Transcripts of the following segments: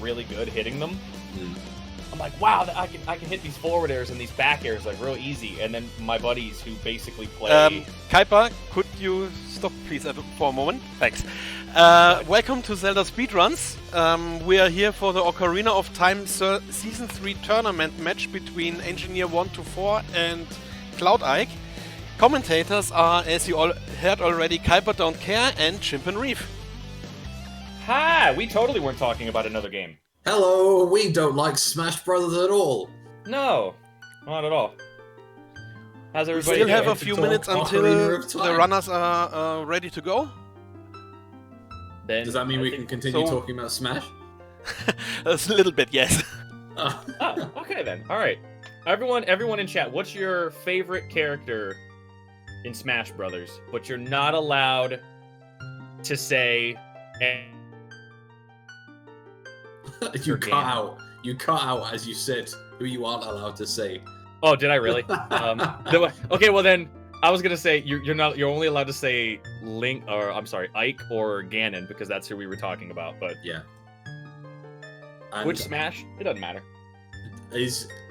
really good hitting them. I'm like, wow, I can hit these forward airs and these back airs like real easy. And then my buddies who basically play... Kuiper, could you stop please for a moment? Thanks. Welcome to Zelda Speedruns. We are here for the Ocarina of Time Season 3 tournament match between Engineer124 and Cloudike. Commentators are, as you all heard already, Kuiper Don't Care and Chimpan Reef. Hi! We totally weren't talking about another game. Hello, we don't like Smash Brothers at all. No, not at all. How's everybody We still doing? have a few minutes until the runners are ready to go. Then does that mean we can continue talking about Smash? A little bit, yes. Oh, okay then. All right. Everyone in chat, what's your favorite character in Smash Brothers? But you're not allowed to say... You cut out as you said who you aren't allowed to say. Oh, did I really? Okay, well then I was gonna say you're only allowed to say Link, or I'm sorry, Ike or Ganon, because that's who we were talking about. But yeah, and which Smash? It doesn't matter.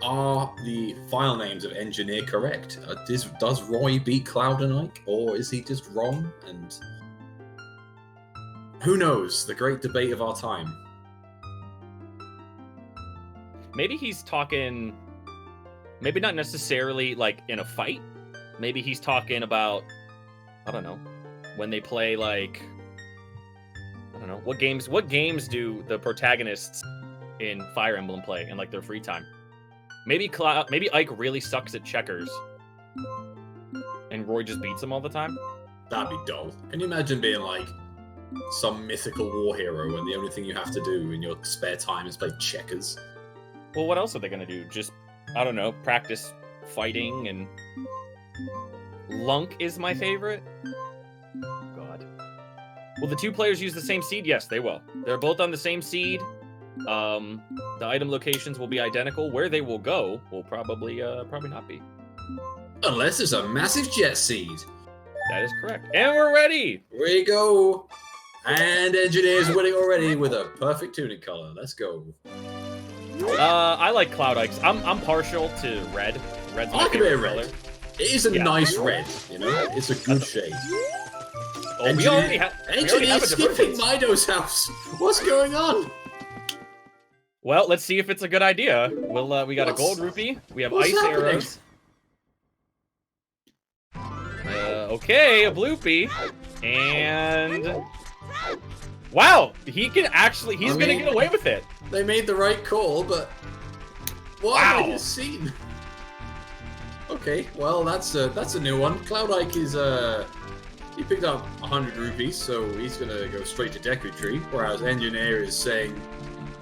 Are the file names of Engineer correct? Does Roy beat Cloud and Ike, or is he just wrong? And who knows? The great debate of our time. Maybe he's talking, maybe not necessarily like in a fight. Maybe he's talking about, I don't know, when they play like, I don't know, what games do the protagonists in Fire Emblem play in like their free time? Maybe Ike really sucks at checkers and Roy just beats him all the time? That'd be dull. Can you imagine being like some mythical war hero and the only thing you have to do in your spare time is play checkers? Well, what else are they going to do? Just, I don't know, practice fighting and... Lunk is my favorite? God. Will the two players use the same seed? Yes, they will. They're both on the same seed. The item locations will be identical. Where they will go will probably not be. Unless it's a massive jet seed. That is correct. And we're ready! Here we go! And Engineer's winning already with a perfect tuning color. Let's go. I like Cloudike's. I'm partial to red. Red's my favorite color. It is a nice red, you know? It's a good shade. Oh, we already have skipping Mido's house. What's going on? Well, let's see if it's a good idea. We got a gold rupee. We have ice arrows. Okay, a bloopy. And... Wow! He's gonna get away with it. They made the right call, but... What have I just seen? Okay, well, that's a new one. Cloudike is, he picked up 100 rupees, so he's gonna go straight to Deku Tree, whereas Engineer is saying,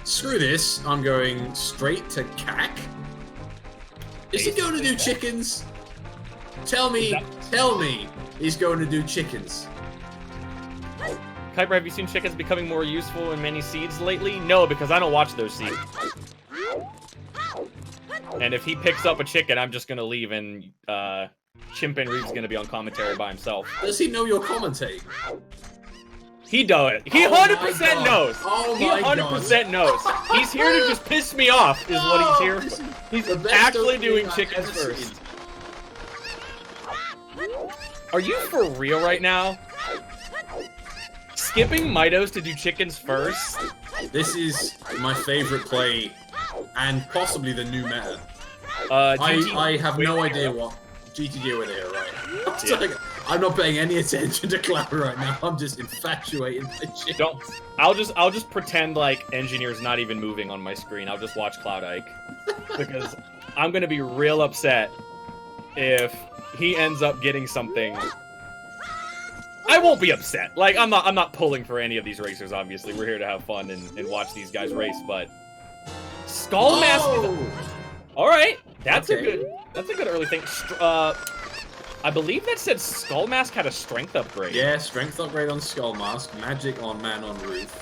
screw this, I'm going straight to CAC. Is he going to do chickens? Tell me he's going to do chickens. Kuiper, have you seen chickens becoming more useful in many seeds lately? No, because I don't watch those seeds. And if he picks up a chicken, I'm just gonna leave, and Chimpan Reef's gonna be on commentary by himself. Does he know you're commentating? He does. He 100% knows. Oh he 100% knows. He's here to just piss me off, is what he's here for. He's actually doing chickens first. Are you for real right now? Skipping Midos to do chickens first? This is my favorite play, and possibly the new meta. I have no idea what GTG over there, right? Yeah. I'm not paying any attention to Cloud right now. I'm just infatuated by chickens. I'll just pretend like Engineer's not even moving on my screen. I'll just watch Cloudike. Because I'm gonna be real upset if he ends up getting something. I won't be upset. Like, I'm not pulling for any of these racers, obviously. We're here to have fun and watch these guys race, but Skull Mask Alright. That's a good early thing. I believe that said Skull Mask had a strength upgrade. Yeah, strength upgrade on Skull Mask, magic on Man on Roof.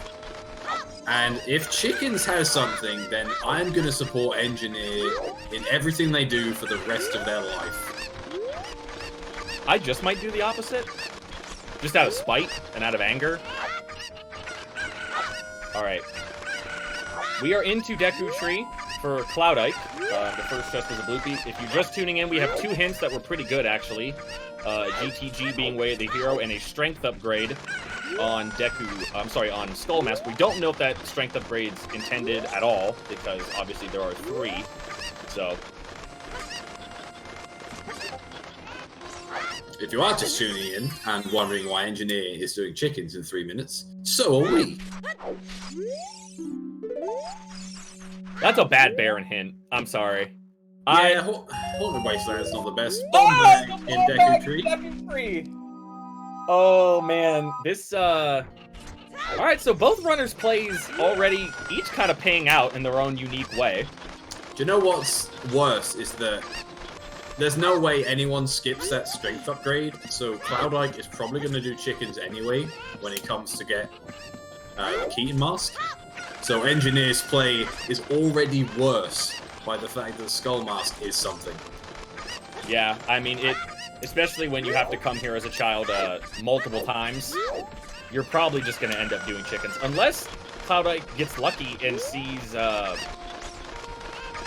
And if Chickens has something, then I'm gonna support Engineer in everything they do for the rest of their life. I just might do the opposite. Just out of spite and out of anger. Alright. we are into Deku Tree for Cloudike. The first chest was a bloopy. If you're just tuning in, we have 2 hints that were pretty good, actually. GTG being Way of the Hero and a strength upgrade on on Skull Mask. We don't know if that strength upgrade's intended at all, because obviously there are 3. So... If you are just tuning in and wondering why Engineer is doing chickens in 3 minutes, so are we. That's a bad Baron hint. I'm sorry. Yeah, Haunted Wasteland's not the best. Oh, Bottleneck in Deku Tree. Deku Tree. Oh man, this Alright, so both runners' plays already each kind of paying out in their own unique way. Do you know what's worse is that there's no way anyone skips that strength upgrade, so Cloudike is probably going to do chickens anyway when he comes to get the Keaton Mask. So Engineer's play is already worse by the fact that the Skull Mask is something. Yeah, I mean, especially when you have to come here as a child multiple times, you're probably just going to end up doing chickens. Unless Cloudike gets lucky and sees...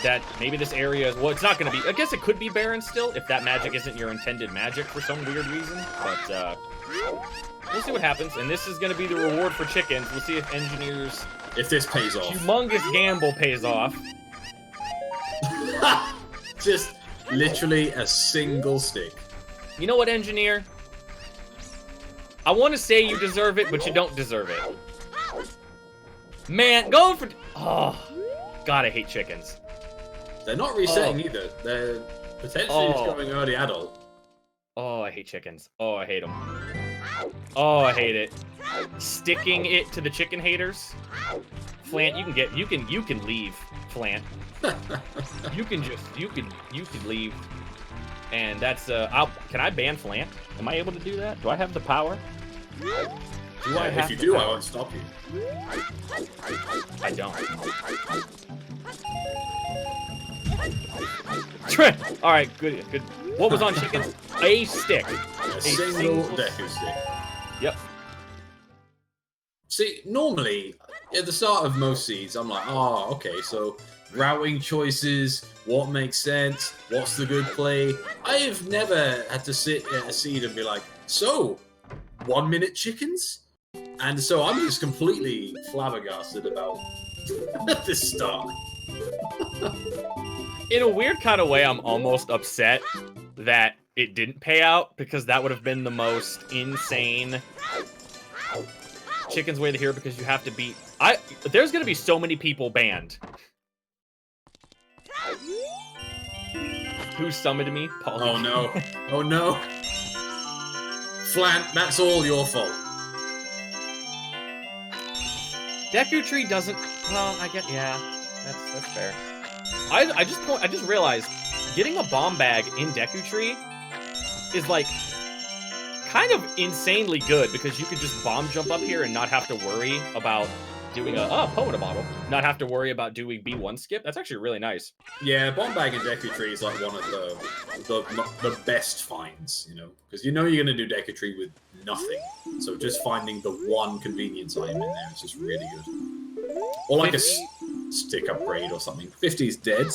that maybe this area is... Well, it's not going to be... I guess it could be Baron still, if that magic isn't your intended magic for some weird reason. But, we'll see what happens. And this is going to be the reward for chickens. We'll see if Engineer's... If this pays off. Humongous gamble pays off. Just literally a single stick. You know what, Engineer? I want to say you deserve it, but you don't deserve it. Man, going for... Oh, God, I hate chickens. They're not resetting either. They're potentially becoming early adult. Oh, I hate chickens. Oh, I hate them. Oh, I hate it. Sticking it to the chicken haters. Flant, you can leave, Flant. you can leave. And that's can I ban Flant? Am I able to do that? Do I have the power? If you do, I won't stop you. I don't. Alright, good. What was on chickens? A stick. A single Deku stick. Yep. See, normally, at the start of most seeds, I'm like, oh, okay, so routing choices, what makes sense, what's the good play. I have never had to sit at a seed and be like, so, 1 minute chickens? And so I'm just completely flabbergasted about this start. In a weird kind of way, I'm almost upset that it didn't pay out, because that would have been the most insane Chicken's Way to Hero, because you have to beat... There's gonna be so many people banned. Who summoned me? Paul. Oh no. Oh no. Flant, that's all your fault. Deku Tree doesn't... Well, I get... Yeah, that's fair. I just realized getting a bomb bag in Deku Tree is like kind of insanely good, because you could just bomb jump up here and not have to worry about doing a Poeta bottle. Not have to worry about doing B1 skip. That's actually really nice. Yeah, bomb bag in Deku Tree is like one of the best finds, you know, because you know you're gonna do Deku Tree with nothing. So just finding the one convenience item in there is just really good. Or like 50? A stick upgrade or something. 50's dead.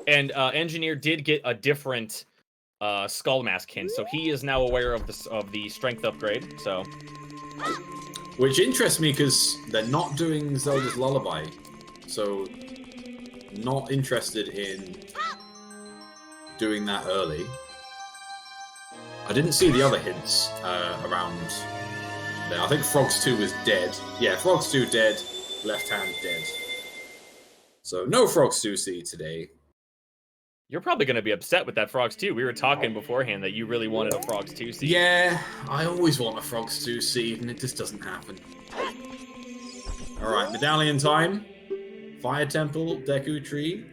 And Engineer did get a different Skull Mask hint, so he is now aware of the strength upgrade. So, which interests me because they're not doing Zelda's Lullaby, so not interested in doing that early. I didn't see the other hints around there. I think Frogs 2 is dead. Yeah, Frogs 2 dead, left hand dead. So no Frogs 2 seed today. You're probably going to be upset with that Frogs 2. We were talking beforehand that you really wanted a Frogs 2 seed. Yeah, I always want a Frogs 2 seed, and it just doesn't happen. Alright, medallion time. Fire Temple, Deku Tree,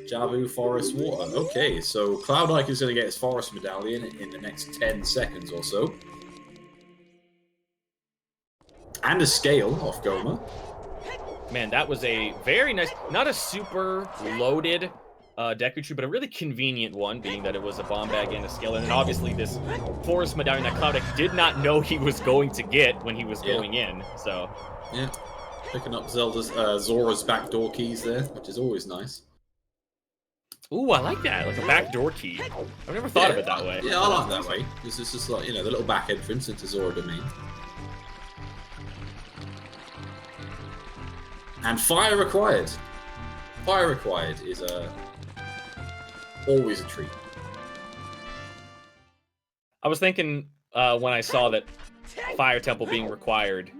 Jabu, Forest, Water. Okay, so Cloudike is going to get his Forest Medallion in the next 10 seconds or so. And a Scale off Goma. Man, that was a very nice, not a super loaded Deku Tree, but a really convenient one, being that it was a bomb bag and a skeleton. And obviously this forest medallion that Cloudike did not know he was going to get when he was going in, so... Yeah. Picking up Zora's backdoor keys there, which is always nice. Ooh, I like that, like a backdoor key. I've never thought of it that way. Yeah, I like that way. It's just like, you know, the little back entrance into Zora domain. And fire required. Fire required is always a treat. I was thinking when I saw that Fire Temple being required,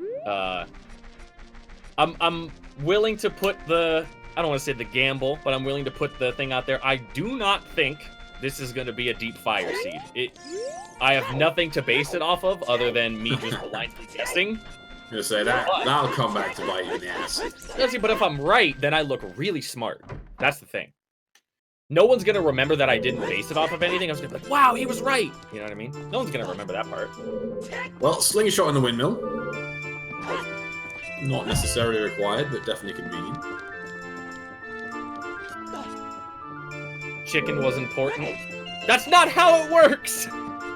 I'm willing to put the, I don't want to say the gamble, but I'm willing to put the thing out there. I do not think this is going to be a deep fire seed. I have nothing to base it off of other than me just blindly guessing. I'm gonna say that'll come back to bite you in the ass. But if I'm right, then I look really smart. That's the thing. No one's gonna remember that I didn't base it off of anything. I was gonna be like, wow, he was right. You know what I mean? No one's gonna remember that part. Well, slingshot in the windmill. Not necessarily required, but definitely convenient. Chicken was important. That's not how it works!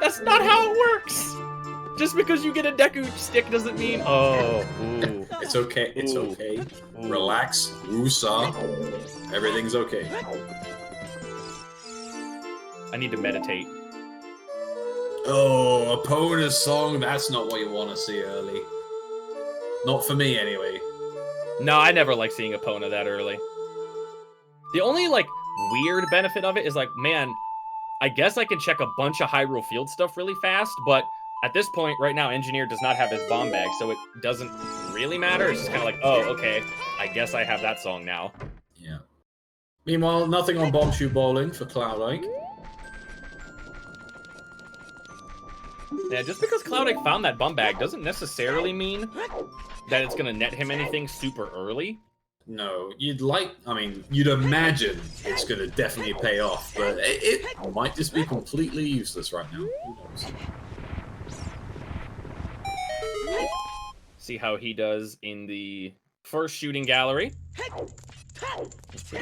That's not how it works! Just because you get a Deku stick doesn't mean... Oh, ooh. It's okay, it's okay. Ooh. Relax, woosah. Everything's okay. I need to meditate. Oh, Epona's song, that's not what you want to see early. Not for me, anyway. No, I never like seeing Epona that early. The only, like, weird benefit of it is, like, man, I guess I can check a bunch of Hyrule Field stuff really fast, but at this point, right now, Engineer does not have his bomb bag, so it doesn't really matter. It's just kind of like, oh, okay, I guess I have that song now. Yeah. Meanwhile, nothing on Bomb Shoe Bowling for Cloudike. Yeah, just because Cloudike found that bomb bag doesn't necessarily mean that it's going to net him anything super early. No, you'd imagine it's going to definitely pay off, but it might just be completely useless right now. Who knows? See how he does in the first shooting gallery.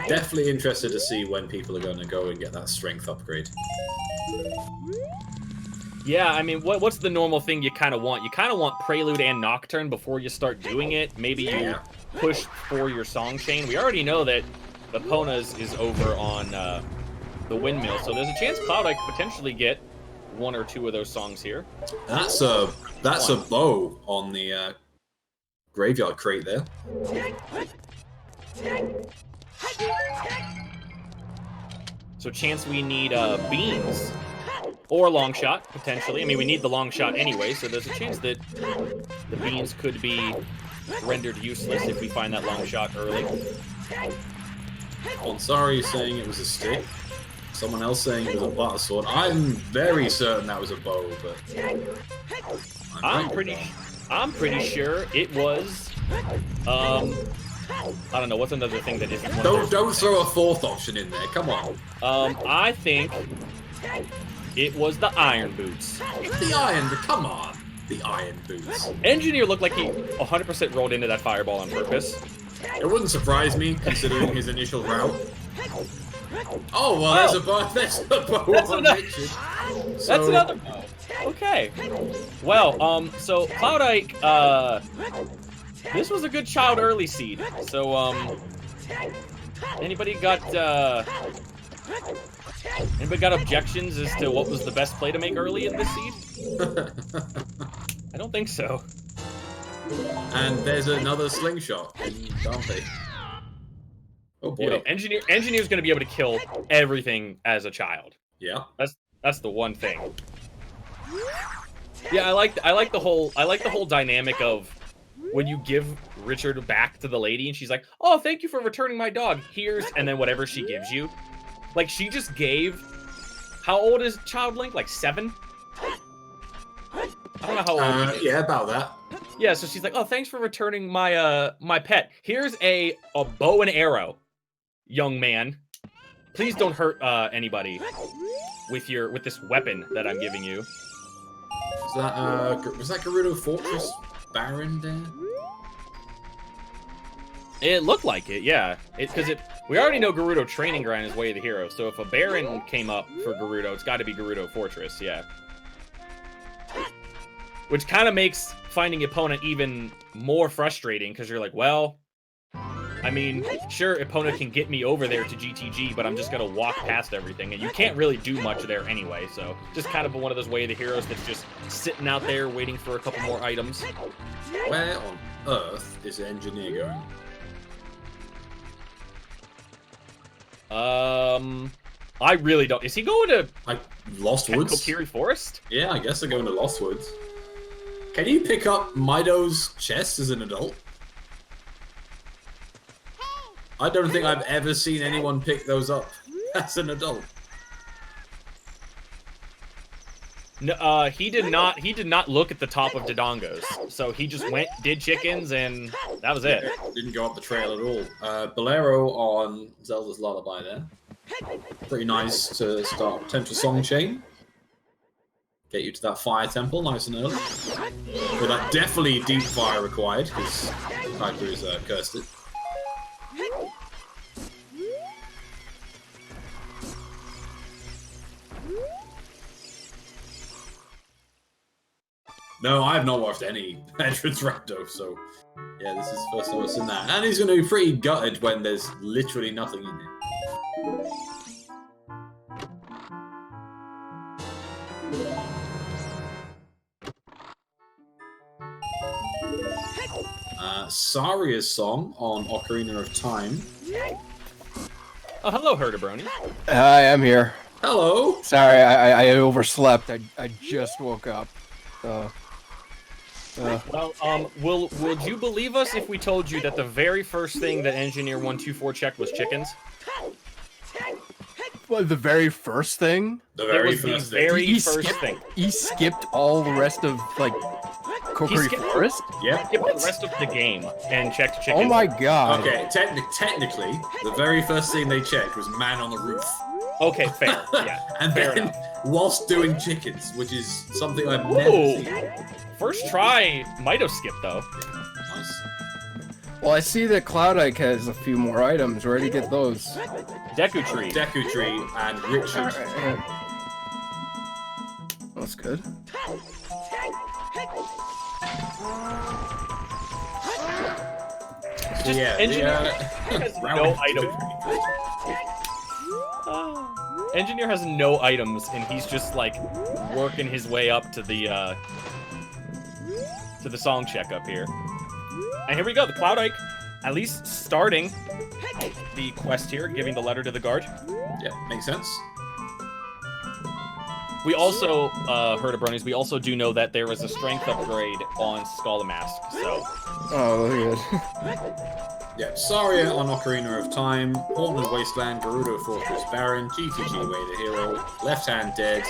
Definitely interested to see when people are going to go and get that strength upgrade. Yeah, I mean, what's the normal thing you kind of want? You kind of want Prelude and Nocturne before you start doing it. Maybe you push for your song chain. We already know that Epona's is over on the windmill, so there's a chance Cloudike could potentially get one or two of those songs here. That's a bow on the graveyard crate there. So chance we need beans or long shot potentially. I mean, we need the long shot anyway, so there's a chance that the beans could be rendered useless if we find that long shot early. Ansari is saying it was a stick. Someone else saying it was a butter sword. I'm very certain that was a bow, but I'm pretty sure it was. I don't know. What's another thing that isn't one of those? Don't throw a fourth option in there. Come on. I think it was the iron boots. The iron. Come on. The iron boots. Engineer looked like he 100% rolled into that fireball on purpose. It wouldn't surprise me considering his initial route. Oh well, there's a bow. There's a bow. That's another bow. Okay. Well, so Cloudike, this was a good child early seed. So, anybody got objections as to what was the best play to make early in this seed? I don't think so. And there's another slingshot in Dante. Oh boy. You know, Engineer's gonna be able to kill everything as a child. Yeah. That's the one thing. Yeah, I like the whole dynamic of when you give Richard back to the lady and she's like, "Oh, thank you for returning my dog. Here's," and then whatever she gives you. Like she just gave. How old is Child Link? Like 7? I don't know how old. Yeah, about that. Yeah, so she's like, "Oh, thanks for returning my my pet. Here's a bow and arrow, young man. Please don't hurt anybody with this weapon that I'm giving you." Was that Gerudo Fortress Baron there? It looked like it, yeah. Because we already know Gerudo Training Ground is Way of the Hero, so if a Baron came up for Gerudo, it's got to be Gerudo Fortress, yeah. Which kind of makes finding opponent even more frustrating, because you're like, well, I mean, sure, opponent can get me over there to GTG, but I'm just going to walk past everything, and you can't really do much there anyway, so just kind of one of those Way of the Heroes that's just sitting out there waiting for a couple more items. Where on earth is the Engineer going? I really don't. Is he going to Lost Woods? Kokiri Forest? Yeah, I guess they're going to Lost Woods. Can you pick up Mido's chest as an adult? I don't think I've ever seen anyone pick those up as an adult. No, he did not. He did not look at the top of Dodongo's. So he just went, did chickens, and that was it. Didn't go up the trail at all. Bolero on Zelda's Lullaby there. Pretty nice to start potential song chain. Get you to that fire temple nice and early. But that definitely deep fire required because Kaiser's cursed it. No, I have not watched any entrance rando, so yeah, this is the first time I've seen that. And he's going to be pretty gutted when there's literally nothing in it. Saria's song on Ocarina of Time. Oh, hello, Herdabroni. Hi, I'm here. Hello! Sorry, I overslept. I just woke up. Well, would you believe us if we told you that the very first thing that Engineer124 checked was chickens? What, the very first thing? The very It was first the thing. very first thing. He skipped all the rest of, like, Kokiri Forest? Yep. Skip the rest of the game and checked chickens. Oh my god. Okay, technically, the very first thing they checked was man on the roof. Okay, fair. Yeah. And fair then, enough. whilst doing chickens, which is something I've never seen. First try might have skipped though. Nice. Well, I see that Cloudike has a few more items. Where do you get those? Deku Tree. Deku Tree and Richard. That's good. So yeah, Engineer has no item. item. Engineer has no items, and he's just like working his way up to the song check up here. And here we go, the Cloudike, at least starting the quest here, giving the letter to the guard. Yeah, makes sense. We also, Herdabronies, we also do know that there is a strength upgrade on Skull Mask, so... Oh, look at Yeah, Saria on Ocarina of Time, Portland Wasteland, Gerudo Fortress Baron, GTG Way the Hero, Left Hand Dead,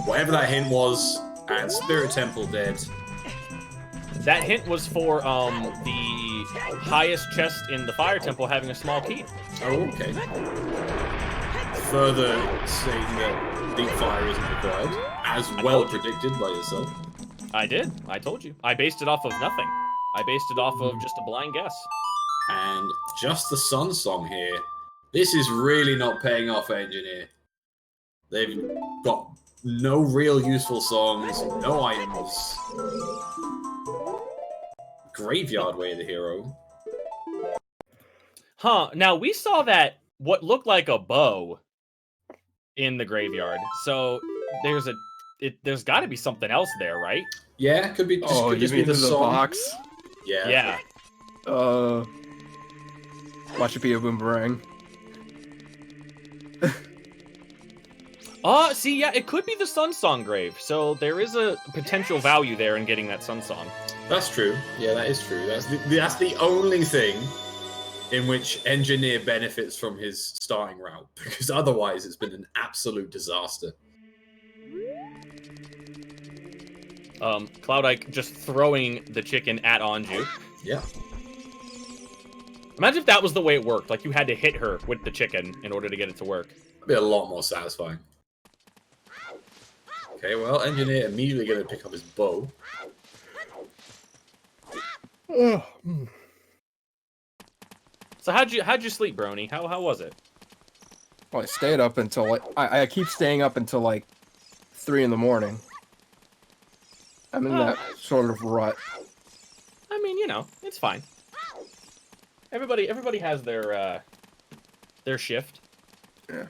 whatever that hint was, and Spirit Temple Dead. That hint was for, the highest chest in the Fire Temple having a small key. Oh, okay. Further saying that deep fire isn't required, as well predicted by yourself. I did. I told you. I based it off of nothing. I based it off of just a blind guess. And just the Sun song here. This is really not paying off, Engineer. They've got no real useful songs, no items. Graveyard Way the Hero. Huh. Now, we saw that, what looked like a bow in the graveyard. So, there's got to be something else there, right? Yeah, could be just, Oh, could you just mean be the the song. box? Yeah. Yeah. Watch it be a boomerang. See, yeah, it could be the Sun Song grave. So, there is a potential value there in getting that Sun Song. That's true. Yeah, that is true. That's the only thing in which Engineer benefits from his starting route, because otherwise it's been an absolute disaster. Cloudike just throwing the chicken at Anju. Yeah. Imagine if that was the way it worked. Like, you had to hit her with the chicken in order to get it to work. That'd be a lot more satisfying. Okay, well, Engineer immediately going to pick up his bow. So how'd you sleep, Brony? How was it? Well, I stayed up until like I keep staying up until like 3 in the morning. I'm in that sort of rut. I mean, you know, it's fine. Everybody has their shift. Yeah.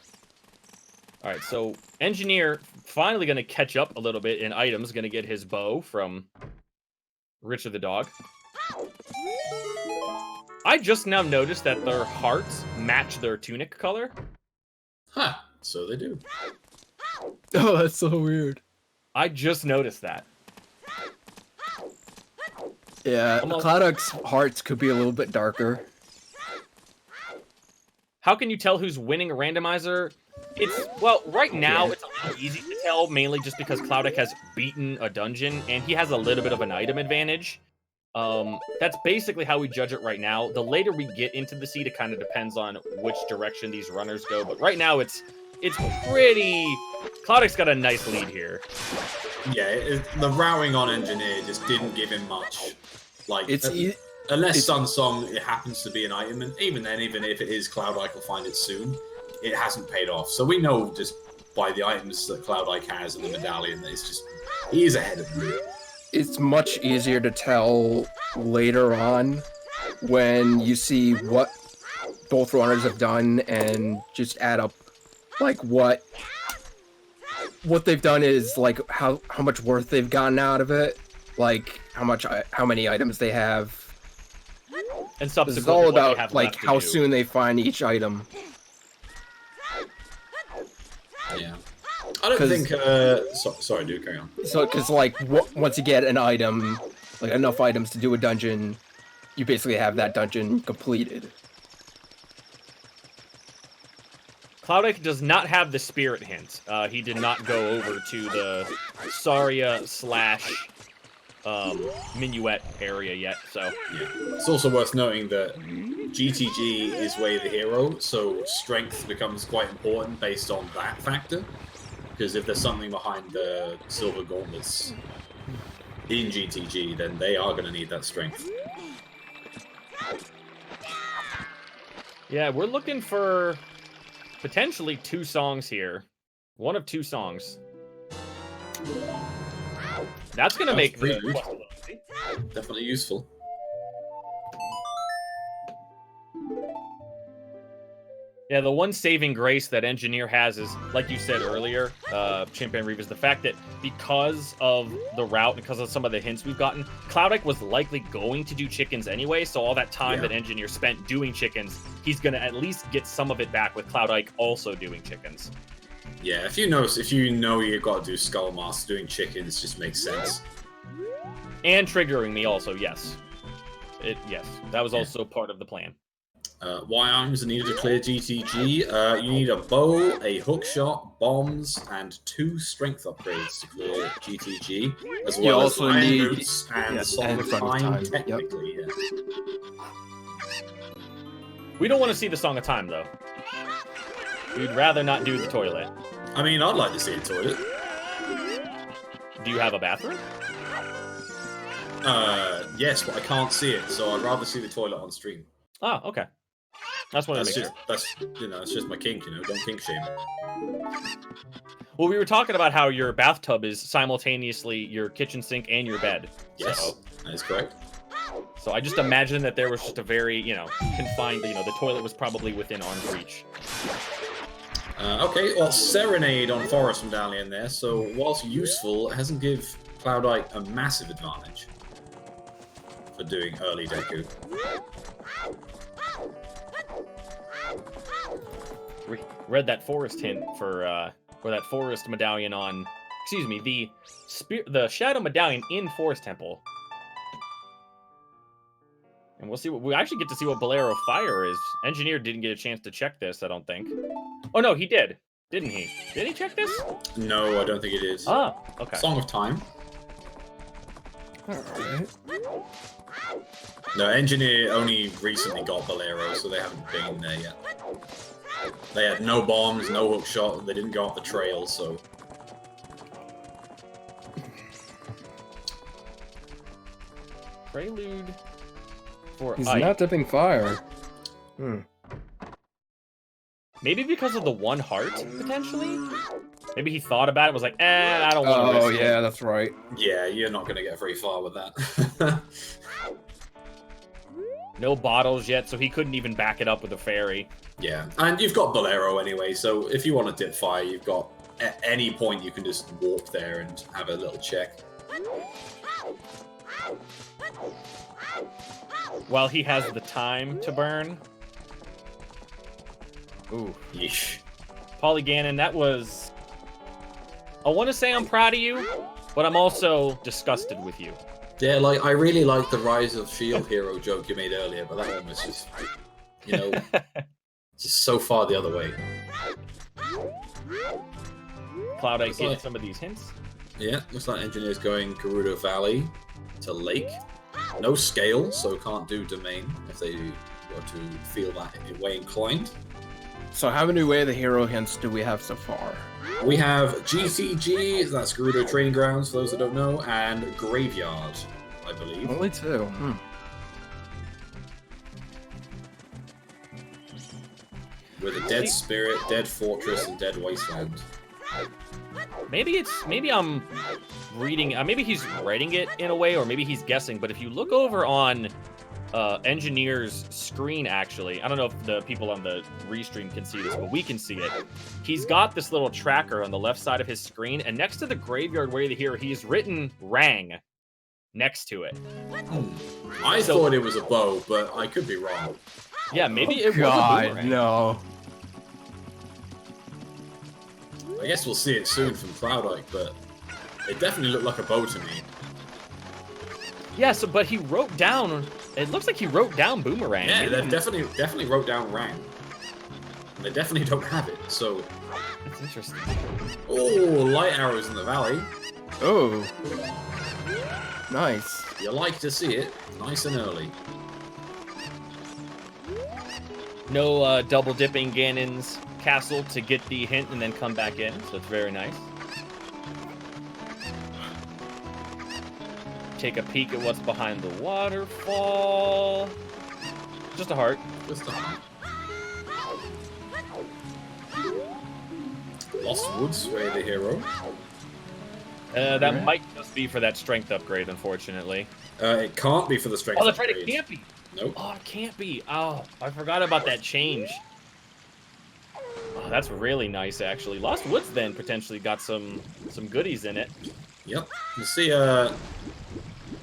All right, so Engineer finally gonna catch up a little bit in items. Gonna get his bow from Richard the dog. I just now noticed that their hearts match their tunic color. Huh. So they do. Oh, that's so weird. I just noticed that. Yeah, Cloudike's hearts could be a little bit darker. How can you tell who's winning a randomizer? Well, right now it's a little easy to tell, mainly just because Cloudike has beaten a dungeon, and he has a little bit of an item advantage. That's basically how we judge it right now. The later we get into the seed, it kind of depends on which direction these runners go, but right now it's pretty... Cloudike's got a nice lead here. Yeah, the rowing on Engineer just didn't give him much. Like, unless Sunsong, it happens to be an item, and even then, even if it is, Cloudike will find it soon. It hasn't paid off. So we know just by the items that Cloudike has and the medallion that it's just... He is ahead of me. It's much easier to tell later on when you see what both runners have done and just add up like what they've done is like how much worth they've gotten out of it, like how many items they have. And subsequently, it's all about like how soon they find each item. Yeah. I don't think. Sorry, dude, carry on. So, because like once you get an item, like enough items to do a dungeon, you basically have that dungeon completed. Cloudike does not have the spirit hint. He did not go over to the Saria / Minuet area yet, so... Yeah. It's also worth noting that GTG is Way of the Hero, so strength becomes quite important based on that factor. Because if there's something behind the Silver Gauntlets in GTG, then they are going to need that strength. Yeah, we're looking for potentially 2 songs here. One of 2 songs. That's going to make the definitely useful. Yeah, the one saving grace that Engineer has is, like you said earlier, Chimp and Reeve, is the fact that because of the route, because of some of the hints we've gotten, Cloudike was likely going to do chickens anyway, so all that time that Engineer spent doing chickens, he's going to at least get some of it back with Cloudike also doing chickens. Yeah, if you know you've got to do Skull Mask, doing chickens just makes sense. And triggering me also, yes. Yes, that was also part of the plan. Y items are needed to clear GTG. You need a bow, a hookshot, bombs, and 2 strength upgrades to clear GTG. As well as iron boots and Song of Time, technically. Yep. Yeah. We don't want to see the Song of Time, though. We'd rather not do the toilet. I mean, I'd like to see a toilet. Do you have a bathroom? Yes, but I can't see it, so I'd rather see the toilet on stream. Oh, okay. That's what I make sure. That's just my kink, Don't kink shame. Well, we were talking about how your bathtub is simultaneously your kitchen sink and your bed. Yes, so, that is correct. So I just imagine that there was just a very, confined, the toilet was probably within arm's reach. Okay, well, Serenade on Forest Medallion there, so whilst useful, it hasn't give Cloudike a massive advantage for doing early Deku. Read that forest hint for, or that forest medallion on, excuse me, the shadow medallion in Forest Temple. And we'll see we actually get to see what Bolero Fire is. Engineer didn't get a chance to check this, I don't think. Oh no, he did, didn't he? Did he check this? No, I don't think it is. Ah, okay. Song of Time. Alright. No, Engineer only recently got Bolero, so they haven't been there yet. They had no bombs, no hookshot, they didn't go off the trail, so... Prelude for He's Ike. not dipping fire. Maybe because of the one heart, potentially? Maybe he thought about it, was like, I don't want to risk yeah, it. that's right. Yeah, you're not going to get very far with that. No bottles yet, so he couldn't even back it up with a fairy. Yeah, and you've got Bolero anyway, so if you want to dip fire, you've got at any point you can just walk there and have a little check. While he has the time to burn. Ooh. Yeesh. Polyganon, that was... I want to say I'm proud of you, but I'm also disgusted with you. Yeah, like, I really like the Rise of Shield Hero joke you made earlier, but that one was just, you know, just so far the other way. Cloudike getting some of these hints. Yeah, looks like Engineer's going Gerudo Valley to Lake. No scale, so can't do Domain if they were to feel that way inclined. So how many Way of the Hero hints do we have so far? We have GTG, that's Gerudo Training Grounds, for those that don't know, and Graveyard, I believe. Only 2. With a Dead Spirit, Dead Fortress, and Dead Wasteland. Maybe I'm reading, maybe he's writing it in a way, or maybe he's guessing, but if you look over on Engineer's screen, actually, I don't know if the people on the restream can see this, but we can see it. He's got this little tracker on the left side of his screen, and next to the Graveyard Way of the Hero, he's written Rang next to it. I thought it was a bow, but I could be wrong. Yeah, maybe it was a God, boomerang. no. I guess we'll see it soon from Cloudike, but it definitely looked like a bow to me. Yeah, so, but he wrote down, it looks like he wrote down boomerang. Yeah, Maybe they definitely wrote down Rang. And they definitely don't have it, so... That's interesting. Oh, light arrows in the valley. Oh. Nice. You like to see it, nice and early. No double dipping Ganon's castle to get the hint and then come back in, so it's very nice. Take a peek at what's behind the waterfall. Just a heart. Just a heart. Lost Woods, Way of the Hero. That might just be for that strength upgrade, unfortunately. It can't be for the strength Oh, that's right, upgrade. it can't be. Nope. Oh, it can't be. Oh, I forgot about that change. Oh, that's really nice, actually. Lost Woods then potentially got some goodies in it. Yep. You see,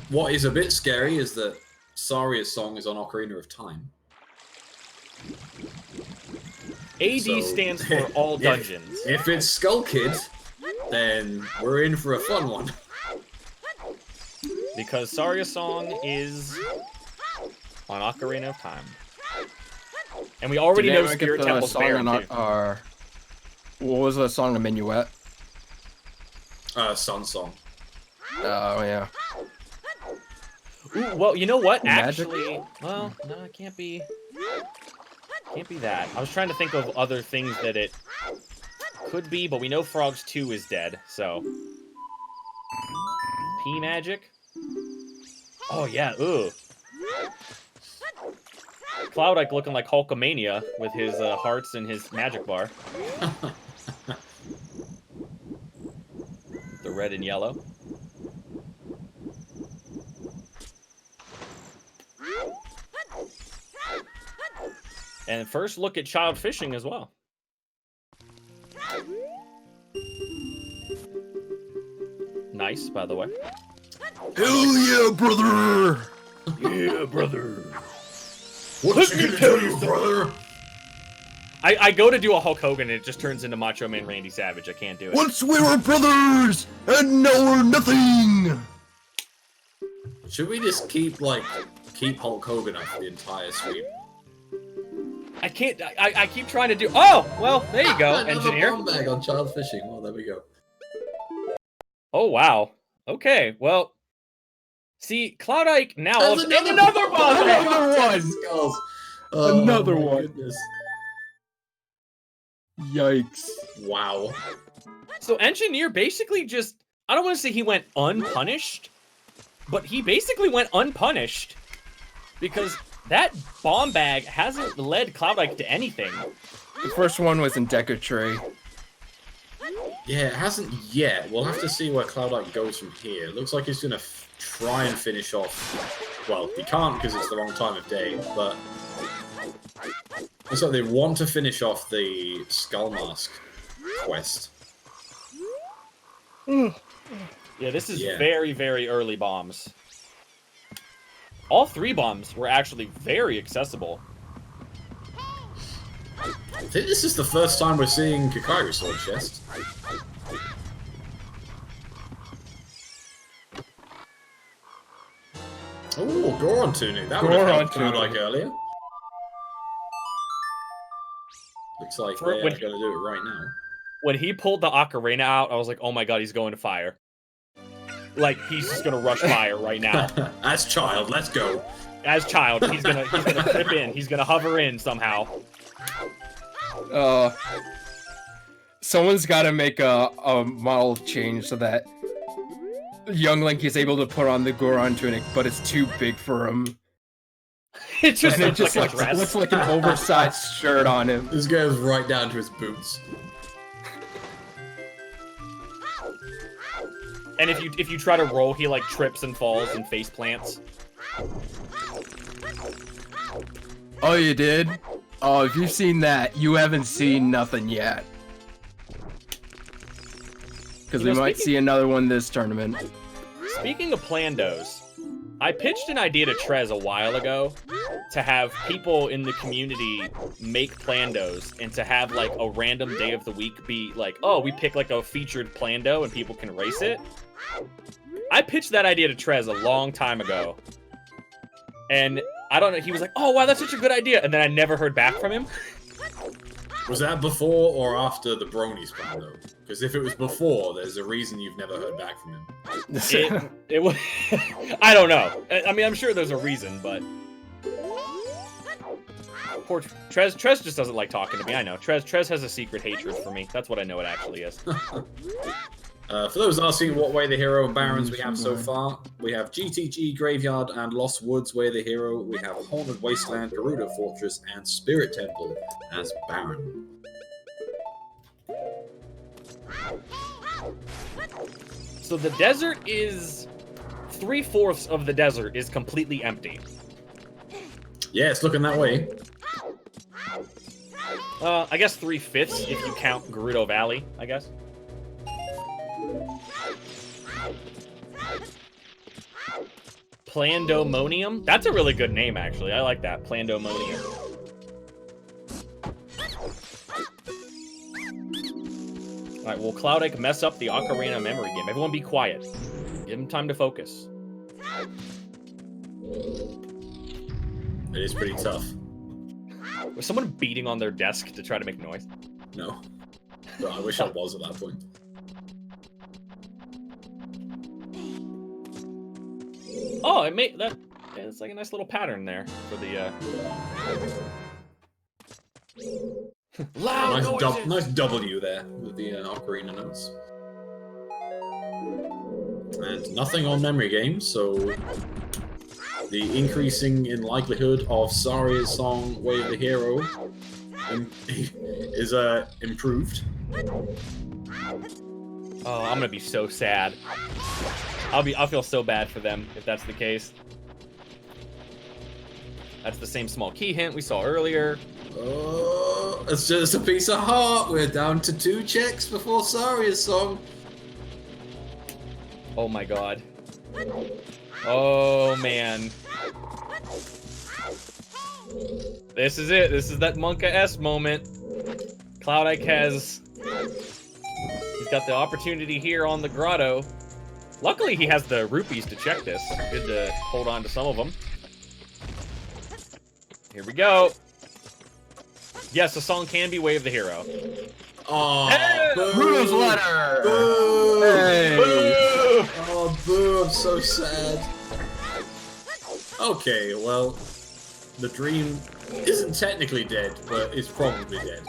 what is a bit scary is that Saria's song is on Ocarina of Time. AD So, stands for all dungeons. If it's Skull Kid, then we're in for a fun one. Because Saria's song is on Ocarina of Time. And we already know Spirit Temple's there, too. What was the song, The Minuet? Sun Song. Oh, yeah. Ooh, well, you know what? Magic? Actually, well, no, it can't be. Can't be that. I was trying to think of other things that it could be, but we know Frogs 2 is dead, so. P magic? Oh, yeah, ooh. Cloudike looking like Hulkamania with his hearts and his magic bar. The red and yellow. And first look at child fishing as well. Nice, by the way. Hell yeah, brother! Yeah, brother. What you gonna do, brother? I go to do a Hulk Hogan and it just turns into Macho Man Randy Savage. I can't do it. Once we were brothers, and now we're nothing! Should we just keep Hulk Hogan up for the entire stream? I can't. I keep trying to do. Oh, well, there you go, Another Engineer. bomb bag on child fishing. Well, there we go. Oh wow. Okay. Well, see, Cloudike now. There's And another bomb. Another one! Skulls. Another my one. goodness. Yikes. Wow. So Engineer basically just. I don't want to say he went unpunished, but he basically went unpunished because That bomb bag hasn't led Cloudike to anything. The first one was in Deku Tree. Yeah, it hasn't yet. We'll have to see where Cloudike goes from here. It looks like he's going to try and finish off... Well, he can't because it's the wrong time of day, but... Looks like they want to finish off the Skull Mask quest. Yeah, this is very, very early bombs. All 3 bombs were actually very accessible. I think this is the first time we're seeing Kakairu Sword Chest. Oh, Goron tuning. That would have helped Cloudike earlier. Looks like they're going to do it right now. When he pulled the ocarina out, I was like, oh my god, he's going to fire. Like, he's just going to rush fire right now. As child, let's go. As child, he's gonna trip in. He's gonna hover in somehow. Someone's got to make a model change so that young Link is able to put on the Goron tunic, but it's too big for him. It just looks like like a dress. Looks like an oversized shirt on him. This goes right down to his boots. And if you try to roll, he like trips and falls and face plants. Oh, you did? Oh, if you've seen that, you haven't seen nothing yet. Because we might see another one this tournament. Speaking of Plandos, I pitched an idea to Trez a while ago to have people in the community make Plandos and to have like a random day of the week be like, oh, we pick like a featured Plando and people can race it. I pitched that idea to Trez a long time ago. And I don't know, he was like, oh wow, that's such a good idea. And then I never heard back from him. Was that before or after the Bronies plan, though? Because if it was before, there's a reason you've never heard back from him. It was... I don't know. I mean, I'm sure there's a reason, but... Poor Trez just doesn't like talking to me, I know. Trez has a secret hatred for me. That's what I know it actually is. For those asking what Way the Hero and Barons we have so far, we have GTG, Graveyard, and Lost Woods Way the Hero. We have Haunted Wasteland, Gerudo Fortress, and Spirit Temple as Baron. So the desert is... 3/4 of the desert is completely empty. Yeah, it's looking that way. I guess 3/5 if you count Gerudo Valley, I guess. Plandomonium? That's a really good name, actually. I like that. Plandomonium. Alright, will Cloudike mess up the Ocarina memory game? Everyone be quiet. Give him time to focus. It is pretty tough. Was someone beating on their desk to try to make noise? No. But I wish I was at that point. Oh, it made that. Yeah, it's like a nice little pattern there for the. Loud noises. Nice W there with the Ocarina notes. And nothing on memory games, so the increasing in likelihood of Saria's song "Way of the Hero" is improved. Oh, I'm gonna be so sad. I'll feel so bad for them if that's the case. That's the same small key hint we saw earlier. Oh, it's just a piece of heart. We're down to 2 checks before Saria's song. Oh my god. Oh man. This is it. This is that Monka S moment. Cloudike has... He's got the opportunity here on the grotto. Luckily, he has the rupees to check this. Good to hold on to some of them. Here we go. Yes, the song can be Way of the Hero. Oh, hey! Bruno's letter! Boo! Hey! Boo! Oh, boo, I'm so sad. Okay, well, the dream isn't technically dead, but it's probably dead.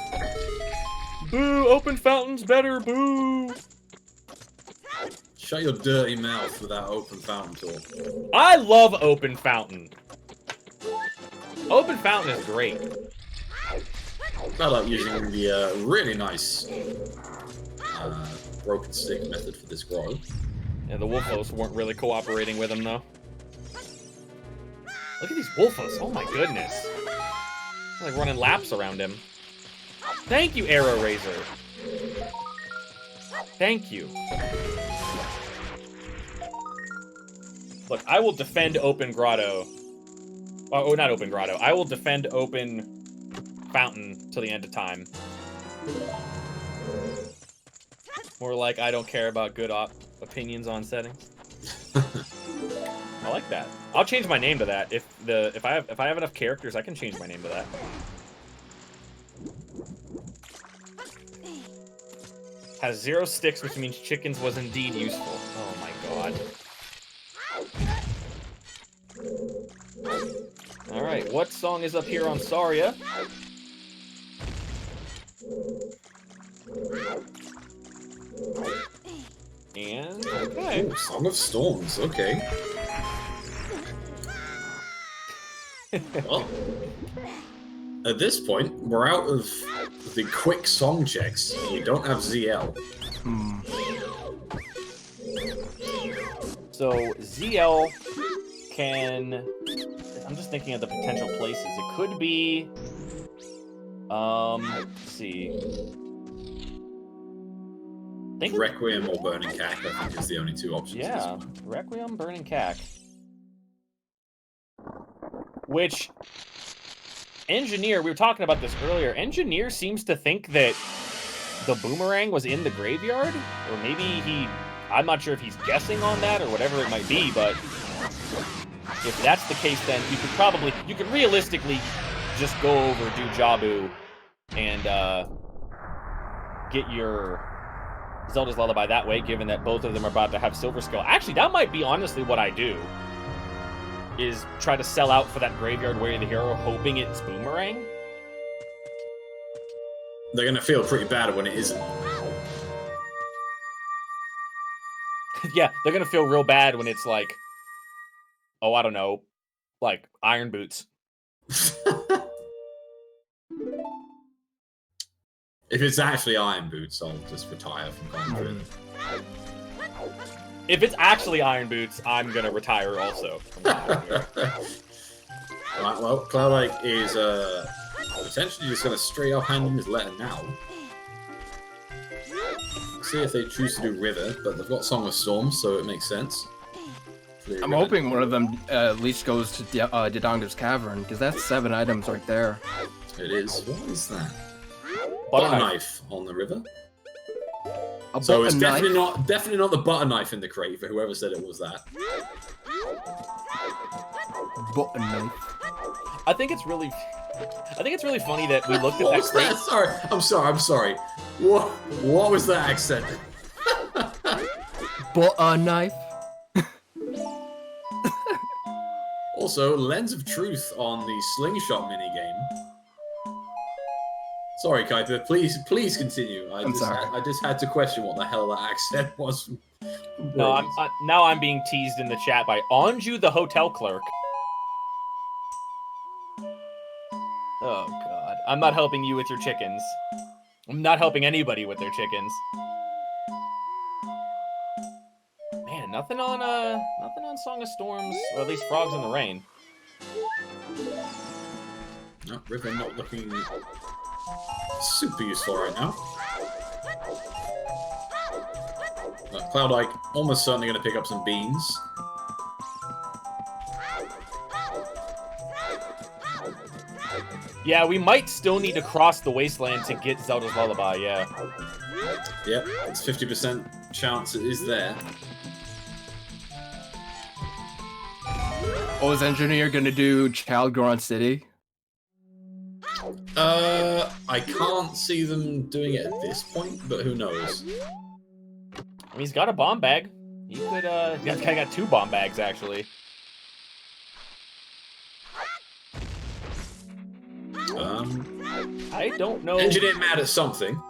Boo! Open fountain's better, boo! Shut your dirty mouth with that open fountain talk. I love open fountain. Open fountain is great. I like using the really nice broken stick method for this grow. Yeah, the Wolfos weren't really cooperating with him, though. Look at these Wolfos. Oh, my goodness. They're like running laps around him. Thank you, Arrow Razor. Thank you. Look, I will defend Open Grotto. Oh, not Open Grotto. I will defend Open Fountain till the end of time. More like I don't care about good opinions on settings. I like that. I'll change my name to that. If I have enough characters, I can change my name to that. Has 0 sticks, which means chickens was indeed useful. Oh my god. Alright, what song is up here on Saria? And, okay. Ooh, Song of Storms, okay. Well, at this point, we're out of the quick song checks. You don't have ZL. So, ZL can... I'm just thinking of the potential places. It could be... let's see... Requiem or Burning Cack, I think, is the only 2 options. Yeah, Requiem, Burning Cack. Which, Engineer, we were talking about this earlier, Engineer seems to think that the boomerang was in the graveyard, or maybe I'm not sure if he's guessing on that or whatever it might be, but if that's the case, then you could realistically just go over, do Jabu, and get your Zelda's Lullaby that way, given that both of them are about to have Silver Skull. Actually, that might be honestly what I do, is try to sell out for that Graveyard Way of the Hero, hoping it's Boomerang. They're gonna feel pretty bad when it isn't. Yeah, they're gonna feel real bad when it's like, oh, I don't know, like Iron Boots. If it's actually Iron Boots, I'll just retire from commentary. If it's actually Iron Boots, I'm gonna retire also. Right, well, Cloudike is potentially just gonna straight up hand him his letter now. See if they choose to do River, but they've got Song of Storms, so it makes sense. I'm hoping one of them at least goes to Dodongo's Cavern, because that's 7 items right there. It is. What is that? Butter Knife on the river. So it's definitely not the butter knife in the crate for whoever said it was that. Butter knife. I think it's really funny that we looked at What that was crate. that? I'm sorry. What was that accent? Butter knife. Also, Lens of Truth on the slingshot minigame. Sorry, Kuiper, please continue. I'm sorry. I just had to question what the hell that accent was. No, now I'm being teased in the chat by Anju the hotel clerk. Oh god, I'm not helping you with your chickens. I'm not helping anybody with their chickens. Man, nothing on Song of Storms, or at least Frogs in the Rain. No, River not looking super useful right now. Cloudike almost certainly going to pick up some beans. Yeah, we might still need to cross the wasteland to get Zelda's Lullaby, yeah. Yep, it's 50% chance it is there. Oh, is Engineer gonna do Child Goron City? I can't see them doing it at this point, but who knows? I mean, he's got a bomb bag. He could, he's got 2 bomb bags, actually. I don't know. Engineer mad at something.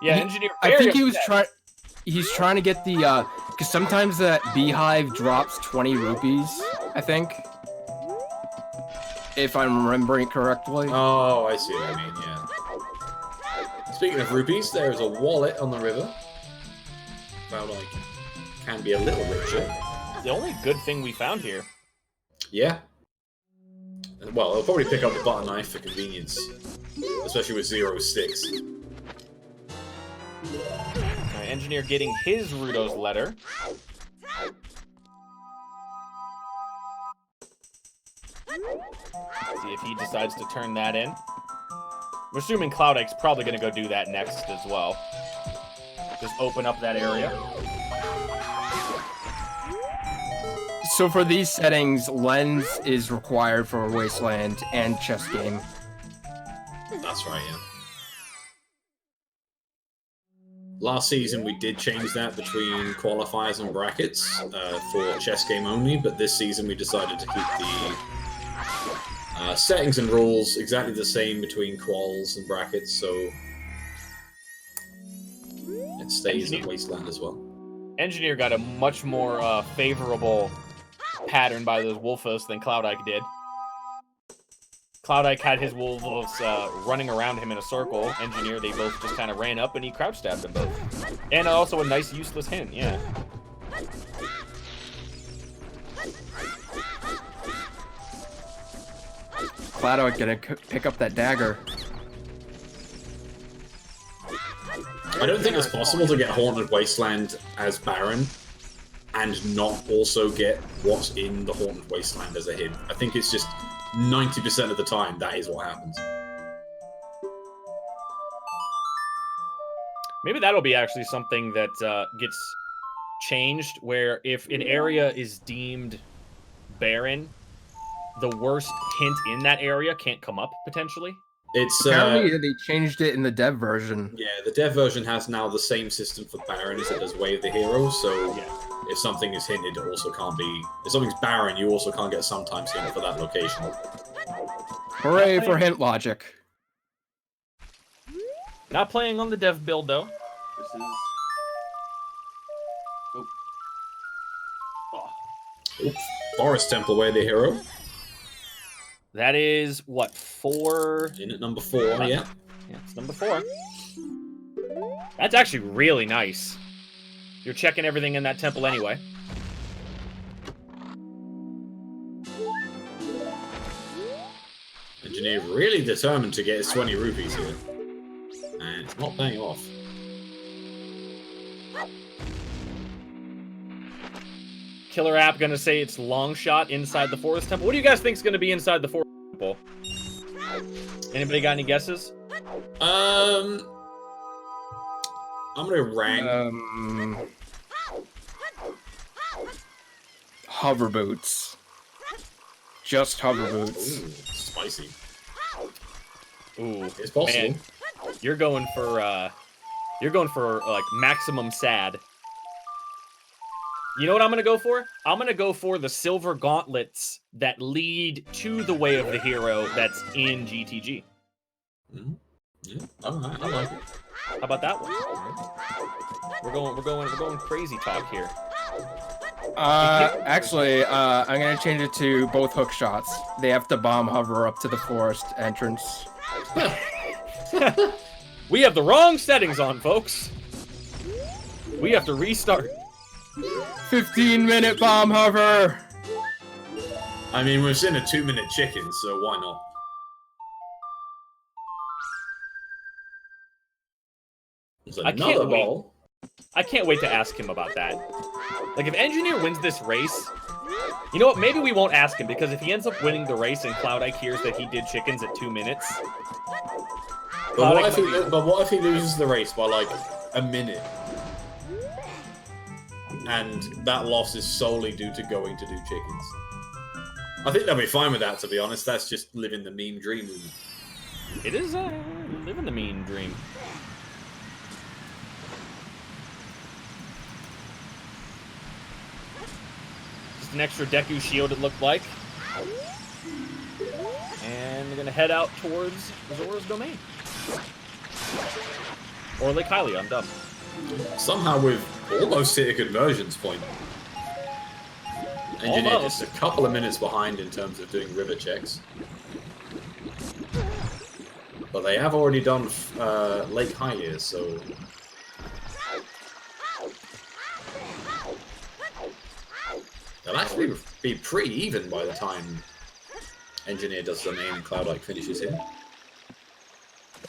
Yeah, Engineer. I think he was trying. He's trying to get the because sometimes that beehive drops 20 rupees. I think. if I'm remembering correctly. Oh, I see what I mean, yeah. Speaking of rupees, there is a wallet on the river. Cloudike can be a little richer. The only good thing we found here. Yeah. Well, I'll probably pick up the butter knife for convenience. Especially with 0 sticks. Alright, Engineer getting his Rudo's letter. See if he decides to turn that in. I'm assuming Cloudike's probably going to go do that next as well. Just open up that area. So for these settings, lens is required for Wasteland and chess game. That's right, yeah. Last season we did change that between qualifiers and brackets for chess game only, but this season we decided to keep the settings and rules exactly the same between quals and brackets, so it stays in Wasteland as well. Engineer got a much more favorable pattern by those Wolfos than Cloudike did. Cloudike had his wolves running around him in a circle. Engineer, they both just kind of ran up and he crouch stabbed them both. And also a nice useless hint, yeah. Cloudike gonna pick up that dagger. I don't think it's possible to get Haunted Wasteland as Baron and not also get what's in the Haunted Wasteland as a hint. I think it's just 90% of the time that is what happens. Maybe that'll be actually something that gets changed, where if an area is deemed barren, the worst hint in that area can't come up, potentially. It's Apparently they changed it in the dev version. yeah, the dev version has now the same system for Baron as it does Way of the Hero, so Yeah. if something is hinted, it also can't be... If something's Baron, you also can't get sometimes hint for that location. Hooray for hint logic. Not playing on the dev build, though. This is... Oops. Forest Temple, Way of the Hero. That is, what, 4? In at number 4, yeah. Yeah, it's number 4. That's actually really nice. You're checking everything in that temple anyway. Engineer really determined to get his 20 rupees here. And it's not paying off. Killer app gonna say it's long shot inside the forest temple. What do you guys think is gonna be inside the forest temple? Anybody got any guesses? I'm gonna rank. Hover boots. Just hover boots. Ooh, spicy. Ooh, It's possible. man, you're going for like maximum sad. You know what I'm gonna go for? I'm gonna go for the silver gauntlets that lead to the Way of the Hero that's in GTG. Mm-hmm. Yeah, alright, I like it. How about that one? We're going crazy talk here. Actually, I'm gonna change it to both hook shots. They have to bomb hover up to the forest entrance. We have the wrong settings on, folks. We have to restart. 15-minute bomb hover! I mean, we've seen a 2-minute chicken, so why not? There's I can't another wait. ball. I can't wait to ask him about that. Like, if Engineer wins this race, you know what? Maybe we won't ask him, because if he ends up winning the race and Cloudike hears that he did chickens at 2 minutes... But what if he loses the race by, like, a minute? And that loss is solely due to going to do chickens. I think they'll be fine with that, to be honest. That's just living the meme dream. It is living the mean dream. Just an extra Deku shield, it looked like. And we're gonna head out towards Zora's domain. Or Lake Hylia, I'm dumb. Somehow we've almost hit a conversions point. Engineer just a couple of minutes behind in terms of doing river checks. But they have already done Lake Hylia, so... They'll actually be pretty even by the time Engineer does the main and Cloudike finishes here.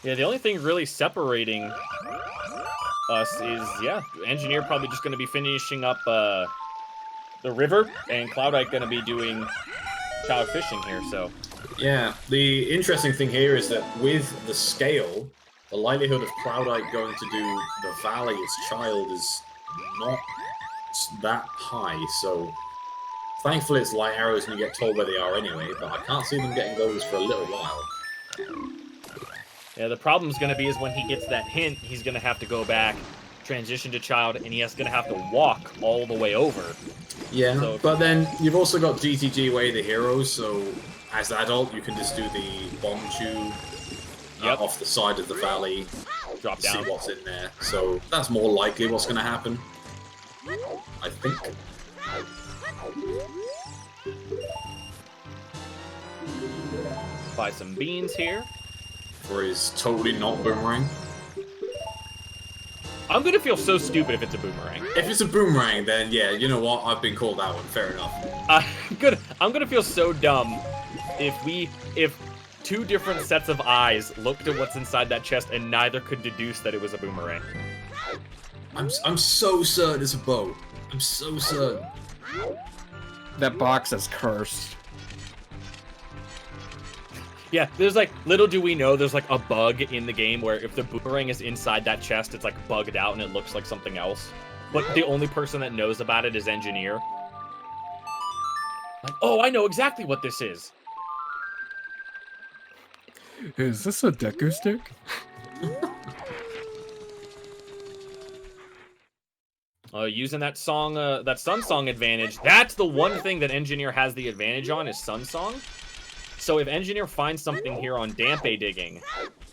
Yeah, the only thing really separating us is, yeah, Engineer probably just going to be finishing up the river, and Cloudike going to be doing child fishing here, so... Yeah, the interesting thing here is that with the scale, the likelihood of Cloudike going to do the valley as child is not that high, so thankfully it's light arrows and you get told where they are anyway, but I can't see them getting those for a little while. Yeah, the problem's going to be is when he gets that hint, he's going to have to go back, transition to child, and he's going to have to walk all the way over. Yeah, so, but then you've also got GTG Way the Heroes, so as an adult you can just do the bomb tube off the side of the valley, drop down, see what's in there. So that's more likely what's going to happen, I think. Buy some beans here. For his totally not boomerang. I'm gonna feel so stupid if it's a boomerang. If it's a boomerang, then yeah, you know what? I've been called that one. Fair enough. I'm gonna feel so dumb if two different sets of eyes looked at what's inside that chest and neither could deduce that it was a boomerang. I'm so certain it's a bow. I'm so certain. That box is cursed. Yeah, there's like, little do we know, there's like a bug in the game where if the boomerang is inside that chest, it's like bugged out and it looks like something else. But the only person that knows about it is Engineer. Like, oh, I know exactly what this is. Is this a Deku stick? Using that song, that Sun Song advantage, that's the one thing that Engineer has the advantage on is Sun Song. So if Engineer finds something here on Dampe digging,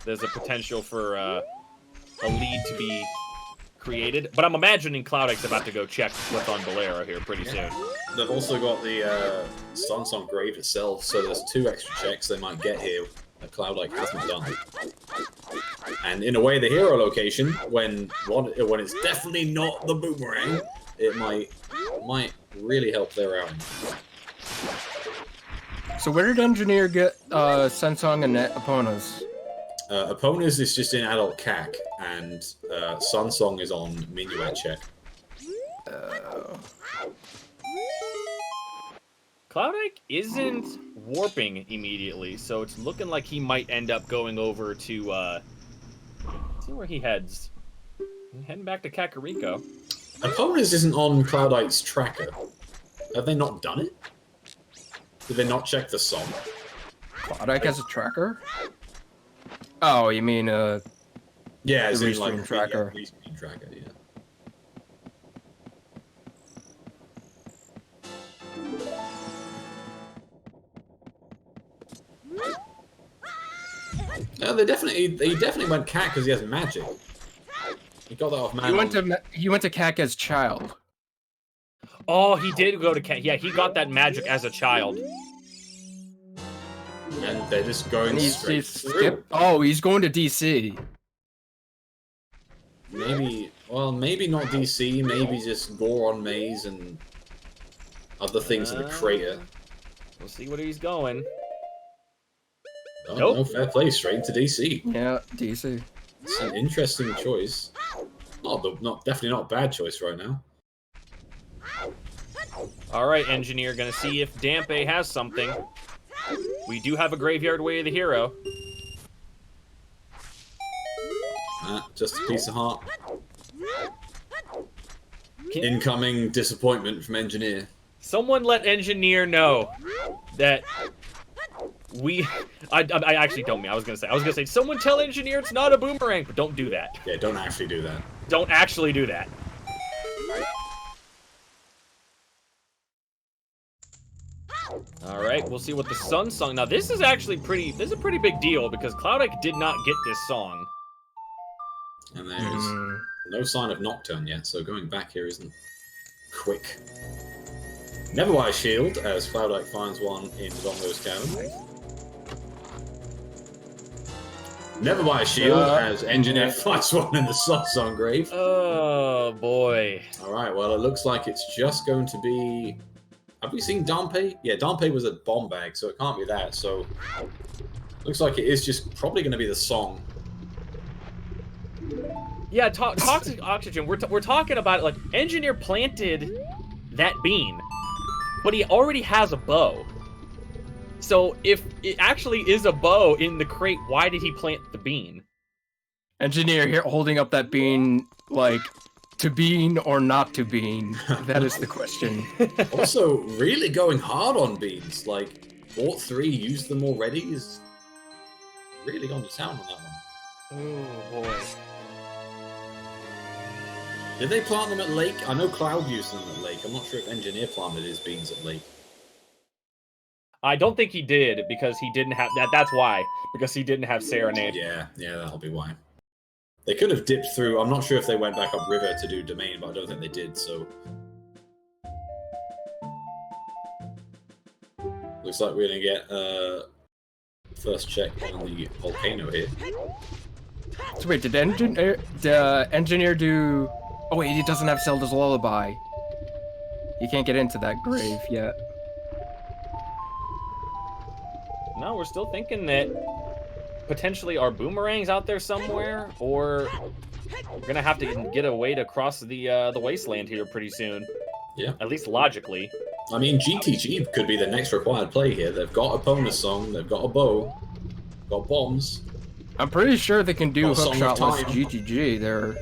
there's a potential for a lead to be created. But I'm imagining Cloudike's about to go check what's on Bolero here pretty soon. They've also got the Sun Song Grave itself, so there's 2 extra checks they might get here that Cloudike hasn't done. And in a way, the hero location, when it's definitely not the boomerang, it might really help their round. So where did Engineer get Sensong and Epona's? Epona's is just in adult CAC, and Sun Song is on Minuet check. Cloudike isn't warping immediately, so it's looking like he might end up going over to, let's see where he heads. Heading back to Kakariko. Epona's isn't on Cloudike's tracker. Have they not done it? Did they not check the song? Cloudike has a tracker? Oh, you mean yeah, it's the in like restream tracker. Yeah, restream tracker, yeah. No, he definitely went cat because he has magic. He got that off man. He went to CAC as child. Oh, he did go to Cat. Yeah, he got that magic as a child. And they're just going straight through. Oh, he's going to DC. Maybe not DC, maybe just Goron Maze and other things in the crater. We'll see where he's going. Oh, Nope. No, fair play, straight into DC. Yeah, DC. It's an interesting choice. Definitely not a bad choice right now. Alright, Engineer, gonna see if Dampe has something. We do have a Graveyard Way of the Hero. Just a piece of heart. Incoming disappointment from Engineer. Someone let Engineer know that I actually don't mean. I was gonna say someone tell Engineer it's not a boomerang, but don't do that. Yeah, don't actually do that. Don't actually do that. All right, we'll see what the Sun Song. Now this is actually this is a pretty big deal because Cloudike did not get this song. And there's no sign of Nocturne yet, so going back here isn't quick. Neverwise Shield, as Cloudike finds one in Zongo's cabin. Never buy a shield as Engineer fights one in the soft zone grave. Oh boy. Alright, well it looks like it's just going to be... Have we seen Dampe? Yeah, Dampe was a bomb bag, so it can't be that. So looks like it is just probably going to be the song. Yeah, toxic oxygen. We're talking about it. Like, Engineer planted that bean, but he already has a bow. So if it actually is a bow in the crate, why did he plant the bean? Engineer here holding up that bean, like, to bean or not to bean? That is the question. Also, really going hard on beans. Like, bought 3, used them already. Is really gone to town on that one. Oh boy. Did they plant them at Lake? I know Cloud used them at Lake. I'm not sure if Engineer planted his beans at Lake. I don't think he did because he didn't have that. That's why, because he didn't have Serenade. Yeah, that'll be why. They could have dipped through. I'm not sure if they went back up river to do domain, but I don't think they did. So looks like we're gonna get first check on the volcano here. So wait, did Engineer do... Oh wait, he doesn't have Zelda's Lullaby. He can't get into that grave yet. No, we're still thinking that potentially our boomerangs out there somewhere, or we're gonna have to get a way to cross the wasteland here pretty soon. Yeah. At least logically. I mean, GTG could be the next required play here. They've got a bonus song, they've got a bow, got bombs. I'm pretty sure they can do Got a song of hookshotless time. GTG. They're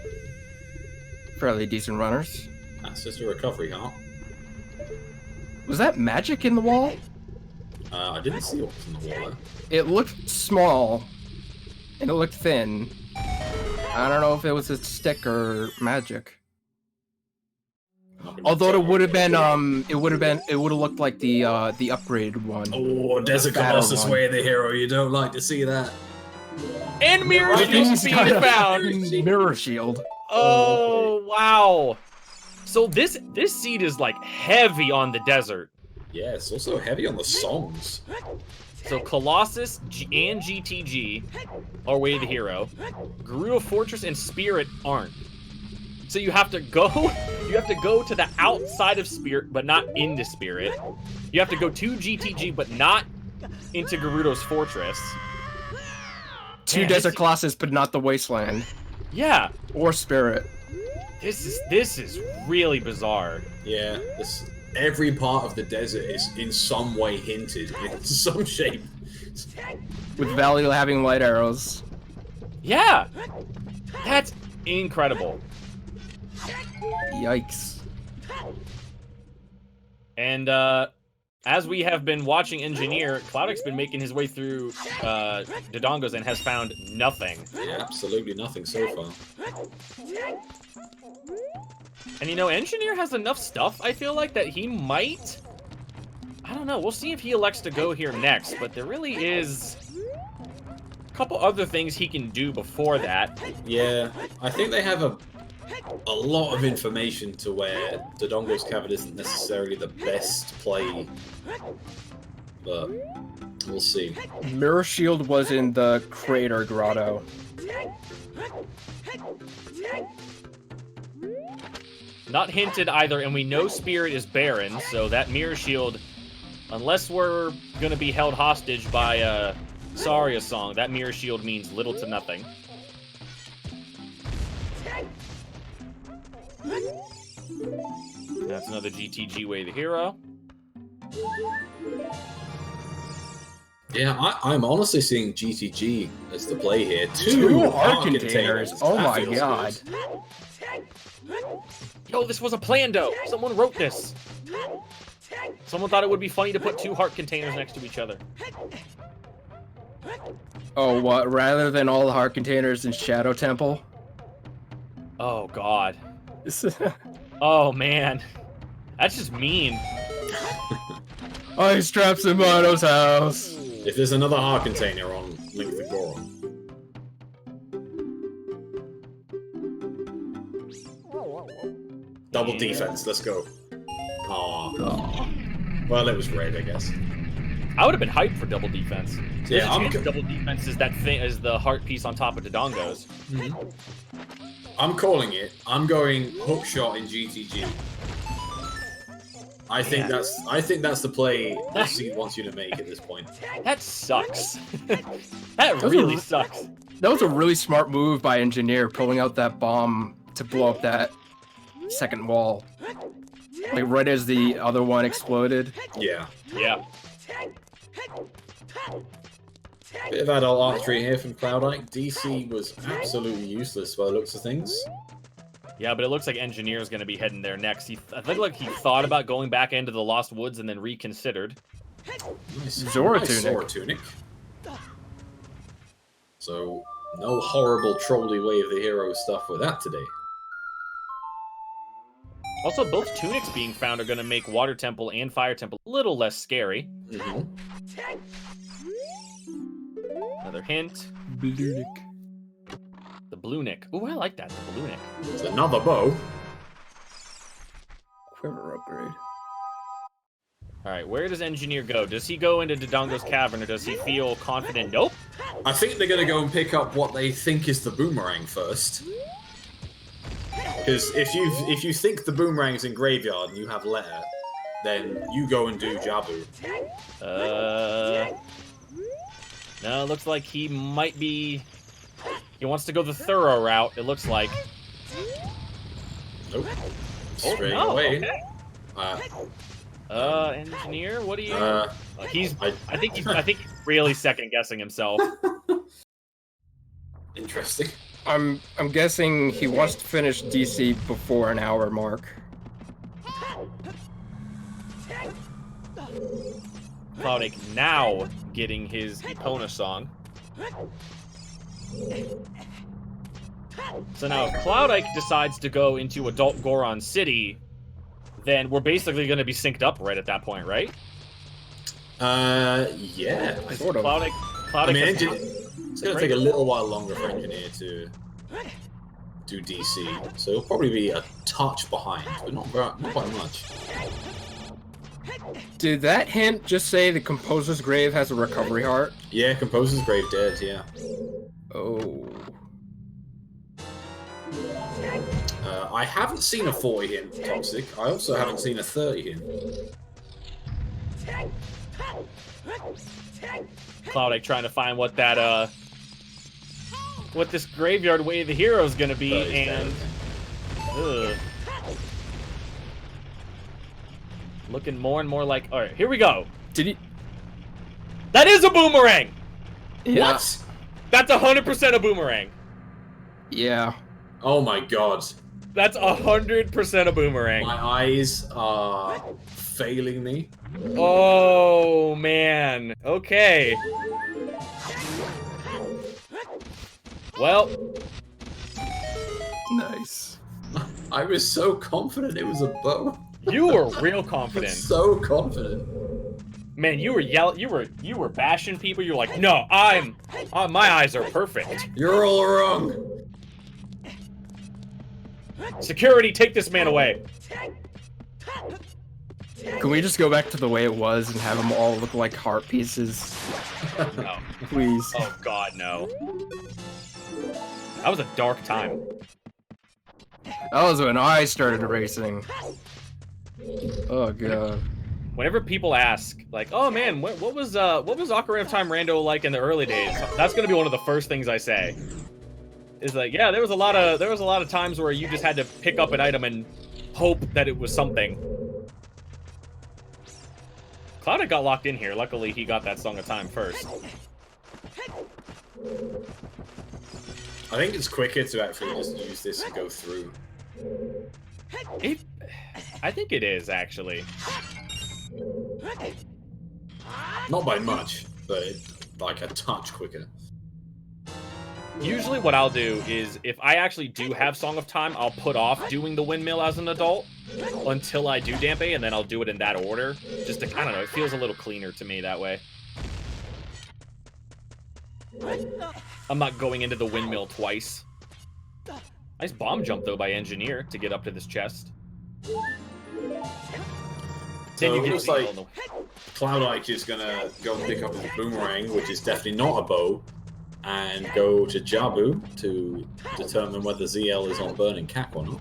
fairly decent runners. That's just a recovery heart. Was that magic in the wall? I didn't see what was in the wall there. It looked small, and it looked thin. I don't know if it was a stick or magic. Although it would have been, it would have looked like the upgraded one. Oh, Desert Battle Colossus one. way the hero. You don't like to see that. And mirror He's shield got speed a found. fucking mirror shield. Oh wow. So this seed is like heavy on the desert. Yeah, it's also heavy on the songs. So Colossus and GTG are Way the Hero. Gerudo Fortress and Spirit aren't. So you have to go to the outside of Spirit, but not into Spirit. You have to go to GTG, but not into Gerudo's Fortress. Two Man, Desert Colossus, but not the Wasteland. Yeah, Or Spirit. this is really bizarre. Yeah, every part of the desert is in some way hinted in some shape. With Valley having light arrows. Yeah, that's incredible. Yikes. And as we have been watching Engineer, Cloudike's been making his way through Dodongos and has found nothing. Yeah, absolutely nothing so far. And you know, Engineer has enough stuff, I feel like, that he might... I don't know, we'll see if he elects to go here next, but there really is a couple other things he can do before that. Yeah, I think they have a lot of information to where Dodongo's Cavern isn't necessarily the best play, but we'll see. Mirror Shield was in the Crater Grotto. Not hinted either, and we know Spirit is barren, so that Mirror Shield, unless we're gonna be held hostage by a Saria song, that Mirror Shield means little to nothing. That's another GTG Way the Hero. Yeah, I'm honestly seeing GTG as the play here. Two Two heart containers. Oh That my feels god. good. Yo, this was a plando! Someone wrote this! Someone thought it would be funny to put 2 heart containers next to each other. Oh, what? Rather than all the heart containers in Shadow Temple? Oh, God. Oh, man. That's just mean. Ice traps in Mono's house. If there's another heart container on Link the Goron. Double defense, let's go. Aw. Well, it was red, I guess. I would have been hyped for double defense. Yeah, Double defense is that thing, is the heart piece on top of Dodongo's. I'm calling it. I'm going hook shot in GTG. I think that's the play he wants you to make at this point. That sucks. That really sucks. That was a really smart move by Engineer, pulling out that bomb to blow up that second wall. Like right as the other one exploded. Yeah. Yeah. Bit of adult archery here from Cloudike. DC was absolutely useless by the looks of things. Yeah, but it looks like Engineer's going to be heading there next. I think like he thought about going back into the Lost Woods and then reconsidered. Nice Zora tunic. So, no horrible trolly way of the hero stuff with that today. Also, both tunics being found are going to make Water Temple and Fire Temple a little less scary. Another hint. Blunick. The Blunick. Ooh, I like that. The Blunick. There's another bow. Quiver upgrade. Alright, where does Engineer go? Does he go into Dodongo's cavern, or does he feel confident? Nope. I think they're going to go and pick up what they think is the boomerang first. Because if you think the boomerang's in graveyard and you have letter, then you go and do Jabu. No, it looks like he might be... He wants to go the thorough route, it looks like. Nope. Straight no, away. Okay. Engineer, what do you... I think he's really second-guessing himself. Interesting. I'm guessing he wants to finish DC before an hour mark. Cloudike now getting his Epona song. So now if Cloudike decides to go into Adult Goron City, then we're basically going to be synced up right at that point, right? Yeah. Sort of. Cloudike I mean, it's going to take a little while longer for Engineer to do DC, so it'll probably be a touch behind, but not by much. Did that hint just say the Composer's Grave has a recovery heart? Yeah, Composer's Grave dead, yeah. Oh. I haven't seen a 40 hint, Toxic. I also haven't seen a 30 hint. Cloudike trying to find what that, what this Graveyard Way of the Hero is going to be, and... Ugh. Looking more and more like... Alright, here we go. Did he... That is a boomerang! Yeah. What? That's 100% a boomerang. Yeah. Oh my god. That's 100% a boomerang. My eyes are failing me. Oh, man. Okay. Well. Nice. I was so confident it was a bow. You were real confident. So confident. Man, you were you were bashing people. You're like, no, my eyes are perfect. You're all wrong. Security, take this man away. Can we just go back to the way it was and have them all look like heart pieces? No. Please. Oh God, no. That was a dark time. That was when I started racing. Oh god. Whenever people ask, like, "Oh man, what was Ocarina of Time Rando like in the early days?" That's gonna be one of the first things I say. Is like, yeah, there was a lot of times where you just had to pick up an item and hope that it was something. Cloudike got locked in here. Luckily, he got that Song of Time first. I think it's quicker to actually just use this and go through. I think it is, actually. Not by much, but like a touch quicker. Usually what I'll do is, if I actually do have Song of Time, I'll put off doing the windmill as an adult until I do Dampe, and then I'll do it in that order. Just to, I don't know, it feels a little cleaner to me that way. I'm not going into the windmill twice. Nice bomb jump, though, by Engineer to get up to this chest. Then you it get looks Zeal like in the- Cloudike is gonna go and pick up his boomerang, which is definitely not a bow, and go to Jabu to determine whether ZL is on burning cap or not.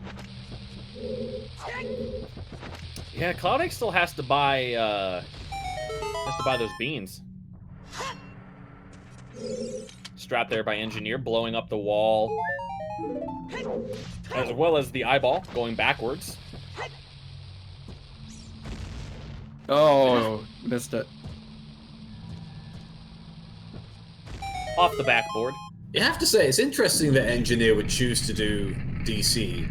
Yeah, Cloudike still has to buy those beans. Strapped there by Engineer, blowing up the wall, as well as the eyeball going backwards. Oh, missed it. Off the backboard. You have to say, it's interesting that Engineer would choose to do DC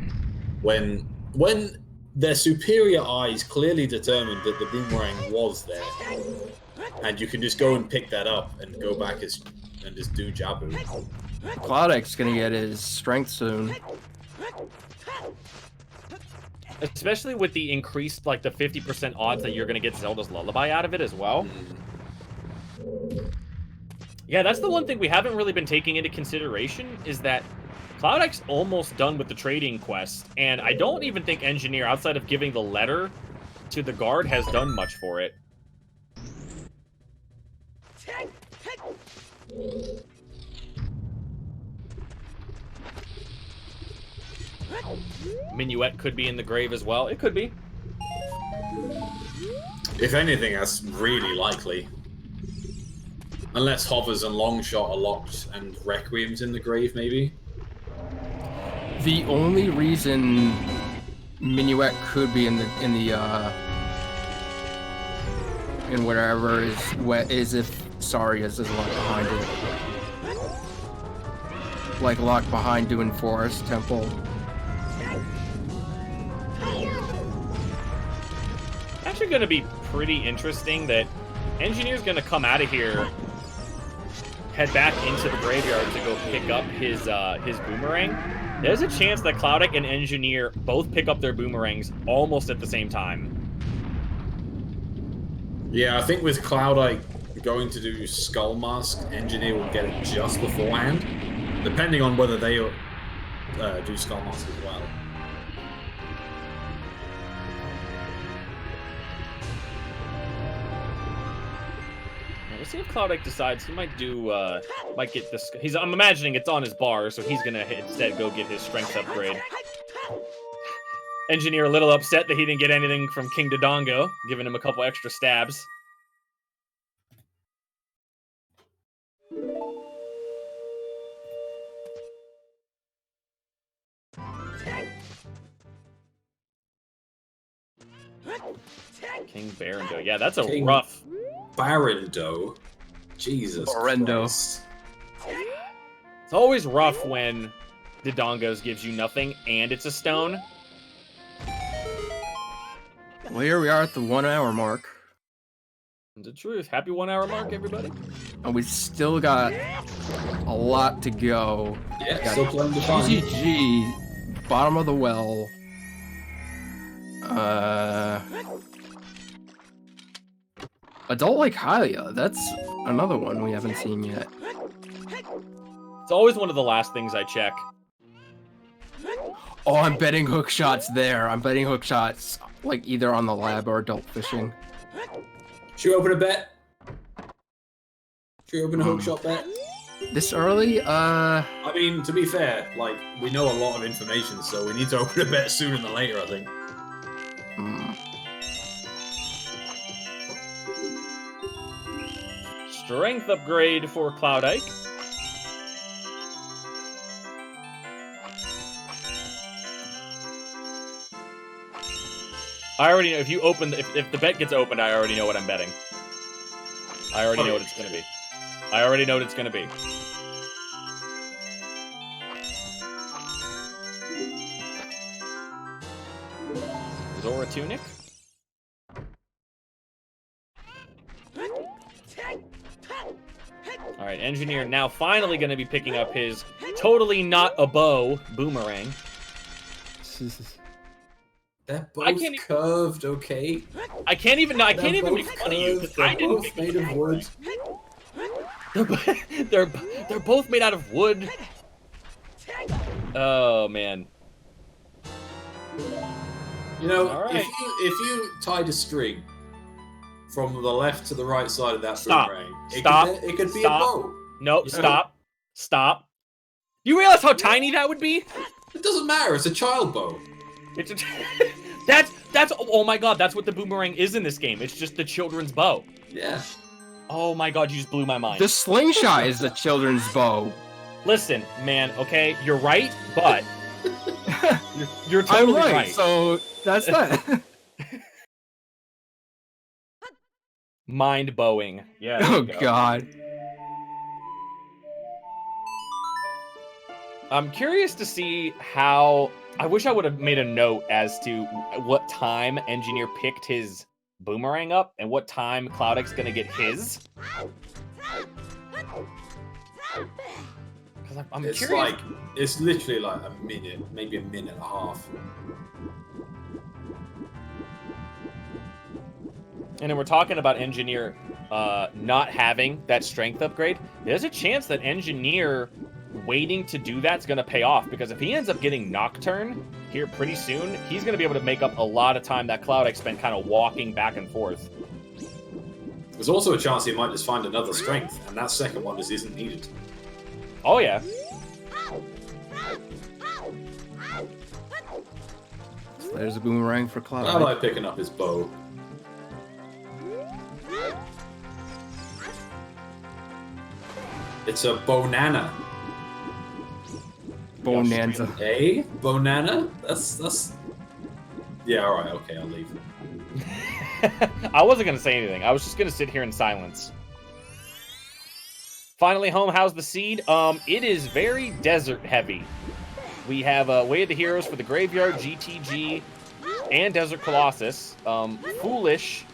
when their superior eyes clearly determined that the boomerang was there, and you can just go and pick that up and go back and just do Jabu. Cloudike's gonna get his strength soon. Especially with the increased, like, the 50% odds that you're going to get Zelda's Lullaby out of it as well. Yeah, that's the one thing we haven't really been taking into consideration, is that Cloudike's almost done with the trading quest, and I don't even think Engineer, outside of giving the letter to the guard, has done much for it. Minuet could be in the grave as well. It could be. If anything, that's really likely. Unless Hovers and Longshot are locked and Requiem's in the grave, maybe. The only reason Minuet could be in whatever is if Saria's is locked behind it. Like locked behind doing Forest Temple. Actually going to be pretty interesting that Engineer's going to come out of here, head back into the graveyard to go pick up his boomerang. There's a chance that Cloudike and Engineer both pick up their boomerangs almost at the same time. Yeah, I think with Cloudike going to do Skull Mask, Engineer will get it just beforehand, depending on whether they do Skull Mask as well. Let's see if Cloudike decides he might do, might get this. I'm imagining it's on his bar, so he's gonna instead go get his strength upgrade. Engineer a little upset that he didn't get anything from King Dodongo, giving him a couple extra stabs. King Barando. Yeah, that's a King rough. Barando. Jesus Barando. Christ. It's always rough when Dodongos gives you nothing and it's a stone. Well, here we are at the 1 hour mark. The truth. Happy 1 hour mark, everybody. And we still got a lot to go. Yeah, Got still playing the fun. GGG, bottom of the well. Adult Like Hylia, that's another one we haven't seen yet. It's always one of the last things I check. Oh, I'm betting hook shots there. I'm betting hook shots, like either on the lab or adult fishing. Should we open a bet? Should we open a hook shot bet? This early? I mean, to be fair, like, we know a lot of information, so we need to open a bet sooner than later, I think. Strength upgrade for Cloudike. I already know, if you open, if the bet gets opened, I already know what I'm betting. I already know what it's gonna be. I already know what it's gonna be. Zora Tunic. Alright, Engineer now finally going to be picking up his totally not a bow boomerang. They're both curved, okay? I can't even make fun of you because I didn't both made of wood. They're both made out of wood. Oh man. You know, All right. if you tied a string from the left to the right side of that Stop. boomerang. It could be Stop. a bow. No, Yeah. stop. Stop. You realize how tiny that would be? It doesn't matter. It's a child bow. It's a that's oh my god, that's what the boomerang is in this game. It's just the children's bow. Yeah. Oh my god, you just blew my mind. The slingshot is the children's bow. Listen, man, okay, you're right, but you're totally I'm right. So that's that. Mind bowing. Yeah. there Oh you go. god. I'm curious to see how. I wish I would have made a note as to what time Engineer picked his boomerang up and what time Cloudike's gonna get his. Because I'm It's curious. like, it's literally like a minute, maybe a minute and a half. And then we're talking about Engineer not having that strength upgrade. There's a chance that Engineer waiting to do that's going to pay off, because if he ends up getting Nocturne here pretty soon, he's going to be able to make up a lot of time that Cloudike spent kind of walking back and forth. There's also a chance he might just find another strength, and that second one just isn't needed. Oh, yeah. So there's a boomerang for I Cloud. like picking up his bow. It's a Bonana. Bonanza. A Bonana? That's. Yeah, all right, okay, I'll leave. I wasn't going to say anything. I was just going to sit here in silence. Finally home, how's the seed? It is very desert heavy. We have Way of the Heroes for the Graveyard, GTG, and Desert Colossus. Foolish,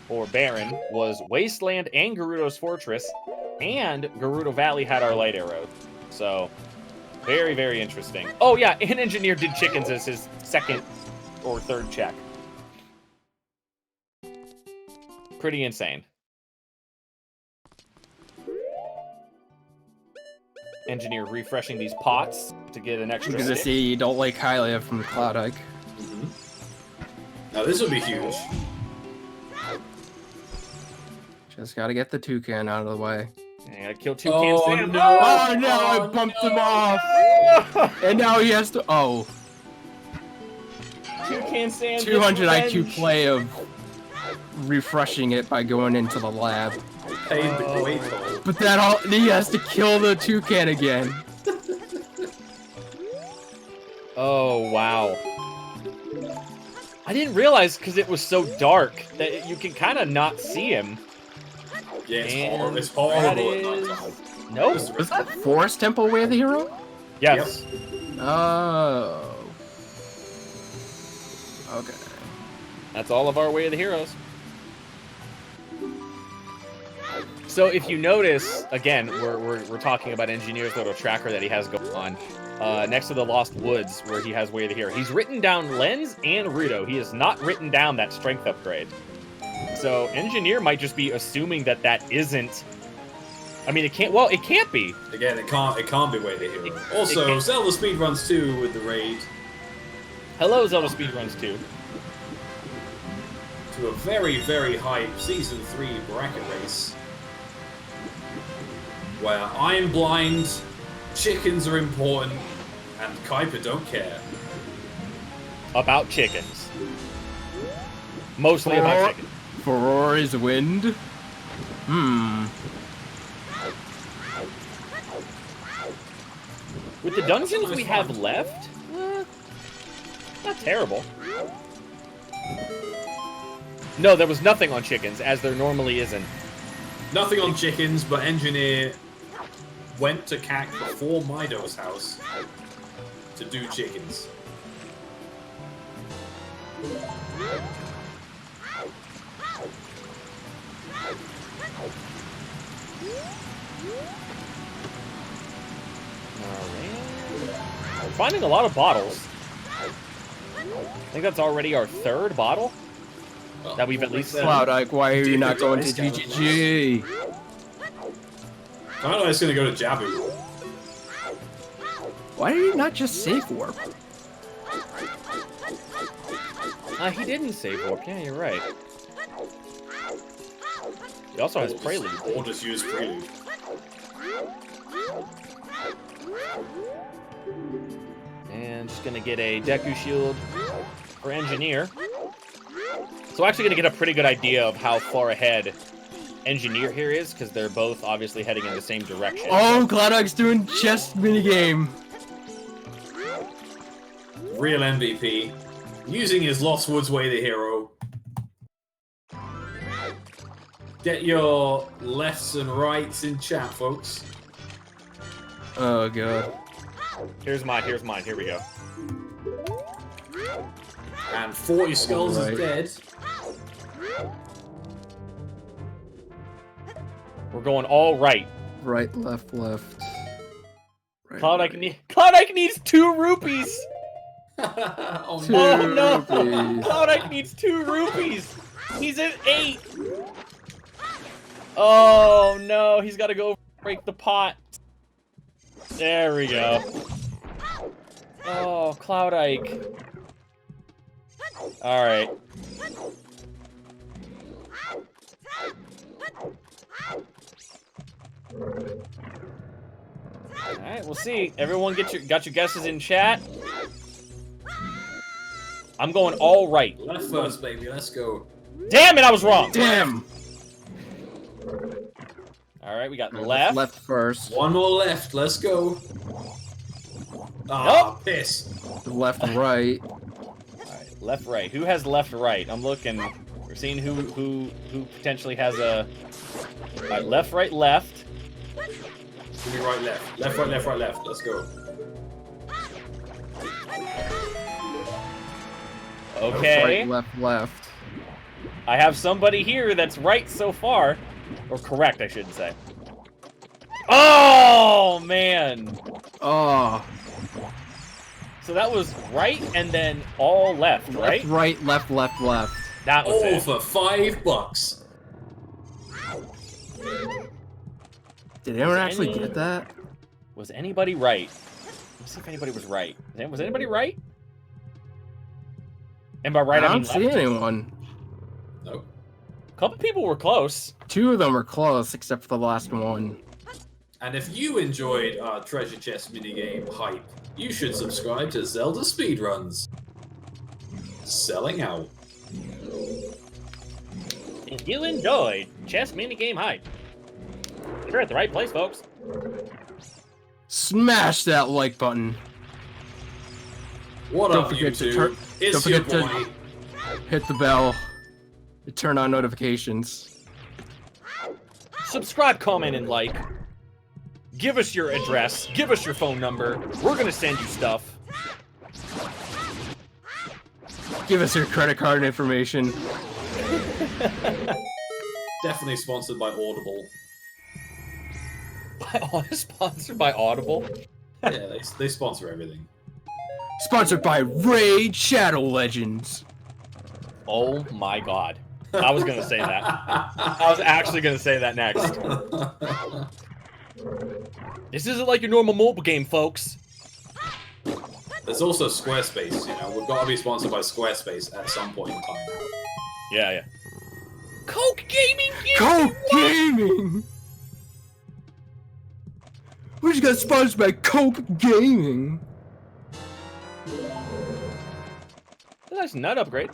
or Barren, was Wasteland and Gerudo's Fortress, and Gerudo Valley had our Light Arrow. So, very, very interesting. Oh yeah, and Engineer did chickens as his second or third check. Pretty insane. Engineer refreshing these pots to get an extra Because I stick. see you don't like Hylia from Cloudike. Now this would be huge. Just gotta get the toucan out of the way. And I gotta kill two Oh, cans. Sam. no. Oh no, I Oh, bumped him no. off! And now he has to. Oh. Toucan Sam. 200 gets IQ revenge. play of refreshing it by going into the lab. Paid the great toll. But that all he has to kill the toucan again. Oh wow. I didn't realize because it was so dark that you can kind of not see him. Yeah, And it's horrible that at is- nighttime. Nope. Was that Forest Temple Way of the Hero? Yes. Oh. Okay. That's all of our Way of the Heroes. So if you notice, again, we're talking about Engineer's little tracker that he has going on. Next to the Lost Woods, where he has Way of the Hero. He's written down Lens and Rudo. He has not written down that strength upgrade. So Engineer might just be assuming that that isn't... I mean, it can't... Well, it can't be. Again, it can't be Way the Hero. It Also, can't- Zelda Speedruns 2 with the raid Hello, Zelda Speedruns 2. to a very, very hype Season 3 bracket race. Where I'm blind, chickens are important, and Kuiper don't care. About chickens. Mostly about chickens. For Rory's Wind? With the dungeons we have left, not terrible. No, there was nothing on chickens, as there normally isn't. Nothing on chickens, but Engineer went to CAC before Mido's house to do chickens. We're finding a lot of bottles. I think that's already our third bottle that we've at least... Cloudike, why are you not going to GGG? I don't know, it's gonna go to Jabu. Why did he not just safe warp? He didn't save warp. Yeah, you're right. He also has Prelude. Or just use Prelude. And just gonna get a Deku Shield for Engineer. So actually gonna get a pretty good idea of how far ahead Engineer here is, because they're both obviously heading in the same direction. Oh, Cloudike's doing chess minigame. Real MVP. Using his Lost Woods way, the hero. Get your lefts and rights in chat, folks. Oh god. Here's mine, here we go. And 40 Skulls Alright. is dead. We're going all right. Right, left, left. Right, Cloudike needs 2 rupees! Oh Two no. Oh no! rupees. Cloudike needs 2 rupees! He's at 8! Oh no, he's gotta go break the pot. There we go. Oh, Cloudike. Alright. Alright, we'll see. Everyone got your guesses in chat. I'm going all right. Left first, baby. Let's go. Damn it, I was wrong! Damn! Alright, we got left. Left first. One more left. Let's go. Ah, piss. Left, right. Alright, left, right. Who has left, right? I'm looking. We're seeing who potentially has a... Alright, left, right, left. Give me right, left. Left, right, left, right, left. Let's go. Okay. Right, left, left. I have somebody here that's right so far. Or correct, I should say. Oh, man! Oh. So that was right and then all left, right? Left, right, left, left, left. That was All it. for $5. Did anyone actually any- get that? Was anybody right? Let's see if anybody was right. Was anybody right? And by right, I I mean don't see left. anyone. Nope. A couple people were close. 2 of them are close, except for the last one. And if you enjoyed our treasure chest minigame hype, you should subscribe to Zelda Speedruns. Selling out. If you enjoyed chess minigame hype, you're at the right place, folks. Smash that like button. What Don't up, forget to YouTube? turn- It's don't your forget boy. to- Hit the bell. Turn on notifications. Subscribe, comment, and like. Give us your address. Give us your phone number. We're gonna send you stuff. Give us your credit card information. Definitely sponsored by Audible. Sponsored by Audible. Yeah, they sponsor everything. Sponsored by Raid Shadow Legends. Oh my god. I was gonna say that. I was actually gonna say that next. This isn't like your normal mobile game, folks. There's also Squarespace, you know. We've got to be sponsored by Squarespace at some point in time. Yeah, yeah. Coke Gaming! Coke Gaming! We just got sponsored by Coke Gaming. Nice nut upgrade.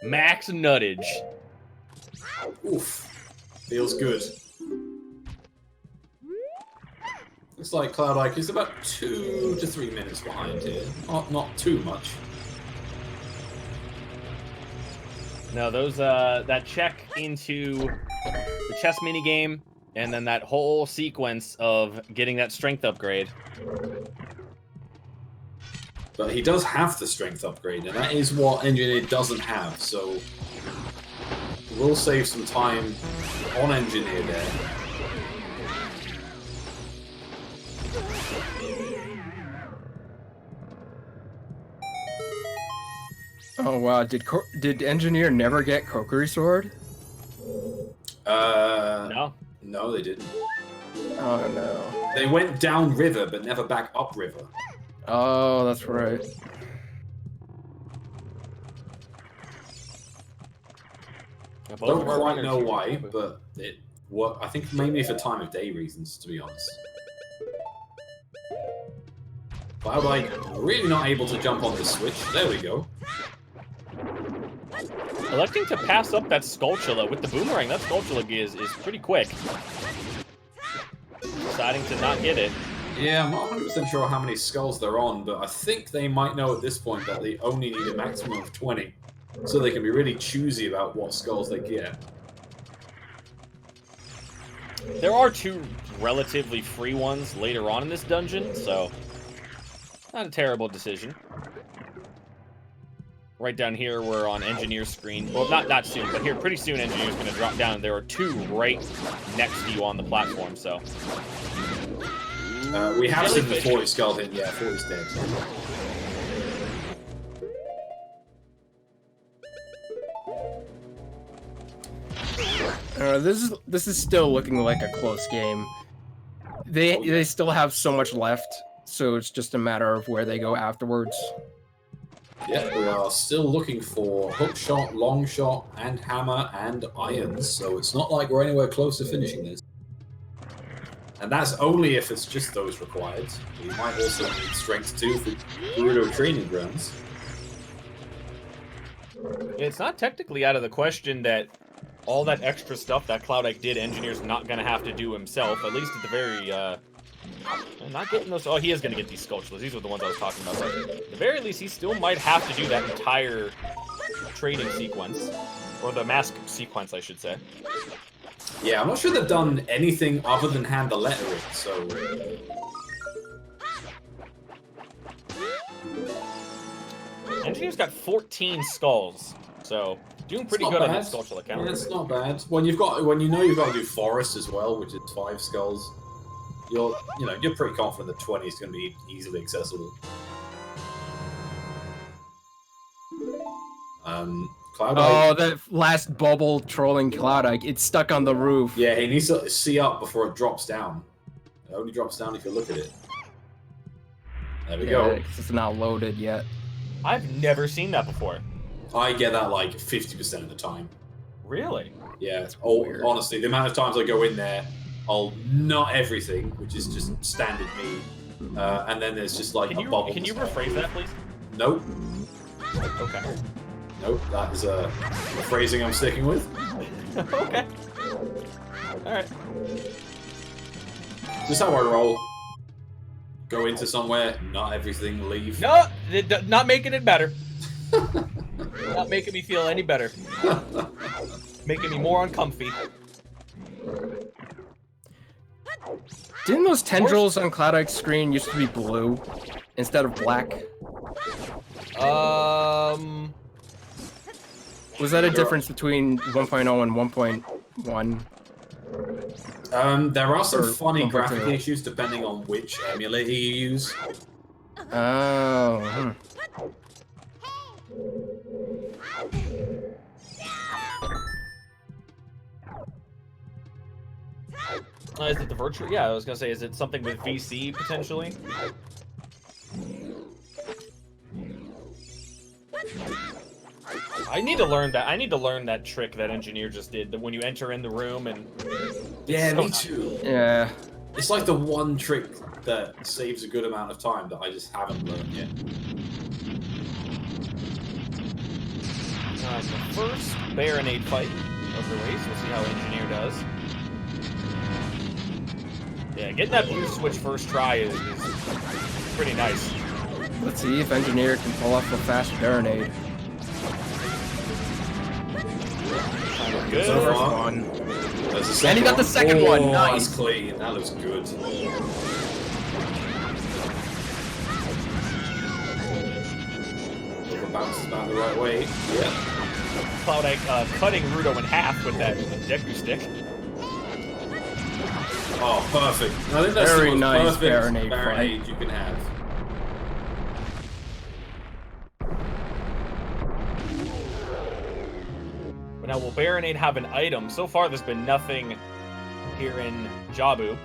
Max nuttage. Oof. Feels good. Looks like Cloudike is about 2 to 3 minutes behind here. Not too much. No, those that check into the chess minigame, and then that whole sequence of getting that strength upgrade. But he does have the strength upgrade, and that is what Engineer doesn't have, so we'll save some time on Engineer there. Oh wow, did Engineer never get Kokiri Sword? No. No, they didn't. Oh no. They went down river, but never back up river. Oh, that's right. I don't quite know why, but it. What I think mainly for time of day reasons, to be honest. Cloudike really not able to jump on the switch. There we go. Electing to pass up that Skulltula with the boomerang. That Skulltula is pretty quick. Deciding to not get it. Yeah, I'm not 100% sure how many skulls they're on, but I think they might know at this point that they only need a maximum of 20. So they can be really choosy about what skulls they get. There are 2 relatively free ones later on in this dungeon, so not a terrible decision. Right down here, we're on Engineer's screen. Well, not soon, but here, pretty soon, Engineer's going to drop down, and there are 2 right next to you on the platform, so... we have seen the 40 skull hit. Yeah, 40's dead. This is still looking like a close game. They still have so much left, so it's just a matter of where they go afterwards. Yeah, we are still looking for hook shot, long shot, and hammer and irons, so it's not like we're anywhere close to finishing this. And that's only if it's just those required. We might also need strength 2 for Gerudo training grounds. It's not technically out of the question that all that extra stuff that Cloudike did, Engineer's not going to have to do himself, at least at the very, not getting those... Oh, he is going to get these Skulltulas. These were the ones I was talking about. But at the very least, he still might have to do that entire trading sequence. Or the mask sequence, I should say. Yeah, I'm not sure they've done anything other than hand the lettering, so... Engineer's got 14 skulls, so doing pretty good on that Skulltula count. Yeah, it's not bad. When you know you've got to do forest as well, which is 5 skulls, you're pretty confident that 20 is going to be easily accessible. Cloudike. Oh, that last bubble trolling Cloudike. It's stuck on the roof. Yeah, he needs to see up before it drops down. It only drops down if you look at it. There we go. It's not loaded yet. I've never seen that before. I get that like 50% of the time. Really? Yeah. Honestly, the amount of times I go in there, I'll nut everything, which is just standard me, and then there's just like a bubble. Can you rephrase that, please? Nope. Okay. Nope, that is a phrasing I'm sticking with. Okay. Alright. Just how I roll. Go into somewhere, not everything, leave. No, not making it better. Not making me feel any better. Making me more uncomfy. Didn't those tendrils on Cloudike's screen used to be blue instead of black? Was that a difference between 1.0 and 1.1? There are some funny graphic issues depending on which emulator you use. Oh. Is it the virtual? Yeah, I was gonna say, is it something with VC potentially? I need to learn that. I need to learn that trick that Engineer just did. That when you enter in the room and yeah, me too. Yeah, it's like the one trick that saves a good amount of time that I just haven't learned yet. The first Baronade fight of the race. We'll see how Engineer does. Yeah, getting that blue switch first try is pretty nice. Let's see if Engineer can pull off a fast Baronade. Good. So First one. And he got the second one. Nice. That's clean. That looks good. Bounces back the right way. Yeah. Cloudike cutting Rudo in half with that Deku stick. Oh, perfect. I think that's very the most nice perfect Baronade you can have. But now, will Baronade have an item? So far, there's been nothing here in Jabu.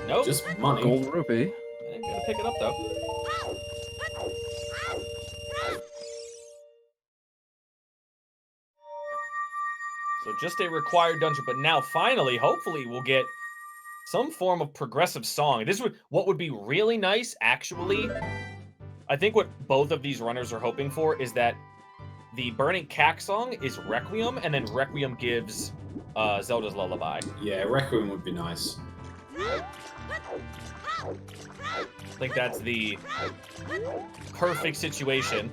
Nope. Just money. Gold rupee. I ain't gonna pick it up, though. So just a required dungeon, but now finally, hopefully, we'll get some form of progressive song. What would be really nice, actually. I think what both of these runners are hoping for is that the Burning Cack song is Requiem, and then Requiem gives Zelda's Lullaby. Yeah, Requiem would be nice. I think that's the perfect situation.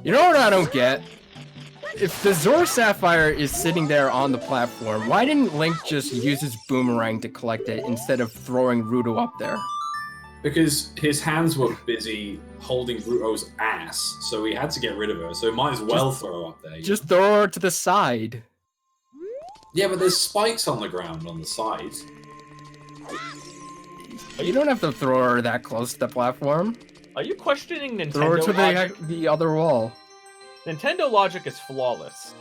You know what I don't get? If the Zora Sapphire is sitting there on the platform, why didn't Link just use his boomerang to collect it instead of throwing Ruto up there? Because his hands were busy holding Ruto's ass, so he had to get rid of her, so he might as well throw her up there. Just throw her to the side. Yeah, but there's spikes on the ground on the side. You don't have to throw her that close to the platform. Are you questioning Nintendo Throw her to logic? the other wall. Nintendo logic is flawless.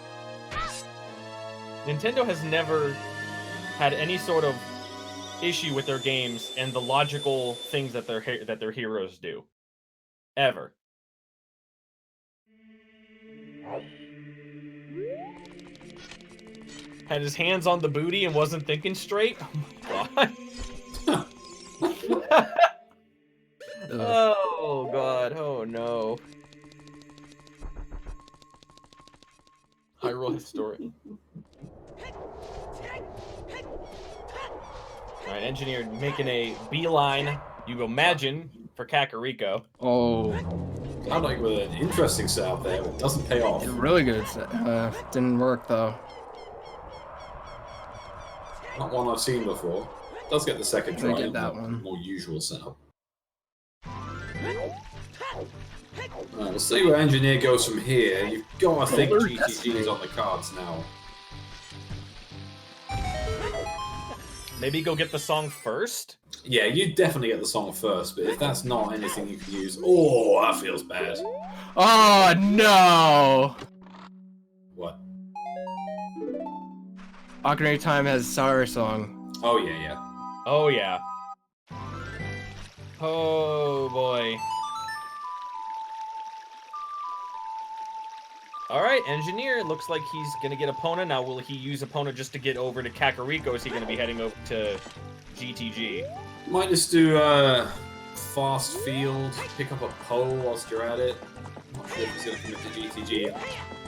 Nintendo has never had any sort of issue with their games and the logical things that their heroes do. Ever. Had his hands on the booty and wasn't thinking straight? Oh my god. Oh god, oh no. Hyrule Historian. Alright, Engineer making a beeline, you imagine, for Kakariko. Oh, Sounds like with an interesting setup there, but it doesn't pay off. really good. Didn't work though. Not one I've seen before. Does get the second try. Get that one. More usual setup. Alright, we'll see where Engineer goes from here. You've got to think GTG's on the cards now. Maybe go get the song first? Yeah, you definitely get the song first, but if that's not anything you can use... Oh, that feels bad. Oh no! What? Ocarina of Time has Sorry Song. Oh, yeah. Oh yeah. Oh boy. Alright, Engineer, looks like he's gonna get Epona. Now will he use Epona just to get over to Kakariko? Is he gonna be heading over to GTG? Might just do fast field, pick up a pole whilst you're at it. Not sure if he's going to commit to GTG.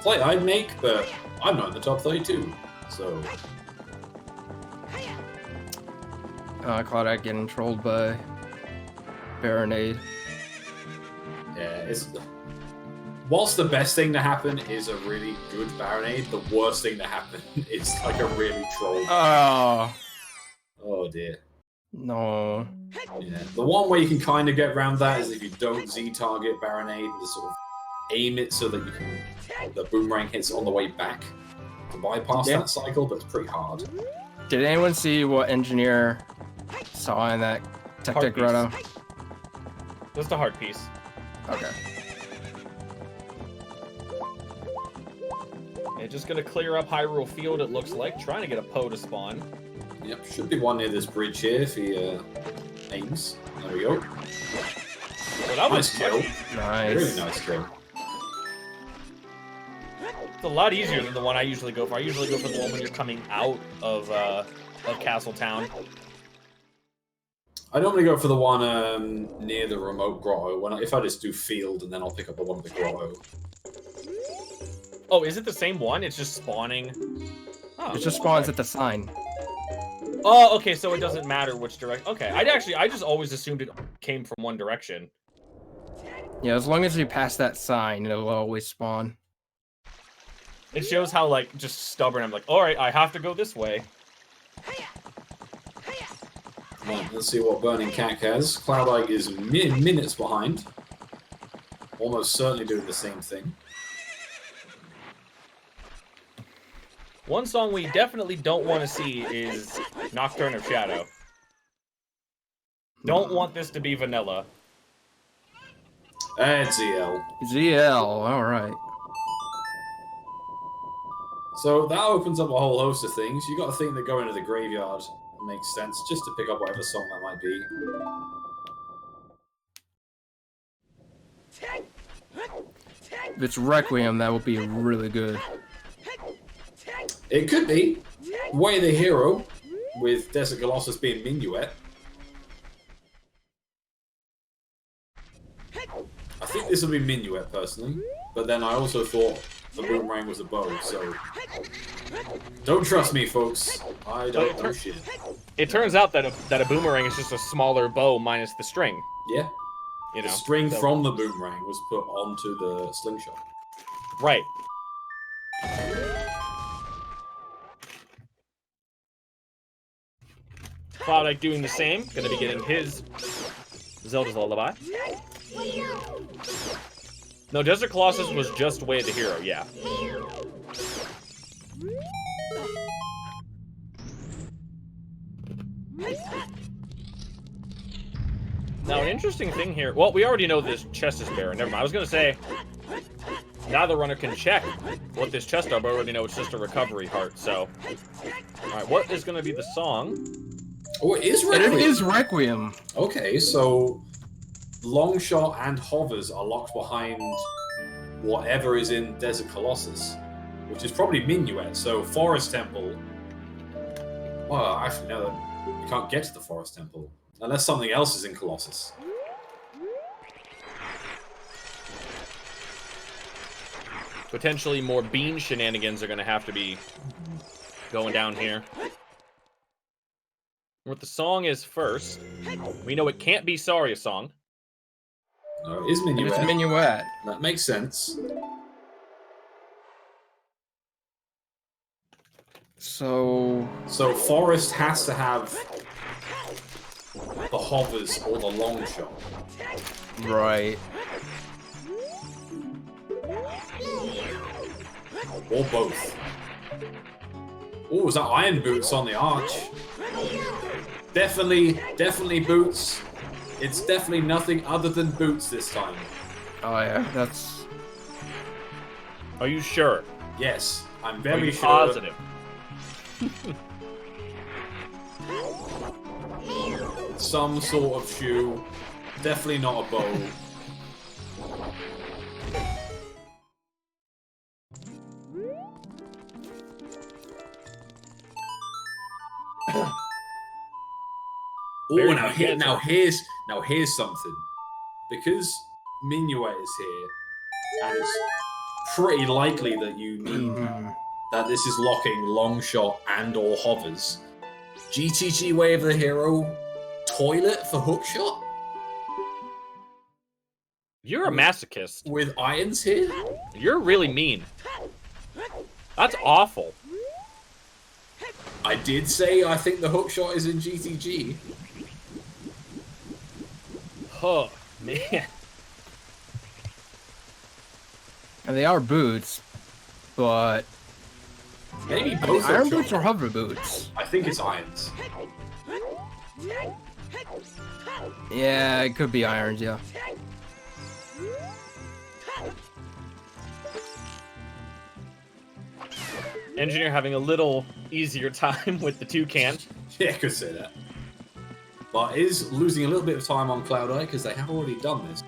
Play I'd make, but I'm not in the top 32, so... Cloudike getting trolled by Baronade. Yeah, it's... Whilst the best thing to happen is a really good Baronade, the worst thing to happen is like a really troll. Oh, Oh dear. no. Yeah. The one way you can kind of get around that is if you don't Z-target Baronade and just sort of aim it so that you can... the boomerang hits on the way back to bypass that cycle, but it's pretty hard. Did anyone see what Engineer saw in that Tactic Grotto? Just a heart piece. Okay. Yeah, just gonna clear up Hyrule Field, it looks like. Trying to get a Poe to spawn. Yep, should be one near this bridge here if he aims. There we go. Well, that was Nice kill. Nice. Really nice kill. It's a lot easier than the one I usually go for. I usually go for the one when you're coming out of Castle Town. I normally go for the one near the remote grotto. If I just do field and then I'll pick up the one at the grotto. Oh, is it the same one? It's just spawning. Oh, It just spawns at the sign. Oh, okay, so it doesn't matter which direction. Okay, I just always assumed it came from one direction. Yeah, as long as you pass that sign, it'll always spawn. It shows how, like, just stubborn I'm like, alright, I have to go this way. Right, let's see what Burning Cack has. Cloudike is minutes behind. Almost certainly doing the same thing. One song we definitely don't want to see is Nocturne of Shadow. Don't want this to be vanilla. And ZL. ZL, alright. So that opens up a whole host of things. You got to think that going to the graveyard makes sense, just to pick up whatever song that might be. If it's Requiem, that would be really good. It could be. Way the Hero, with Desert Colossus being Minuet. I think this will be Minuet, personally. But then I also thought the Boomerang was a bow, so... Don't trust me, folks. I don't know shit. It turns out that a boomerang is just a smaller bow minus the string. Yeah. You know, the string so- from the Boomerang was put onto the slingshot. Right. Cloudike doing the same. Gonna be getting his Zelda's Lullaby. No, Desert Colossus was just Way of the Hero, yeah. Now, an interesting thing here... Well, we already know this chest is barren. Never mind. I was gonna say... Now the runner can check what this chest are, but I already know it's just a recovery heart, so... Alright, what is gonna be the song? Oh, it is Requiem. It is Requiem. Okay, so... Longshot and Hovers are locked behind whatever is in Desert Colossus, which is probably Minuet, so Forest Temple... Well, actually, no, you can't get to the Forest Temple, unless something else is in Colossus. Potentially more bean shenanigans are gonna have to be going down here. What the song is first, we know it can't be Sorry a song. No, it is Minuet. It's Minuet. That makes sense. So Forest has to have the Hovers or the Longshot. right. Or both. Oh, is that Iron Boots on the arch? Definitely Boots. It's definitely nothing other than Boots this time. Oh yeah, that's. Are you sure? Yes, I'm Are very you sure. positive? Some sort of shoe. Definitely not a bow. Very Oh, good. now here's something. Because Minuet is here, and it's pretty likely that you need that this is locking Longshot and or Hovers. GTG Way of the Hero, Toilet for Hookshot You're a masochist. with irons here. You're really mean. That's awful. I did say I think the Hookshot is in GTG. Oh, man. And they are boots, but Maybe both are iron true. boots or hover boots. I think it's irons. Yeah, it could be irons. Yeah. Engineer having a little easier time with the toucan. Yeah, I could say that. But is losing a little bit of time on Cloudike because they have already done this.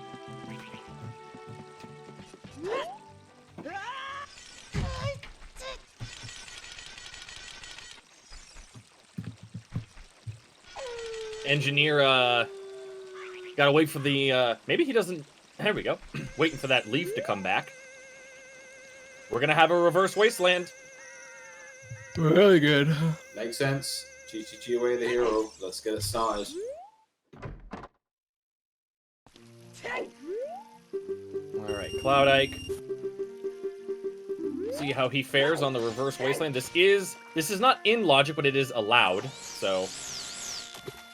Engineer, gotta wait for the, maybe he doesn't... There we go. Waiting for that leaf to come back. We're gonna have a reverse wasteland. Really good. Makes sense. GTG Way of the Hero. Let's get it started. Alright, Cloudike. See how he fares on the reverse wasteland. This is not in logic, but it is allowed. So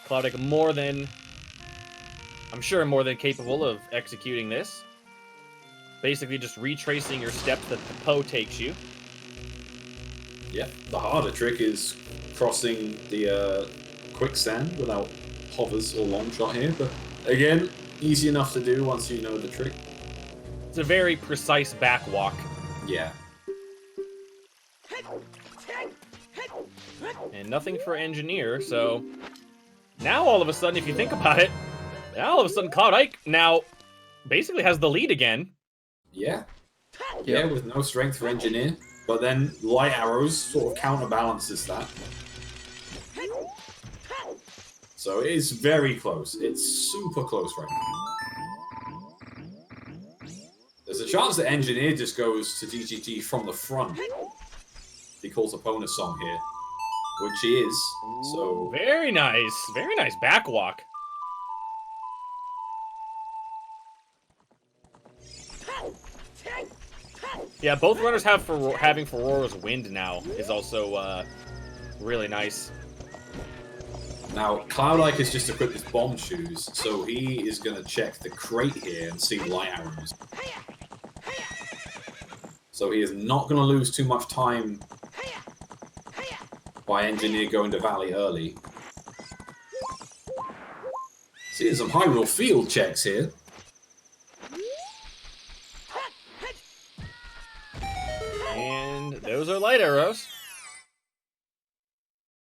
Cloudike more than, I'm sure, more than capable of executing this. Basically just retracing your steps that the Poe takes you. Yeah, the harder trick is crossing the quicksand without hovers or long shot here, but again, easy enough to do once you know the trick. It's a very precise backwalk. Yeah. And nothing for Engineer, so now all of a sudden, if you think about it, now all of a sudden Cloudike now basically has the lead again. Yeah. Yeah, with no strength for Engineer. But then light arrows sort of counterbalances that. So it is very close. It's super close right now. There's a chance that Engineer just goes to GGG from the front. He calls opponent's song here, which he is. So very nice backwalk. Yeah, both runners have having Feroro's Wind now is also really nice. Now, Cloudike has just equipped his bomb shoes, so he is going to check the crate here and see light arrows. So he is not going to lose too much time by Engineer going to Valley early. Seeing some Hyrule Field checks here. And those are light arrows.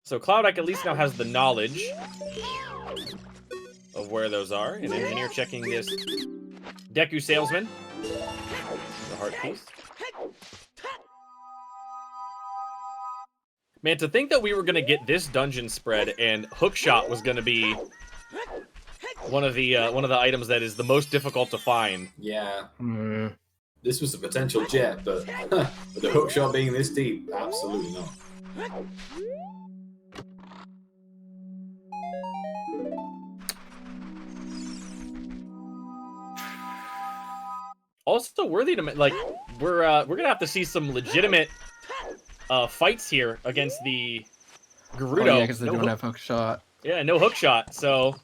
So Cloudike at least now has the knowledge of where those are. And Engineer checking this Deku Salesman. The heart piece. Man, to think that we were going to get this dungeon spread and Hookshot was going to be one of the items that is the most difficult to find. Yeah. This was a potential jet, but with the Hookshot being this deep, absolutely not. Also worthy to like we're gonna have to see some legitimate fights here against the Gerudo. Oh, yeah, because they don't have hook shot. Yeah, no hook shot. So,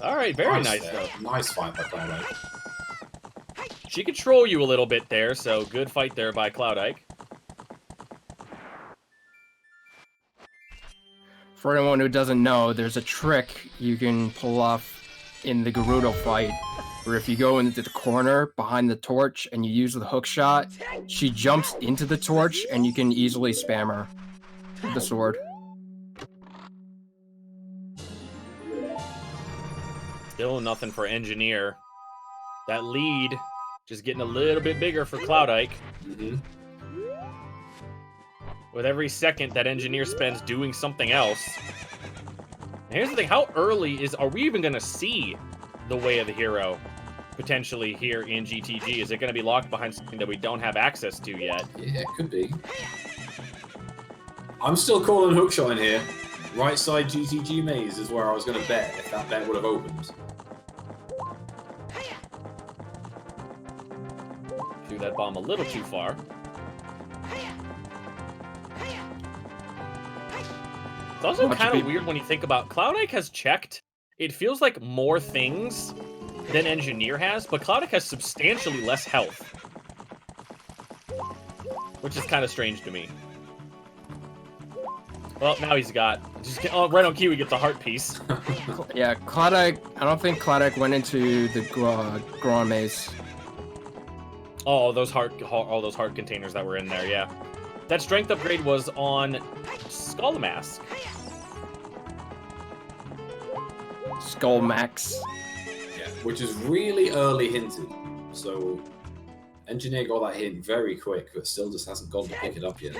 all right, very nice though. Nice fight by Cloudike. She could troll you a little bit there, so good fight there by Cloudike. For anyone who doesn't know, there's a trick you can pull off in the Gerudo fight, where if you go into the corner behind the torch and you use the hook shot, she jumps into the torch and you can easily spam her with the sword. Still nothing for Engineer. That lead just getting a little bit bigger for Cloudike. With every second that Engineer spends doing something else. And here's the thing, how early are we even going to see the Way of the Hero potentially here in GTG? Is it going to be locked behind something that we don't have access to yet? Yeah, it could be. I'm still calling Hookshot in here. Right side GTG maze is where I was going to bet if that bet would have opened. Threw that bomb a little too far. It's also kind of weird when you think about Cloudike has checked. It feels like more things than Engineer has, but Cloudike has substantially less health. Which is kind of strange to me. Well, now he's got... right on cue, he gets a heart piece. Yeah, Cloudike... I don't think Cloudike went into the Goron maze. Oh, all those heart containers that were in there, yeah. That strength upgrade was on Skull Mask. Skull Max. Yeah, which is really early hinted. So, Engineer got that hint very quick, but still just hasn't gone to pick it up yet.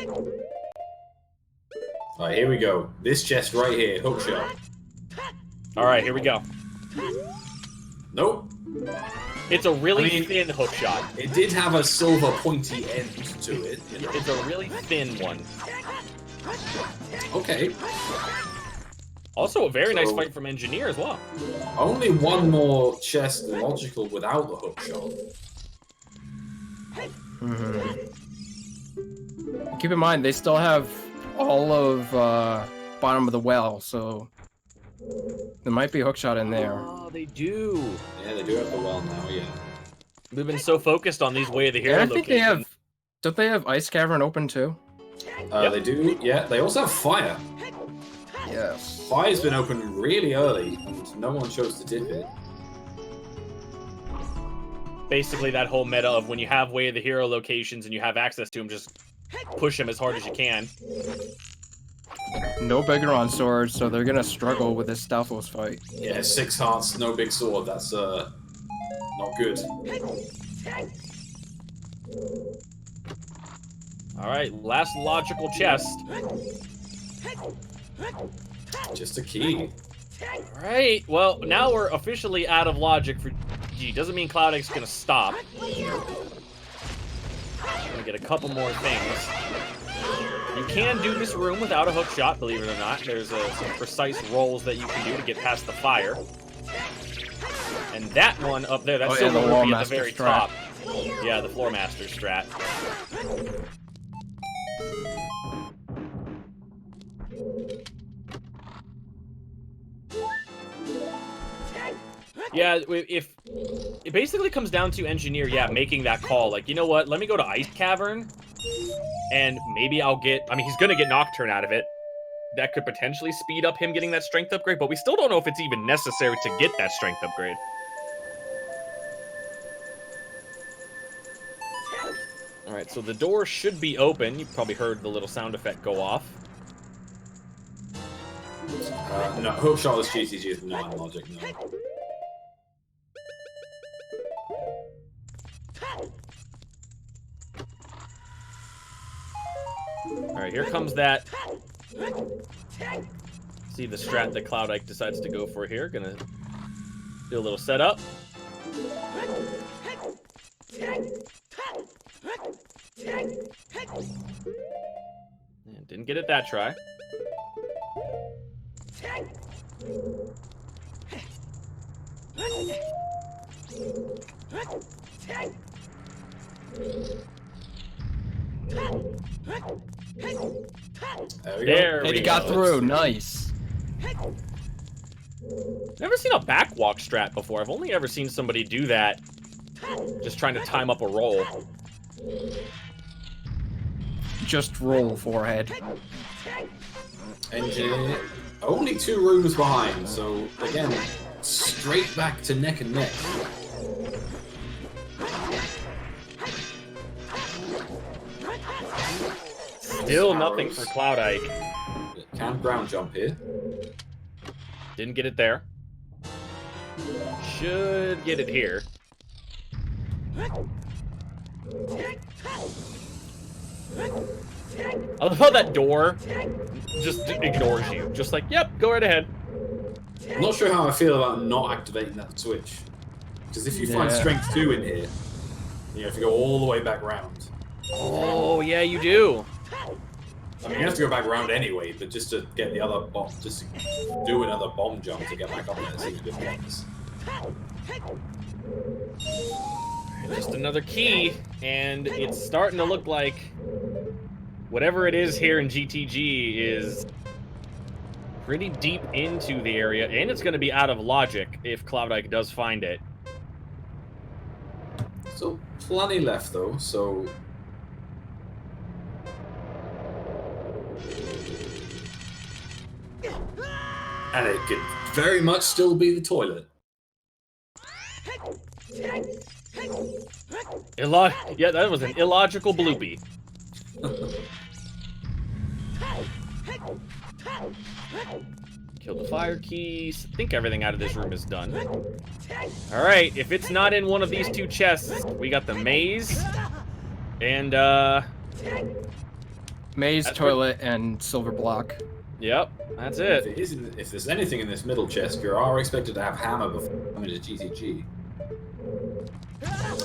Alright, here we go. This chest right here, Hookshot. Alright, here we go. Nope. It's a really thin hookshot. It did have a silver pointy end to it. You know? It's a really thin one. Okay. Also a very nice fight from Engineer as well. Only one more chest logical without the hookshot. Keep in mind, they still have all of bottom of the well, so there might be a hookshot in there. Oh, they do. Yeah, they do have the well now, yeah. We've been so focused on these Way of the Hero I think they have... Don't they have Ice Cavern open too? Yep. They do, yeah. They also have Fire. Yes. Fire's been open really early, and no one chose to dip it. Basically that whole meta of when you have Way of the Hero locations and you have access to them, just push them as hard as you can. No bigger on swords, so they're gonna struggle with this Stalfos fight. Yeah, 6 hearts, no big sword. That's not good. Alright, last logical chest. Just a key. Alright, well, now we're officially out of logic for G. Doesn't mean Cloudike's gonna stop. Gonna get a couple more things. You can do this room without a hook shot, believe it or not. There's some precise rolls that you can do to get past the fire. And that one up there, that's still the rupee at the very top. Yeah, the Floor Master strat. Yeah, if it basically comes down to Engineer, yeah, making that call. Like, you know what? Let me go to Ice Cavern, and maybe I'll get... I mean, he's gonna get Nocturne out of it. That could potentially speed up him getting that strength upgrade, but we still don't know if it's even necessary to get that strength upgrade. Alright, so the door should be open. You probably heard the little sound effect go off. No, hookshot is GTG is not logic, no. Alright, here comes that. See the strat that Cloudike decides to go for here. Gonna do a little setup. And didn't get it that try. There we And he go. got through. Nice. Never seen a backwalk strat before. I've only ever seen somebody do that, just trying to time up a roll. Just roll forehead. Engineer, only 2 rooms behind, so again, straight back to neck and neck. Still nothing for Cloudike. Can ground jump here. Didn't get it there. Should get it here. I love how that door just ignores you. Just like, yep, go right ahead. I'm not sure how I feel about not activating that switch. Because if you find strength 2 in here, you have to go all the way back round. Oh, yeah, you do. I mean, you have to go back round anyway, but just to get the other bomb, just to do another bomb jump to get back up there seems a bit pointless. Just another key, and it's starting to look like whatever it is here in GTG is pretty deep into the area, and it's going to be out of logic if Cloudike does find it. So, plenty left though, so... And it could very much still be the toilet. Yeah, that was an illogical bloopy. Kill the fire keys. I think everything out of this room is done. Alright, if it's not in one of these 2 chests, we got the maze. And, Maze, toilet, and silver block. Yep, that's it. If there's anything in this middle chest, you are expected to have hammer before coming to GTG.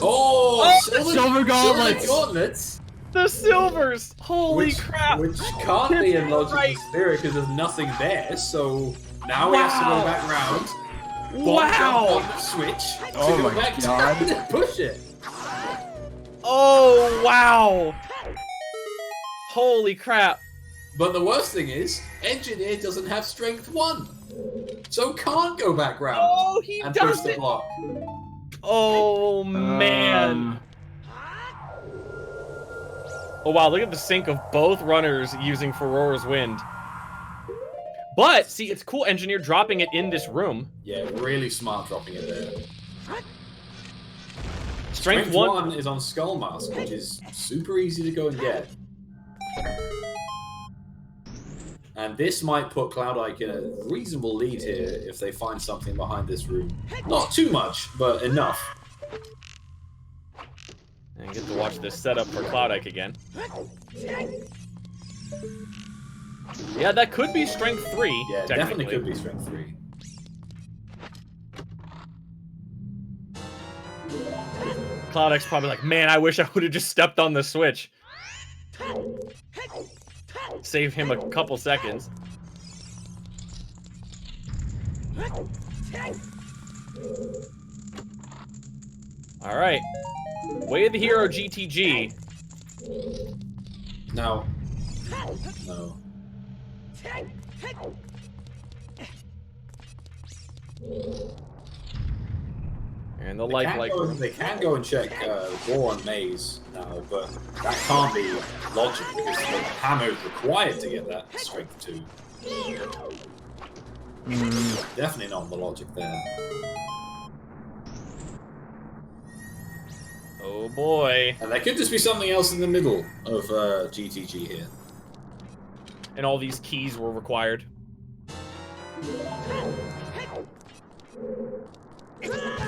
Oh! Silver gauntlets! Gauntlets! The silvers! Holy crap! Which can't be in logical spirit because there's nothing there, so now we have to go back round. Wow! On the switch to Oh go my back God. down and push it. Oh, wow! Holy crap. But the worst thing is, Engineer doesn't have strength 1, so can't go back round Oh, he and push does the it! block. Oh, man. Oh, wow, look at the sync of both runners using Furora's Wind. But, see, it's cool Engineer dropping it in this room. Yeah, really smart dropping it there. Strength 1 is on Skull Mask, which is super easy to go and get. And this might put Cloudike in a reasonable lead here if they find something behind this room. Not too much, but enough. And get to watch this setup for Cloudike again. Yeah, that could be Strength 3. Yeah, definitely could be Strength 3. Cloudike's probably like, man, I wish I would have just stepped on the switch. Save him a couple seconds. Alright. Way of the Hero GTG. No. No. And the like. They can go and check War on Maze now, but that can't be logic because the hammer is required to get that strength 2. Definitely not the logic there. Oh boy. And there could just be something else in the middle of GTG here. And all these keys were required.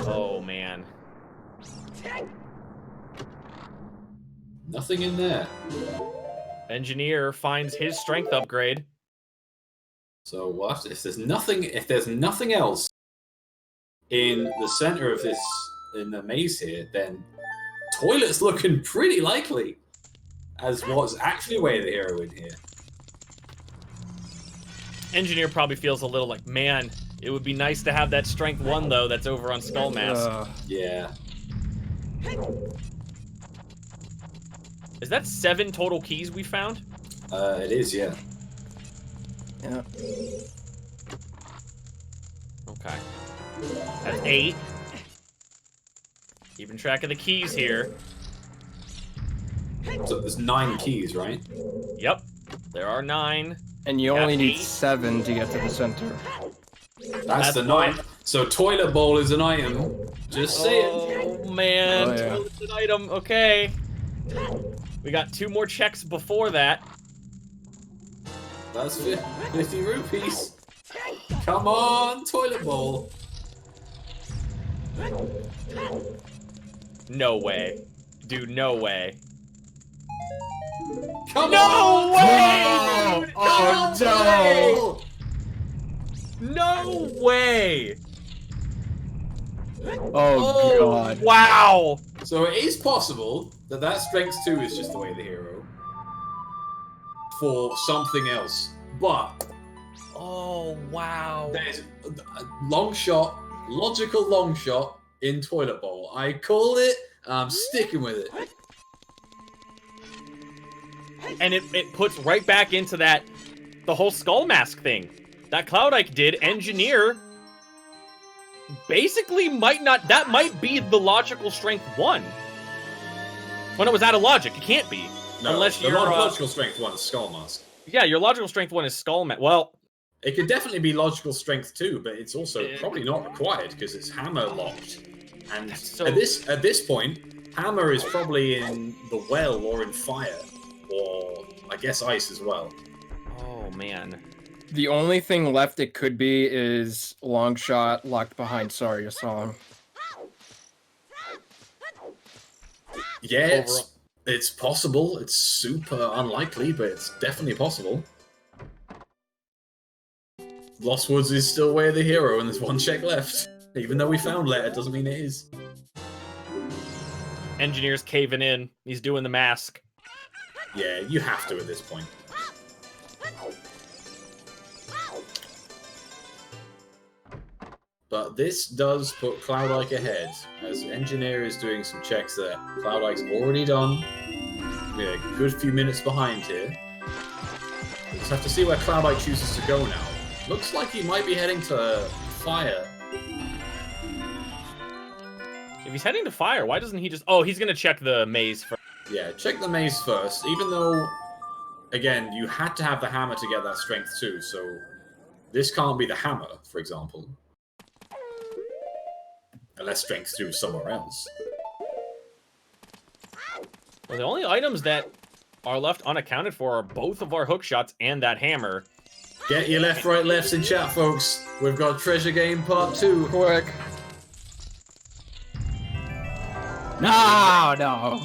Oh man. Nothing in there. Engineer finds his strength upgrade. So we'll have to, if there's nothing else in the center of this, in the maze here, then Toilet's looking pretty likely as what's actually Way of the Hero in here. Engineer probably feels a little like, man, it would be nice to have that strength 1 though that's over on Skull Mask. Yeah. Is that 7 total keys we found? It is, yeah. Yeah. Okay. That's 8. Keeping track of the keys here. So there's 9 keys, right? Yep. There are 9. And you only need 8. 7 to get to the center. That's the 9. So toilet bowl is an item. Just saying. Oh man, Oh, yeah. toilet's an item. Okay. We got 2 more checks before that. That's 50 rupees. Come on, toilet bowl. No way. Dude, no way. Come No on! way! Dude, Oh, no! No way! Oh, God. Wow! So it is possible that that strength 2 is just the Way of the Hero for something else. But Oh, wow. there's a long shot, logical long shot in toilet bowl. I call it. I'm sticking with it. And it puts right back into that, the whole Skull Mask thing. That Cloudike did, Engineer basically that might be the logical strength 1. When it was out of logic, it can't be. No, Unless the you're, logical strength 1 is Skull Mask. Yeah, your logical strength 1 is Skull Mask. Well, It could definitely be logical strength 2, but it's also probably not required because it's hammer locked. And so- at this point, hammer is probably in the well or in fire, or I guess ice as well. oh man. The only thing left it could be is long shot locked behind Sorry Song. Yeah, it's possible. It's super unlikely, but it's definitely possible. Lost Woods is still Way of the Hero, and there's 1 check left. Even though we found letter, doesn't mean it is. Engineer's caving in. He's doing the mask. Yeah, you have to at this point. But this does put Cloudike ahead, as Engineer is doing some checks that Cloudike's already done. We're a good few minutes behind here. We just have to see where Cloudike chooses to go now. Looks like he might be heading to fire. If he's heading to fire, why doesn't he just... Oh, he's gonna check the maze first. Yeah, check the maze first, even though, again, you had to have the hammer to get that strength too, so this can't be the hammer, for example. Unless strength 2 is somewhere else. Well, the only items that are left unaccounted for are both of our hook shots and that hammer. Get your left, right, lefts in chat, folks. We've got Treasure Game Part 2. Quick. No.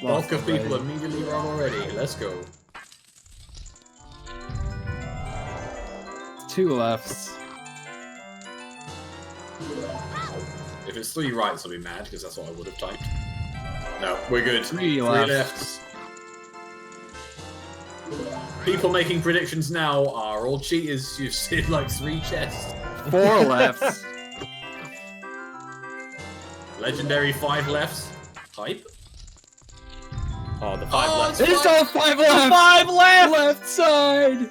Bulk of people immediately run already. Let's go. 2 lefts. If it's 3 rights, I'll be mad because that's what I would have typed. No, we're good. 3 lefts. People making predictions now are all cheaters. You've seen like 3 chests. 4 lefts. Legendary 5 lefts. Type. Oh, the 5 left. There's all 5 left. 5 left. Left side.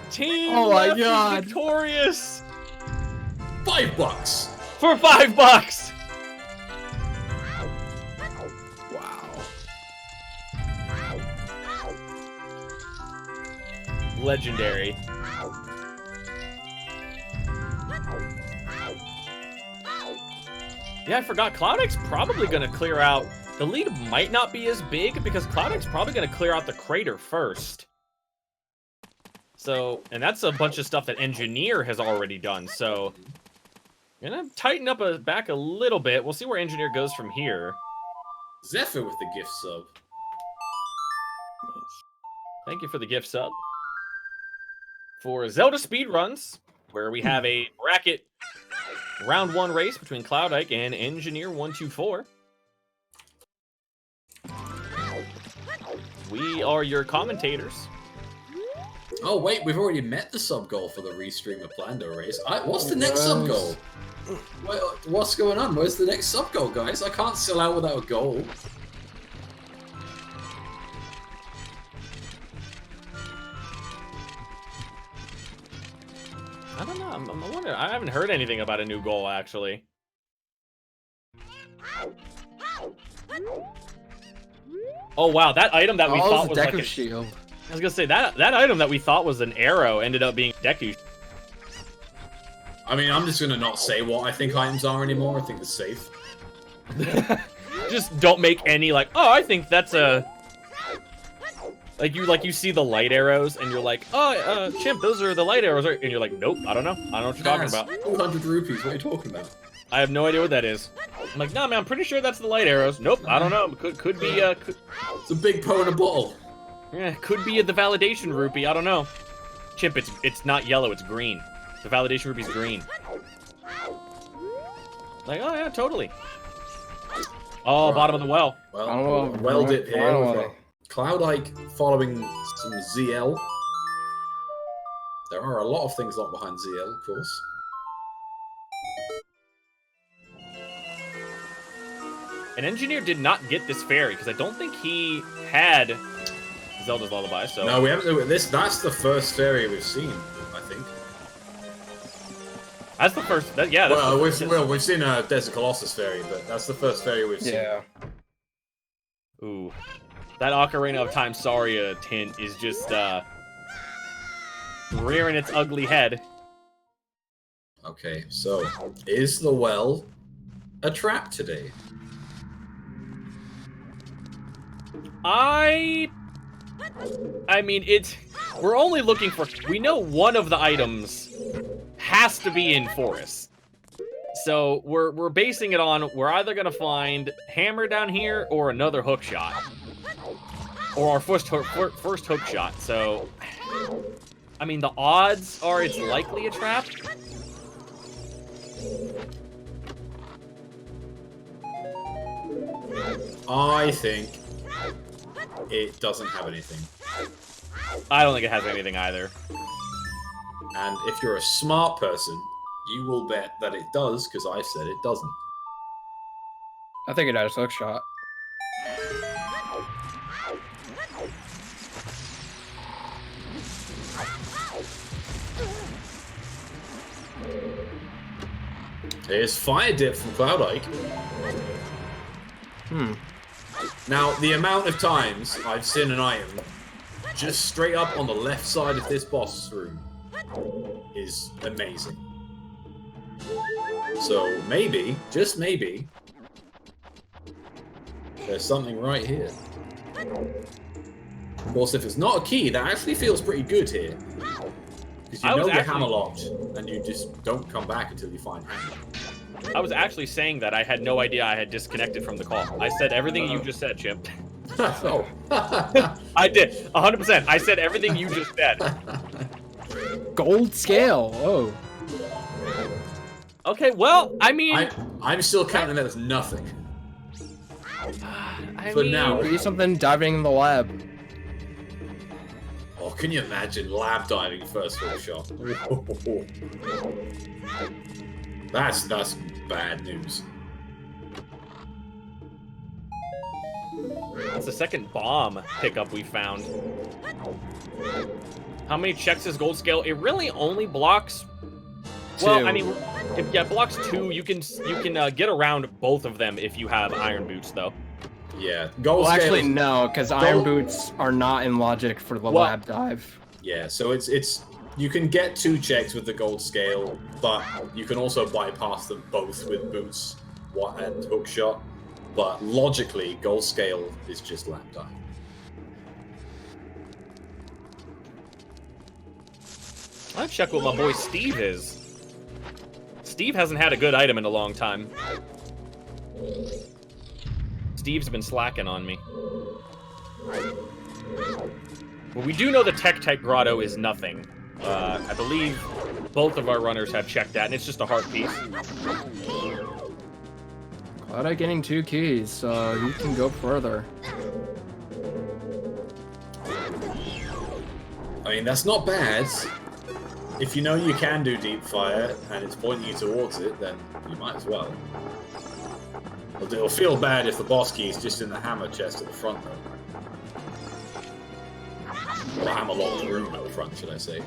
Team Oh my left is God. victorious $5. for $5. Wow. Legendary. Yeah, I forgot. Cloudike's probably going to clear out. The lead might not be as big because Cloudike's probably going to clear out the crater first. So, and that's a bunch of stuff that Engineer has already done. So, gonna tighten up back a little bit. We'll see where Engineer goes from here. Zephyr with the gift sub. Thank you for the gift sub. For Zelda Speedruns, where we have a bracket round 1 race between Cloudike and Engineer124. We are your commentators. Oh wait, we've already met the sub goal for the restream of Plando race. What's the next sub goal? What's going on? Where's the next sub goal, guys? I can't sell out without a goal. I don't know. I'm wondering. I haven't heard anything about a new goal, actually. Oh, wow. That item that we thought was like a shield. I was going to say, that item that we thought was an arrow ended up being Deku. I mean, I'm just going to not say what I think items are anymore. I think it's safe. Just don't make any, like, oh, I think that's a... Like you see the light arrows, and you're like, oh, Chimp, those are the light arrows. And you're like, nope, I don't know. I don't know what you're talking about. 200 rupees, what are you talking about? I have no idea what that is. I'm like, nah, man, I'm pretty sure that's the light arrows. Nope, I don't know. Could be, It's a big po in a bottle. Yeah, could be the validation rupee. I don't know. Chimp, it's not yellow, it's green. The validation rupee's green. Like, oh yeah, totally. Oh, right. Bottom of the well. Well, well dip here. Cloudike following some ZL. There are a lot of things locked behind ZL, of course. An Engineer did not get this fairy because I don't think he had Zelda's Lullaby. So no, we haven't. That's the first fairy we've seen, I think. That's the first. Yeah. We've seen a Desert Colossus fairy, but that's the first fairy we've seen. Yeah. Ooh, that Ocarina of Time Saria tint is just rearing its ugly head. Okay, so is the well a trap today? I mean, we're only looking for... We know one of the items has to be in Forest. So we're basing it on, we're either going to find Hammer down here or another hook shot. Or our first hook shot. So, I mean, the odds are it's likely a trap. I think it doesn't have anything. I don't think it has anything either. And if you're a smart person, you will bet that it does, because I said it doesn't. I think it has a hook shot. There's Fire Dip from Cloudike. Now, the amount of times I've seen an item just straight up on the left side of this boss room is amazing. So maybe, just maybe, there's something right here. Of course, if it's not a key, that actually feels pretty good here. Because you know you're hammer locked, and you just don't come back until you find hammer. I was actually saying that I had no idea I had disconnected from the call. I said everything you just said, Chip. Oh. I did, 100%. I said everything you just said. Gold scale. Oh. Okay, well, I mean... I'm still counting that as nothing. I For mean, now. Maybe something diving in the lab. Oh, can you imagine lab diving first hook shot? That's bad news. That's the second bomb pickup we found. How many checks is gold scale? It really only blocks... Well, Two. I mean, it blocks 2. You can get around both of them if you have iron boots, though. Yeah, gold Well, scale actually, is- no, because iron boots are not in logic for the Well- lab dive. Yeah, so it's you can get 2 checks with the gold scale, but you can also bypass them both with boots and hook shot. But logically, gold scale is just lap dive. I'll check what my boy Steve is. Steve hasn't had a good item in a long time. Steve's been slacking on me. But we do know the Tech-type grotto is nothing. I believe both of our runners have checked that, and it's just a heart piece. Cloudike getting 2 keys, so he can go further. I mean, that's not bad. If you know you can do deep fire and it's pointing you towards it, then you might as well. It'll feel bad if the boss key is just in the hammer chest at the front, though. Or the hammer locked room at the front, should I say.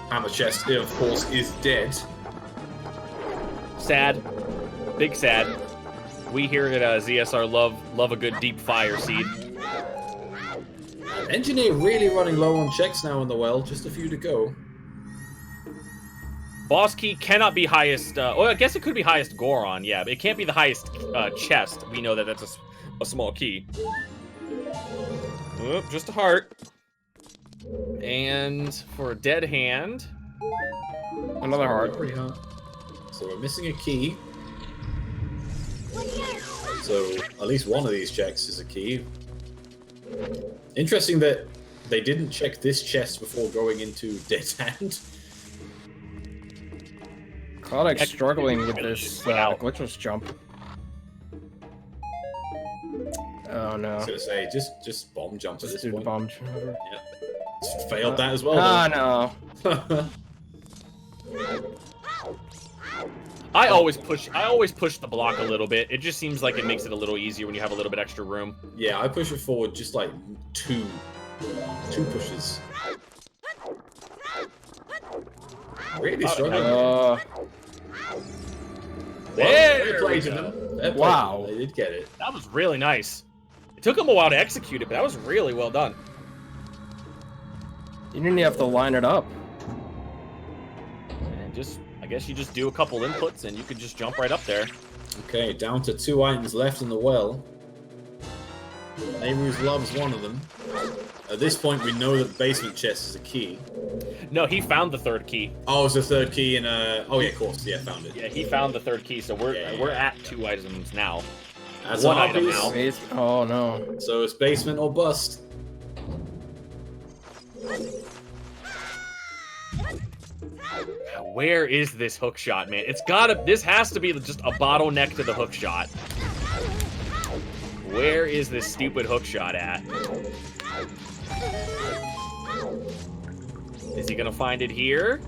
Hammer chest, of course, is dead. Sad. Big sad. We here at ZSR love a good deep fire seed. Engineer really running low on checks now in the well, just a few to go. Boss key cannot be highest, well, I guess it could be highest Goron, yeah, but it can't be the highest chest. We know that that's a small key. Oop, just a heart. And for a dead hand... Another heart. Pretty hard. So we're missing a key. So at least one of these checks is a key. Interesting that they didn't check this chest before going into dead hand. Cloudike's struggling with this glitchless jump. Oh no. I was gonna say, just bomb jump at Just this do the point. bomb jump. Just failed that as well. Ah, no. Though. I always push the block a little bit. It just seems like it makes it a little easier when you have a little bit extra room. Yeah, I push it forward just like two pushes. Really struggling. There Fair we play to go. them. Fair play to Wow. them. They did get it. That was really nice. It took him a while to execute it, but that was really well done. You didn't have to line it up. And I guess you just do a couple inputs and you could just jump right up there. Okay, down to 2 items left in the well. Nehru's loves one of them. At this point, we know that the basement chest is a key. No, he found the third key. Oh, it's the third key in oh yeah, of course, yeah, found it. Yeah, he found the third key, so we're Yeah. at 2 items now. That's one an item obvious. now. Oh no. So it's basement or bust. Where is this hook shot, man? This has to be just a bottleneck to the hook shot. Where is this stupid hook shot at? Is he gonna find it here?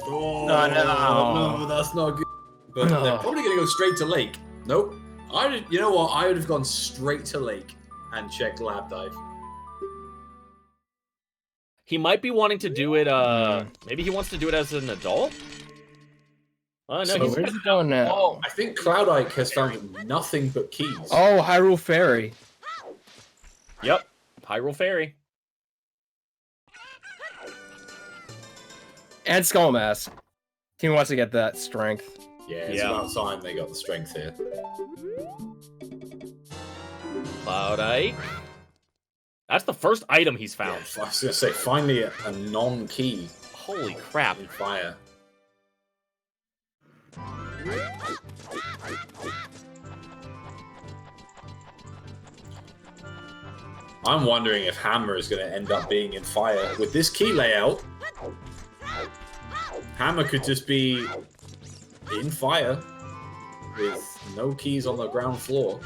Oh, no. no, that's not good. But No. they're probably gonna go straight to lake. Nope. You know what? I would have gone straight to lake and checked lab dive. He might be wanting to do it, maybe he wants to do it as an adult? Oh, no, So he's... Where's it going now? Oh, I think Cloudike has found nothing but keys. Oh, Hyrule Fairy. Yep, Hyrule Fairy. And Skull Mask. He wants to get that strength. Yeah, it's Yeah. about time they got the strength here. Cloudike. That's the first item he's Yeah, found. I was gonna say, finally a non-key Holy crap. in fire. I'm wondering if Hammer is going to end up being in fire. With this key layout, Hammer could just be in fire with no keys on the ground floor.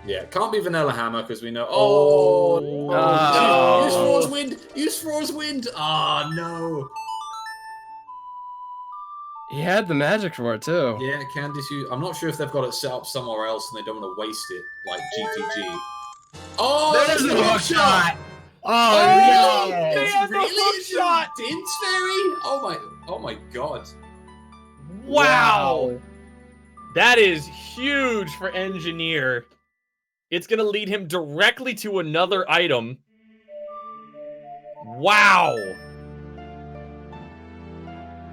Yeah, it can't be Vanilla Hammer because we know. Oh, no. Use Froze Wind! Use Froze Wind! Ah, no. He had the magic for it too. Yeah, Candice, I'm not sure if they've got it set up somewhere else and they don't want to waste it, like GTG. Oh, There's the the hook hook shot! shot! Oh, no! It's the really hook shot! Dince Fairy? Oh my god. Wow. That is huge for Engineer. It's going to lead him directly to another item. Wow.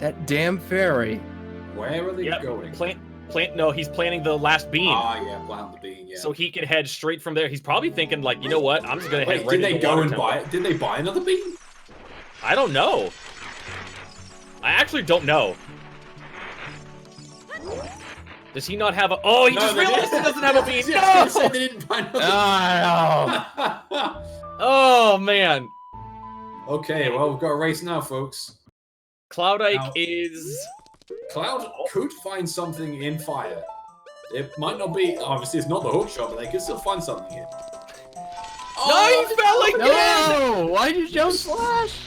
That damn fairy. Where are they going? No, he's planting the last beam. Ah, yeah, plant the bean, yeah. So he can head straight from there. He's probably thinking, like, you know what? I'm just going to head right did into they the go water and temple. buy it? Did they buy another bean? I don't know. I actually don't know. Does he not have a... Oh, he just realized he doesn't have a bean. Yeah, they didn't buy another Oh, Oh, man. Okay, well, we've got a race now, folks. Cloudike Now- is... Cloud could find something in fire. It might not be... Obviously, it's not the hook shot, but they could still find something here. No, he fell again! no! Why did you jump slash?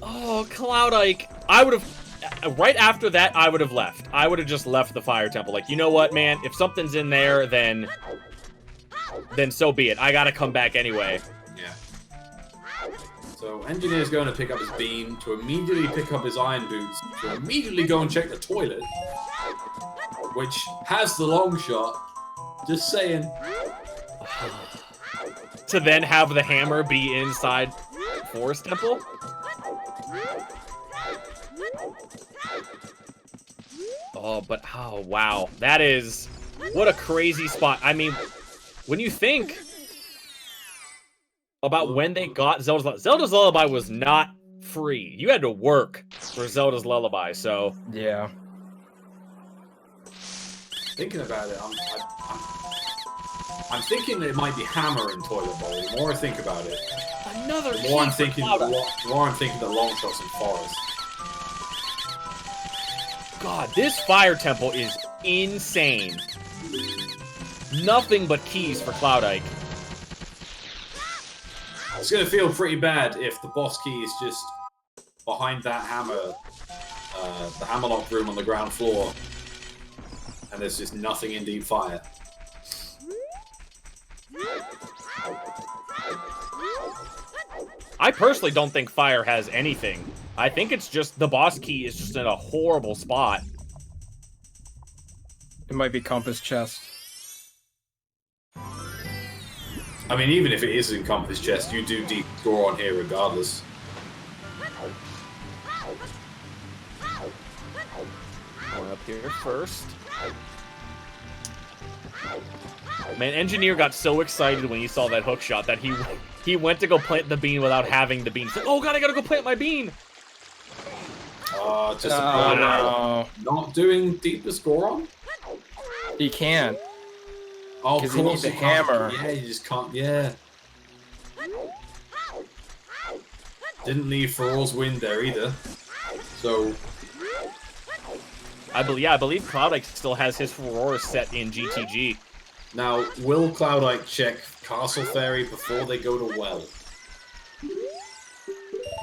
Oh, Cloudike. I would have... Right after that, I would have left. I would have just left the fire temple. Like, you know what, man? If something's in there, then so be it. I gotta come back anyway. Yeah. So, Engineer's going to pick up his beam, to immediately pick up his iron boots, to immediately go and check the toilet, which has the long shot. Just saying. To then have the hammer be inside Forest Temple? Oh, but oh, wow. That is... What a crazy spot. I mean, when you think about when they got Zelda's Lullaby was not free. You had to work for Zelda's Lullaby, so... Yeah. Thinking about it, I'm thinking it might be Hammer in Toilet Bowl. The more I think about it, Another the more I'm key for thinking Cloudike. the long shots in Forest. God, this fire temple is insane. Nothing but keys for Cloudike. It's gonna feel pretty bad if the boss key is just behind that hammer, the hammerlock room on the ground floor, and there's just nothing in deep fire. I personally don't think fire has anything. I think it's just the boss key is just in a horrible spot. It might be Compass Chest. I mean, even if it is in Compass Chest, you do deep score on here regardless. Going up here first. Man, Engineer got so excited when he saw that hook shot that he went to go plant the bean without having the bean. He's like, oh god, I gotta go plant my bean! Just not doing deeper score on? He can. Oh, 'Cause he needs a you can't. hammer. Yeah, you just can't. Yeah. Didn't leave Furor's Wind there either. So. I believe Cloudike still has his Furore set in GTG. Now, will Cloudike check Castle Fairy before they go to Well?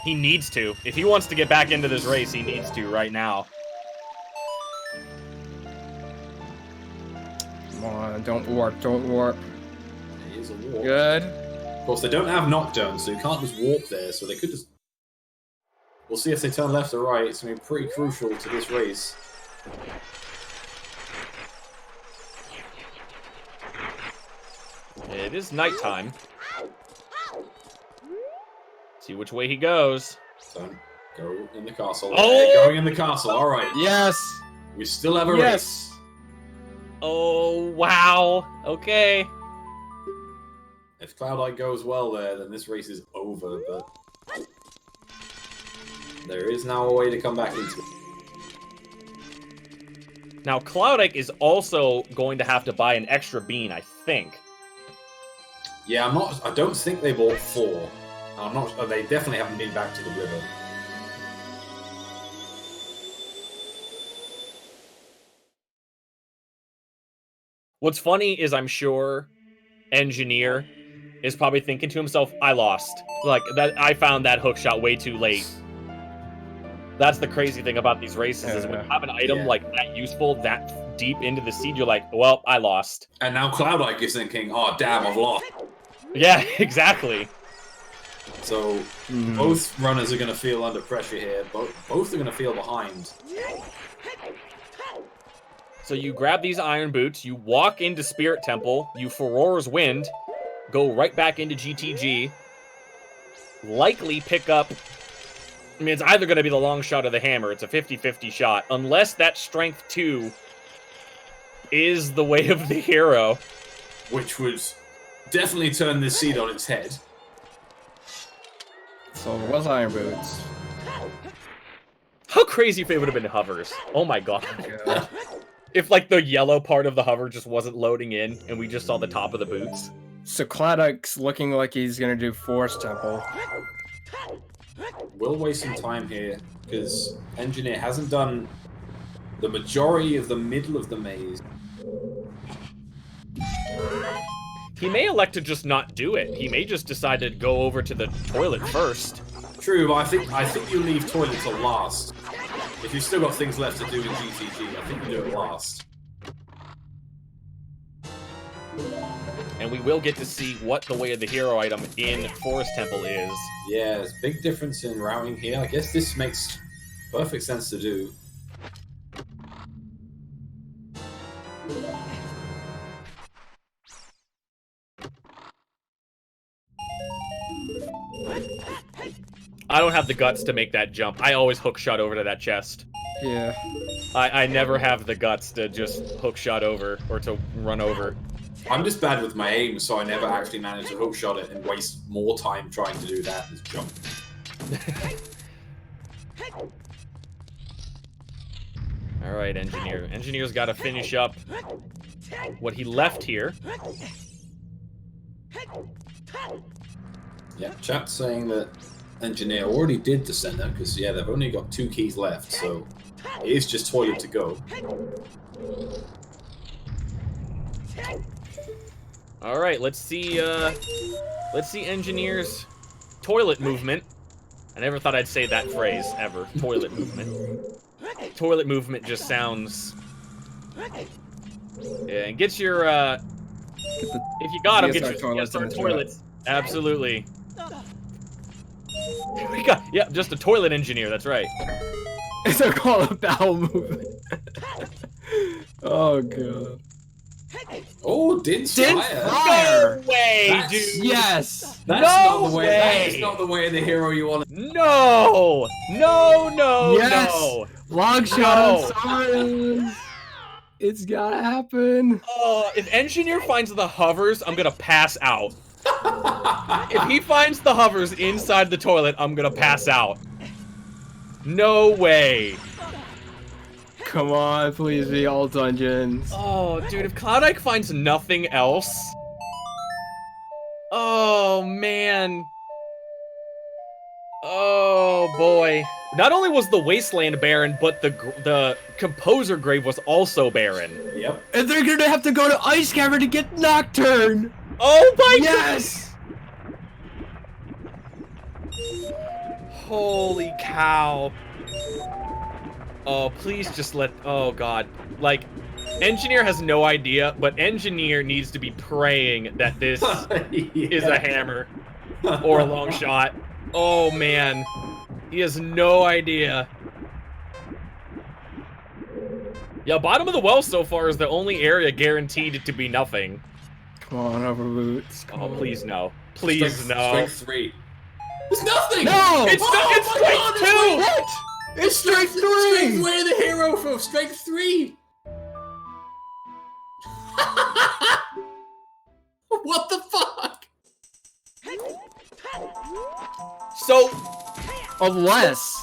He needs to. If he wants to get back into this race, he needs to right now. Come on, don't warp, don't warp. It is a warp. Good. Of course, they don't have knockdown, so you can't just warp there, so they could just... We'll see if they turn left or right. It's going to be pretty crucial to this race. It is nighttime. See which way he goes. So, go in the castle. Oh! They're going in the castle, alright. Yes. We still have a Yes. race. Oh, wow. Okay. If Cloudike goes well there, then this race is over, but there is now a way to come back into it. Now, Cloudike is also going to have to buy an extra bean, I think. Yeah, I don't think they bought 4. I'm not. They definitely haven't been back to the river. What's funny is I'm sure Engineer is probably thinking to himself, I lost. Like, that I found that hook shot way too late. That's the crazy thing about these races, is when you have an item like that useful, that deep into the seed, you're like, well, I lost. And now Cloudike is thinking, oh damn, I've lost. Yeah, exactly. So both runners are going to feel under pressure here. Both are going to feel behind. So you grab these iron boots, you walk into Spirit Temple, you Furor's Wind, go right back into GTG, likely pick up... I mean, it's either going to be the long shot or the hammer. It's a 50-50 shot, unless that Strength 2 is the way of the hero. Which would definitely turn this seed on its head. So it was iron boots. How crazy if it would have been hovers. Oh my god. Yeah. If, like, the yellow part of the hover just wasn't loading in, and we just saw the top of the boots. So Cloudike's looking like he's gonna do Forest Temple. We'll waste some time here, because Engineer hasn't done the majority of the middle of the maze. He may elect to just not do it. He may just decide to go over to the toilet first. True, but I think you leave toilet till last. If you've still got things left to do in GTG, I think you do it last. And we will get to see what the way of the hero item in Forest Temple is. Yeah, there's a big difference in routing here. I guess this makes perfect sense to do. I don't have the guts to make that jump. I always hook shot over to that chest. Yeah. I never have the guts to just hook shot over, or to run over. I'm just bad with my aim, so I never actually manage to hook shot it and waste more time trying to do that than jump. Alright, Engineer. Engineer's got to finish up what he left here. Yeah, chat's saying that Engineer already did the center, because, yeah, they've only got 2 keys left, so it is just toilet to go. Alright, let's see Engineer's toilet movement. I never thought I'd say that phrase, ever. Toilet movement. Toilet movement just sounds... Yeah, and get your, if you got them, get your CSR toilets. Absolutely. We got, yeah, just a toilet engineer, that's right. It's a call a bowel movement. Oh god. Oh, did fire. No way, That's, dude. Yes. That's No not the way. way. That is not the way the hero you want. No! No, no, Yes. no! Long shot No. on Summers. It's gotta happen. Oh, if Engineer finds the hovers, I'm gonna pass out. If he finds the hovers inside the toilet, I'm gonna pass out. No way. Come on, please be all dungeons. Oh, dude, if Cloudike finds nothing else... Oh, man. Oh, boy. Not only was the Wasteland barren, but the Composer Grave was also barren. Yep. And they're gonna have to go to Ice Cavern to get Nocturne. Oh my Yes. Holy cow. Oh, please just let... Oh, God. Like, Engineer has no idea, but Engineer needs to be praying that this is a hammer or a long shot. Oh, man. He has no idea. Yeah, bottom of the well so far is the only area guaranteed to be nothing. Come on, over boots. Oh, please no. Please no. Strength 3. There's nothing! No! It's strength 2! What? It's strength 3! Strength where the hero from strength 3! What the fuck? So, unless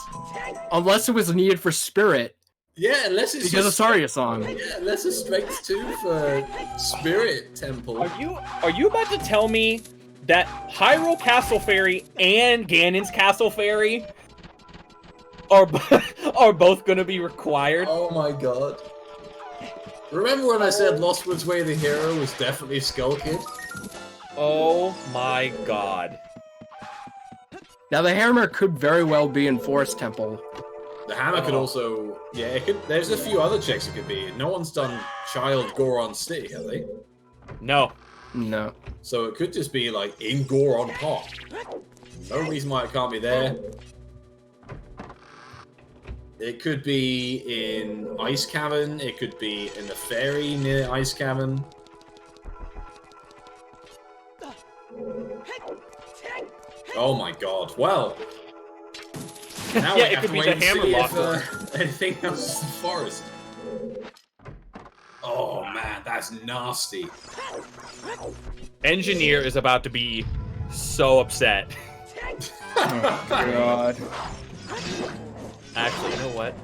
it was needed for spirit. Yeah, unless it's Because of Saria song. Yeah, unless it's strength 2 for Spirit Temple. are you about to tell me that Hyrule Castle Fairy and Ganon's Castle Fairy are both going to be required? Oh my god. Remember when I said Lostwood's Way of the Hero was definitely Skull Kid? Oh my god. Now the hammer could very well be in Forest Temple. The hammer could also... Yeah, it could. There's a few other checks it could be. No one's done Child Goron City, have they? No. No. So it could just be, like, in Goron Park. No reason why it can't be there. It could be in Ice Cavern. It could be in the ferry near Ice Cavern. Oh my god. Well... Now Yeah, we it have could to be wait the and hammer see lock if anything else is in the forest. Oh man, that's nasty. Engineer is about to be so upset. Oh god. Actually, you know what?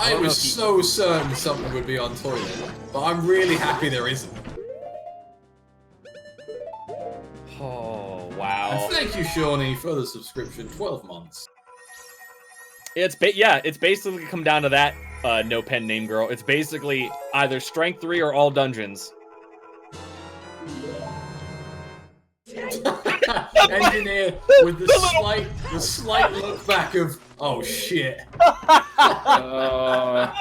I was so certain something would be on toilet, but I'm really happy there isn't. Oh, wow. And thank you, Shawnee, for the subscription. 12 months. It's basically come down to that no pen name girl. It's basically either strength 3 or all dungeons. Engineer with the slight look back of, oh shit. The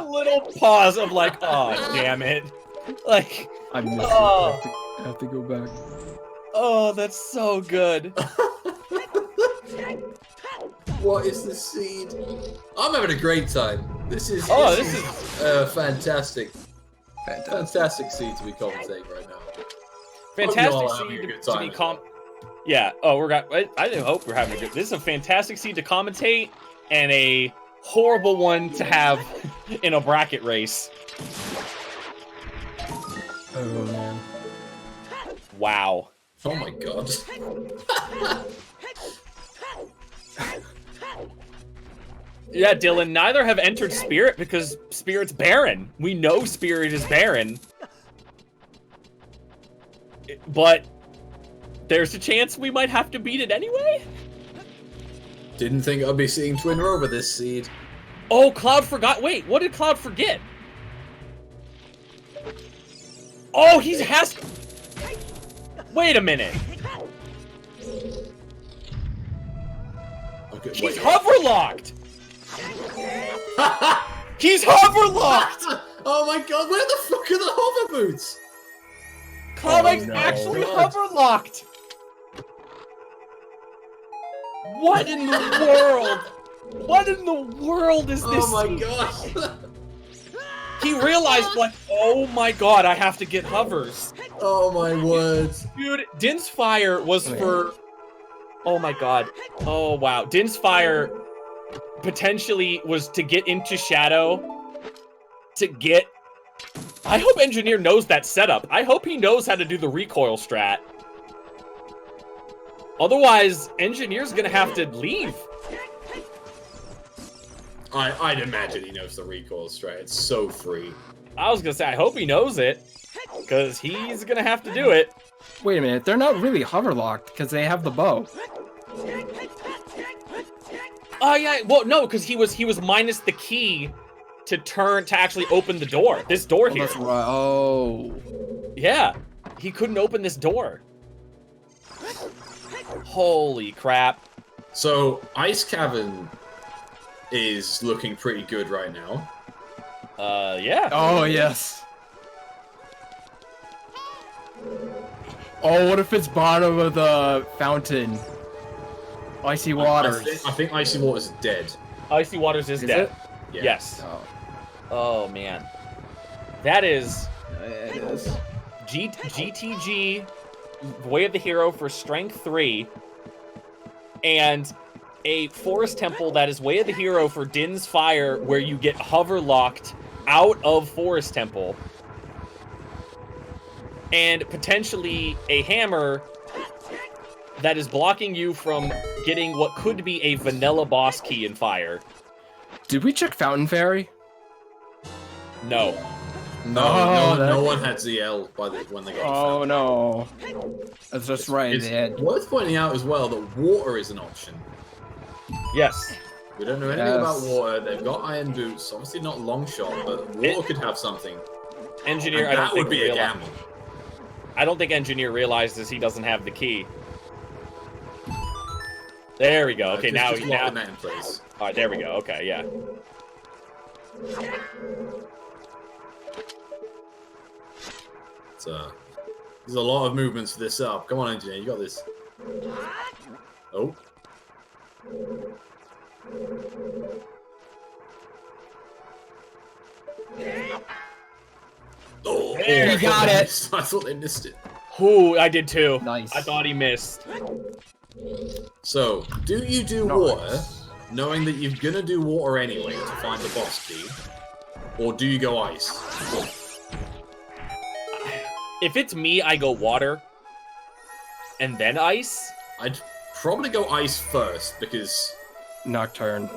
little pause of like, oh damn it. Like, I missed it. I have to go back. oh, that's so good. What is the seed? I'm having a great time. This is fantastic seed to be commentating right now. Fantastic seed to be Yeah. Oh, I hope we're having a good. This is a fantastic seed to commentate, and a horrible one to have in a bracket race. Oh man. Wow. Oh my god. Yeah, Dylan, neither have entered Spirit because Spirit's barren. We know Spirit is barren. But there's a chance we might have to beat it anyway? Didn't think I'd be seeing Twin Rover this seed. Oh, Cloud forgot. Wait, what did Cloud forget? Oh, has... Wait a minute. Okay, He's hover locked. He's hover locked. Oh my god, where the fuck are the hover boots? Cloudike's actually hover locked. What in the world? What in the world is this? Oh my gosh. He realized, like, oh my god, I have to get hovers. Oh my words. Dude, Din's Fire was for... Oh my god. Oh wow. Din's Fire potentially was to get into Shadow. To get... I hope Engineer knows that setup. I hope he knows how to do the recoil strat. Otherwise, Engineer's gonna have to leave. I'd imagine he knows the recoil strat. It's so free. I was gonna say, I hope he knows it. Because he's gonna have to do it. Wait a minute, they're not really hover locked because they have the bow. Oh yeah, well no, because he was minus the key to actually open the door. This door here. That's right. Oh. Yeah, he couldn't open this door. Holy crap. So, Ice Cavern is looking pretty good right now. Yeah. Oh, yes. Oh, what if it's bottom of the fountain? Icy Waters. I think Icy Waters is dead. Icy Waters is dead. It? Yeah. Yes. Oh. Oh, man. That is... It is. GTG, Way of the Hero for Strength 3, and a Forest Temple that is Way of the Hero for Din's Fire, where you get hover locked out of Forest Temple, and potentially a hammer that is blocking you from getting what could be a vanilla boss key in fire. Did we check Fountain Fairy? No. No one had ZL when they got Oh no. That's just right. It's worth pointing out as well that water is an option. Yes. We don't know anything about water. They've got iron boots. Obviously not long shot, but water could have something. Engineer, and that would be a gamble. I don't think Engineer realizes he doesn't have the key. There we go. Okay, now just locking that in place. All right, there we go. Okay, yeah. There's a lot of movements for this up. Come on, Engineer, you got this. Oh. Oh, he got it. I thought they missed it. Ooh, I did too. Nice. I thought he missed. So, do you do water, knowing that you're gonna do water anyway to find the boss key, or do you go ice? If it's me, I go water, and then ice. I'd probably go ice first because Nocturne.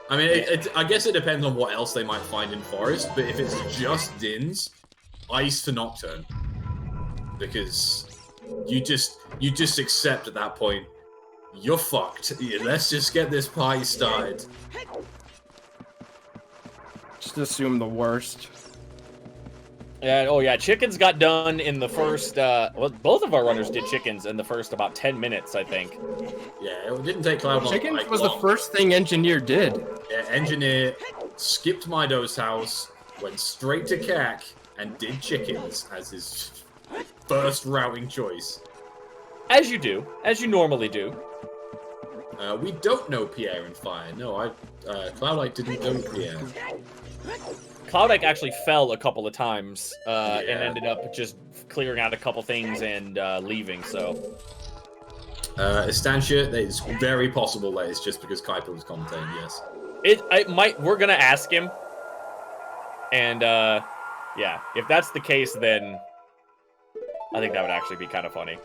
I mean, I guess it depends on what else they might find in forest. But if it's just Dins, ice to Nocturne, because you just accept at that point you're fucked. Yeah, let's just get this party started. Just assume the worst. Yeah. Oh yeah. Chickens got done in the first. Well, both of our runners did chickens in the first about 10 minutes, I think. Yeah, it didn't take Cloud long. Chickens was the first thing Engineer did. Yeah, Engineer skipped Mido's house, went straight to Cac, and did chickens as his first routing choice. As you do, as you normally do. We don't know Pierre and Fire. No, Cloudike didn't know Pierre. Cloudike actually fell a couple of times Yeah. and ended up just clearing out a couple things and leaving. So, Estancia, it's very possible that it's just because Kuiper was commentating. Yes. it might. We're gonna ask him, and yeah, if that's the case, then I think that would actually be kind of funny.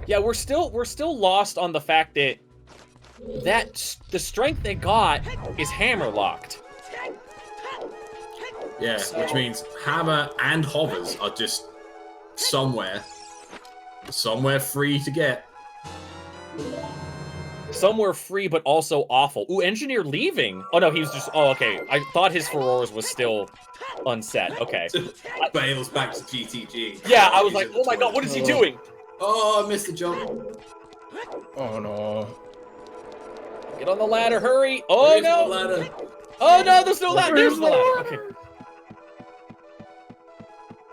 Yeah, we're still lost on the fact that the strength they got is hammer locked. Yeah, which means hammer and hovers are just somewhere free to get. Somewhere free, but also awful. Ooh, Engineer leaving. Oh no, he's just. Oh, okay. I thought his Furores was still unset. Okay. Bails back to GTG. Yeah, I was like, oh my god, what is he doing? Oh, I missed the jump. Oh no. Get on the ladder, hurry! Oh Where's no! the ladder? Oh no, there's no ladder. There's Where's the the ladder. Okay.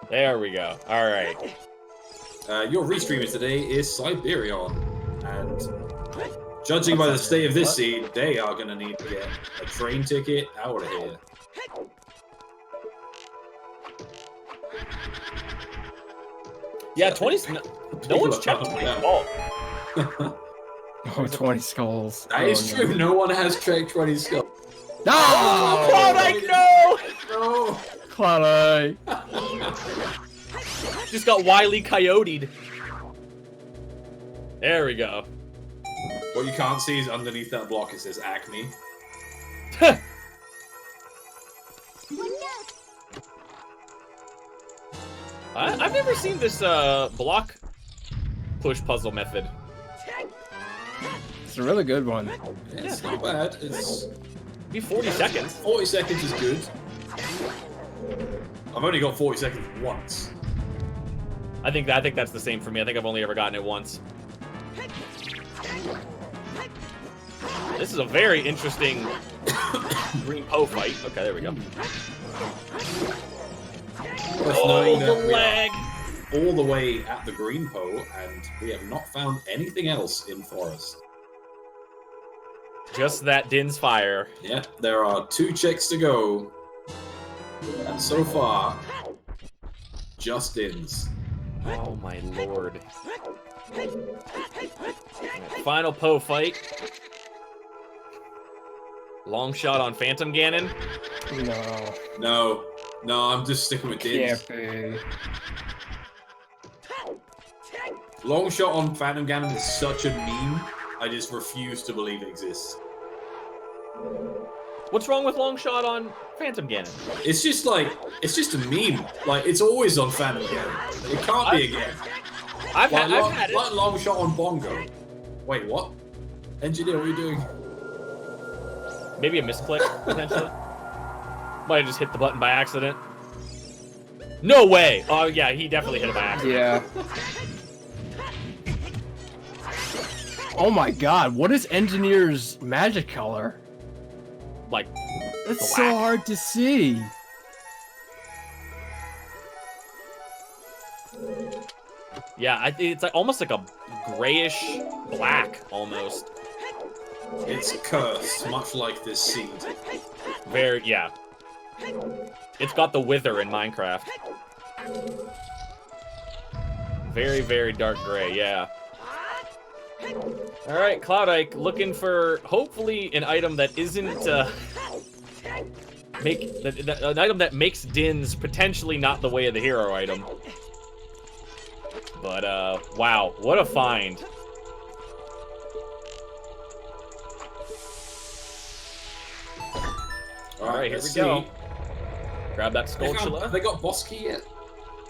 There we go. All right. Your restreamer today is Siberion, and judging by the state of this seed, they are gonna need to get a train ticket out of here. Yeah, 20. No one's checked 20. Oh. Oh, 20 skulls. That is true. No one has checked 20 skulls. No! Oh, Cloudike, no! No. Cloudike. Just got Wily Coyote'd. There we go. What you can't see is underneath that block it says Acme. I've never seen this block push puzzle method. It's a really good one. It's not bad. It's Be 40 seconds. 40 seconds is good. I've only got 40 seconds once. I think that's the same for me. I think I've only ever gotten it once. This is a very interesting green Poe fight. Okay, there we go. Oh, the lag! All the way at the green Poe, and we have not found anything else in forest. Just that Din's fire. Yeah, there are 2 checks to go. And so far, just Dins. Oh my lord. Final Poe fight. Long shot on Phantom Ganon. No. No, I'm just sticking with Dins. Can't be. Long shot on Phantom Ganon is such a meme. I just refuse to believe it exists. What's wrong with long shot on Phantom Ganon? It's just a meme. Like, it's always on Phantom Ganon. It can't be again. I've had it. Like long shot on Bongo. Wait, what? Engineer, what are you doing? Maybe a misclick, potentially. Might have just hit the button by accident. No way! Oh, yeah, he definitely hit it by accident. Yeah. Oh my god, what is Engineer's magic color? Like, That's black. so hard to see. Yeah, it's like almost like a grayish black, almost. It's cursed, much like this seed. Very, yeah. It's got the wither in Minecraft. Very, very dark gray, yeah. Alright, Cloudike, looking for, hopefully, an item that isn't, an item that makes Dins potentially not the way of the hero item. But, wow, what a find. Alright, here we go. Grab that skull chilla. Have they got boss key yet?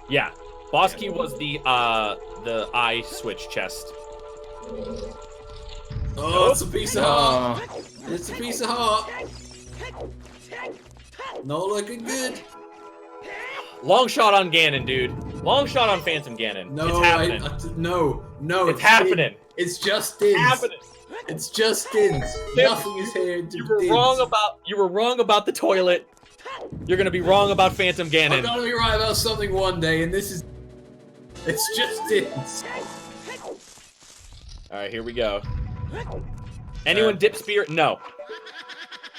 Yeah. Boss key was the eye switch chest. Oh, it's a piece of heart. It's a piece of heart. Not looking good. Long shot on Ganon, dude. Long shot on Phantom Ganon. No, it's happening. no. It's happening. It's just Dins. Happening. It's just Dins. Nothing is here to You were Dins. wrong about the toilet. You're gonna be wrong about Phantom I'm Ganon. gonna be right about something one day, and this is... It's just Dins. Alright, here we go. Anyone dip spirit? No.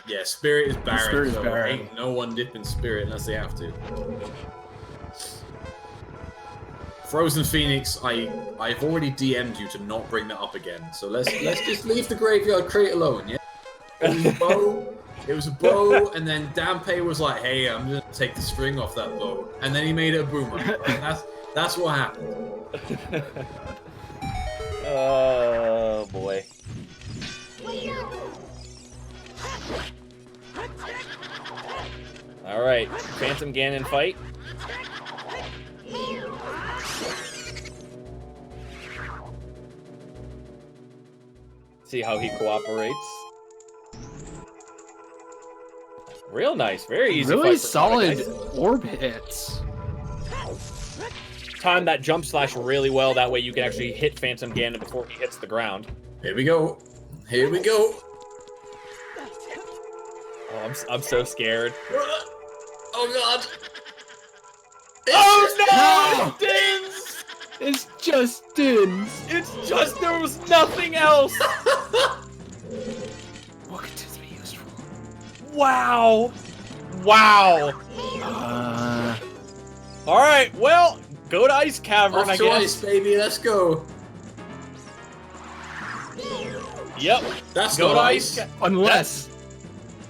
Yeah, Spirit is barren. Spirit is so barren. Ain't no one dipping Spirit unless they have to. Frozen Phoenix, I've already DM'd you to not bring that up again. So let's just leave the graveyard crate alone, yeah? It was a bow, and then Dampé was like, hey, I'm gonna take the string off that bow. And then he made it a boomerang. Right? That's what happened. Oh boy. Alright, Phantom Ganon fight. See how he cooperates. Real nice, very easy. Really fight for solid Cloudike. orb hits. Time that jump slash really well, that way you can actually hit Phantom Ganon before he hits the ground. Here we go. Here we go. Oh, I'm so scared. Oh god. Oh no! Dins! It's just Dins. It's just, there was nothing else! What could this be used for? Wow! Wow! Alright, well, go to Ice Cavern, Off I to guess. ice, baby. Let's go. Yep. That's Go not to ice.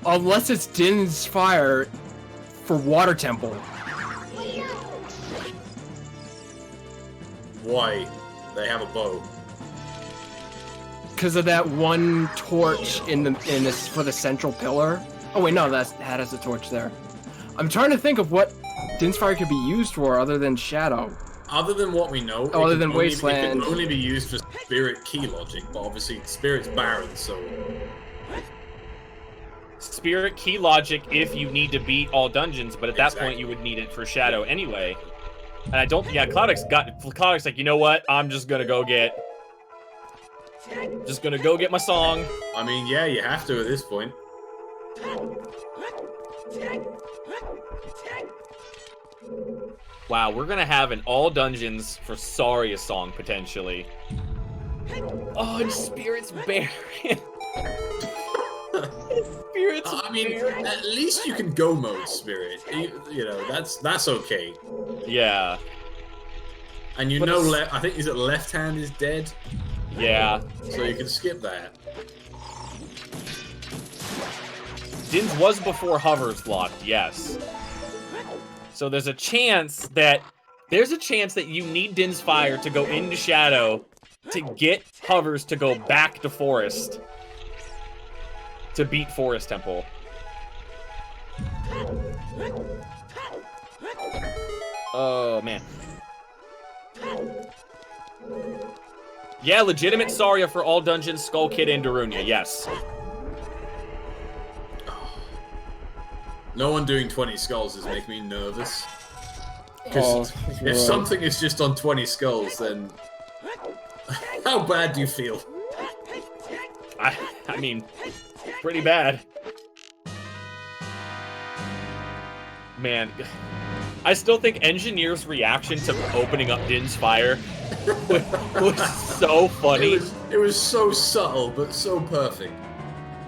Unless it's Din's fire for Water Temple. Why? They have a bow. Because of that one torch in this for the central pillar. Oh wait, no, that has a torch there. I'm trying to think of what Din's fire could be used for other than Shadow. Other than what we know, Oh, other it than can only- Wasteland. It can only be used for Spirit key logic, but obviously Spirit's barren, so... Spirit key logic if you need to beat all dungeons, but at that Exactly. point you would need it for Shadow anyway. And I don't, yeah, Cloudike's like, you know what? I'm just gonna go get my song. I mean, yeah, you have to at this point. Wow, we're gonna have an all dungeons for Saria song potentially. Oh, and Spirit's barren. Spirit's I mean, barren. at least you can go mode Spirit. You know, that's okay. Yeah, And you But know, it's- I think is it left hand is dead, yeah. so you can skip that. Din's was before hovers locked, yes. So there's a chance that you need Din's Fire to go into Shadow to get hovers to go back to Forest to beat Forest Temple. Oh, man. Yeah, legitimate Saria for all dungeons, Skull Kid, and Darunia, yes. No one doing 20 skulls is making me nervous. Because if right. something is just on 20 skulls, then how bad do you feel? I mean, pretty bad. Man, I still think Engineer's reaction to opening up Din's Fire was so funny. It was so subtle, but so perfect.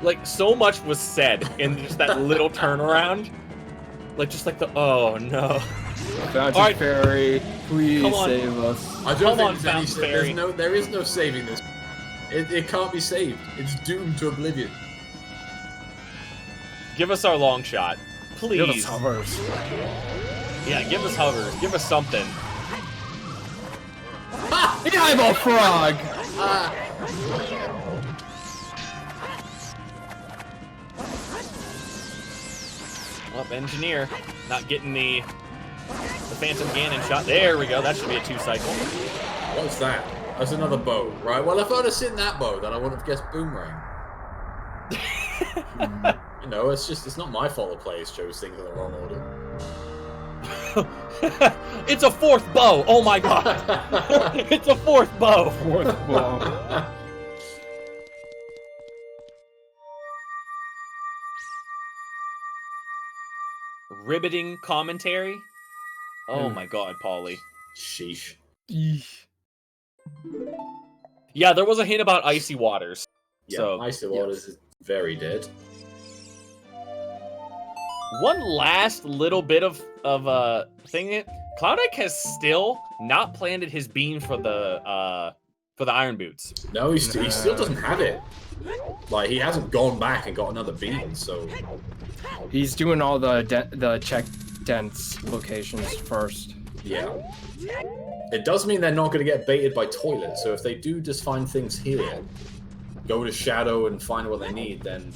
Like, so much was said in just that little turnaround. Like, just like the, oh no. Fountain Alright. Fairy, please Come on. save us. I don't Come think on, there's any, Fountain Fairy. there is no saving this. It can't be saved. It's doomed to oblivion. Give us our long shot. Please. Give us hovers. Yeah, give us hovers. Give us something. The eyeball frog! Well, Engineer not getting the Phantom Ganon shot. There we go. That should be a 2-cycle. What's that? That's another bow, right? Well, if I'd have seen that bow, then I wouldn't have guessed Boomerang. You know, it's not my fault the players chose things in the wrong order. It's a 4th bow. Oh my god. It's a 4th bow. Fourth ball. Riveting commentary. Oh my god, Paulie. Sheesh. Yeah, there was a hint about icy waters. Yeah, So, Icy Waters is very dead. one last little bit of thing. Cloudike has still not planted his beam for the Iron Boots. No, he still doesn't have it. Like, he hasn't gone back and got another beam, so... He's doing all the check dense locations first. Yeah. It does mean they're not going to get baited by Toilet, so if they do just find things here, go to Shadow and find what they need, then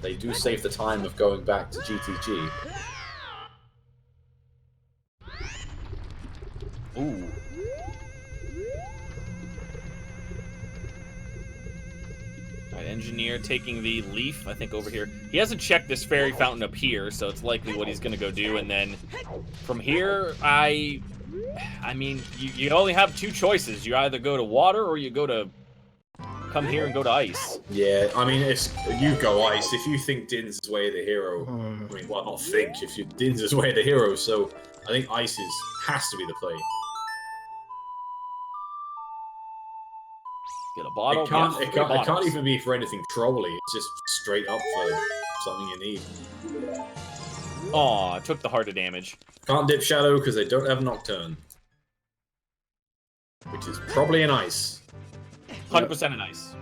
they do save the time of going back to GTG. Ooh. Alright, Engineer taking the leaf, I think, over here. He hasn't checked this fairy fountain up here, so it's likely what he's gonna go do, and then from here, I mean, you only have 2 choices. You either go to water or you go to come here and go to ice. Yeah, I mean, you go Ice. If you think Din's way the hero, I mean, well, not think, if Din's way the hero, so I think Ice has to be the play. Get a bottle. It can't, yes, it can't bottles. even be for anything trolly. It's just straight up for something you need. Aw, took the heart of damage. Can't dip Shadow because they don't have Nocturne. Which is probably an Ice. 100% an ice.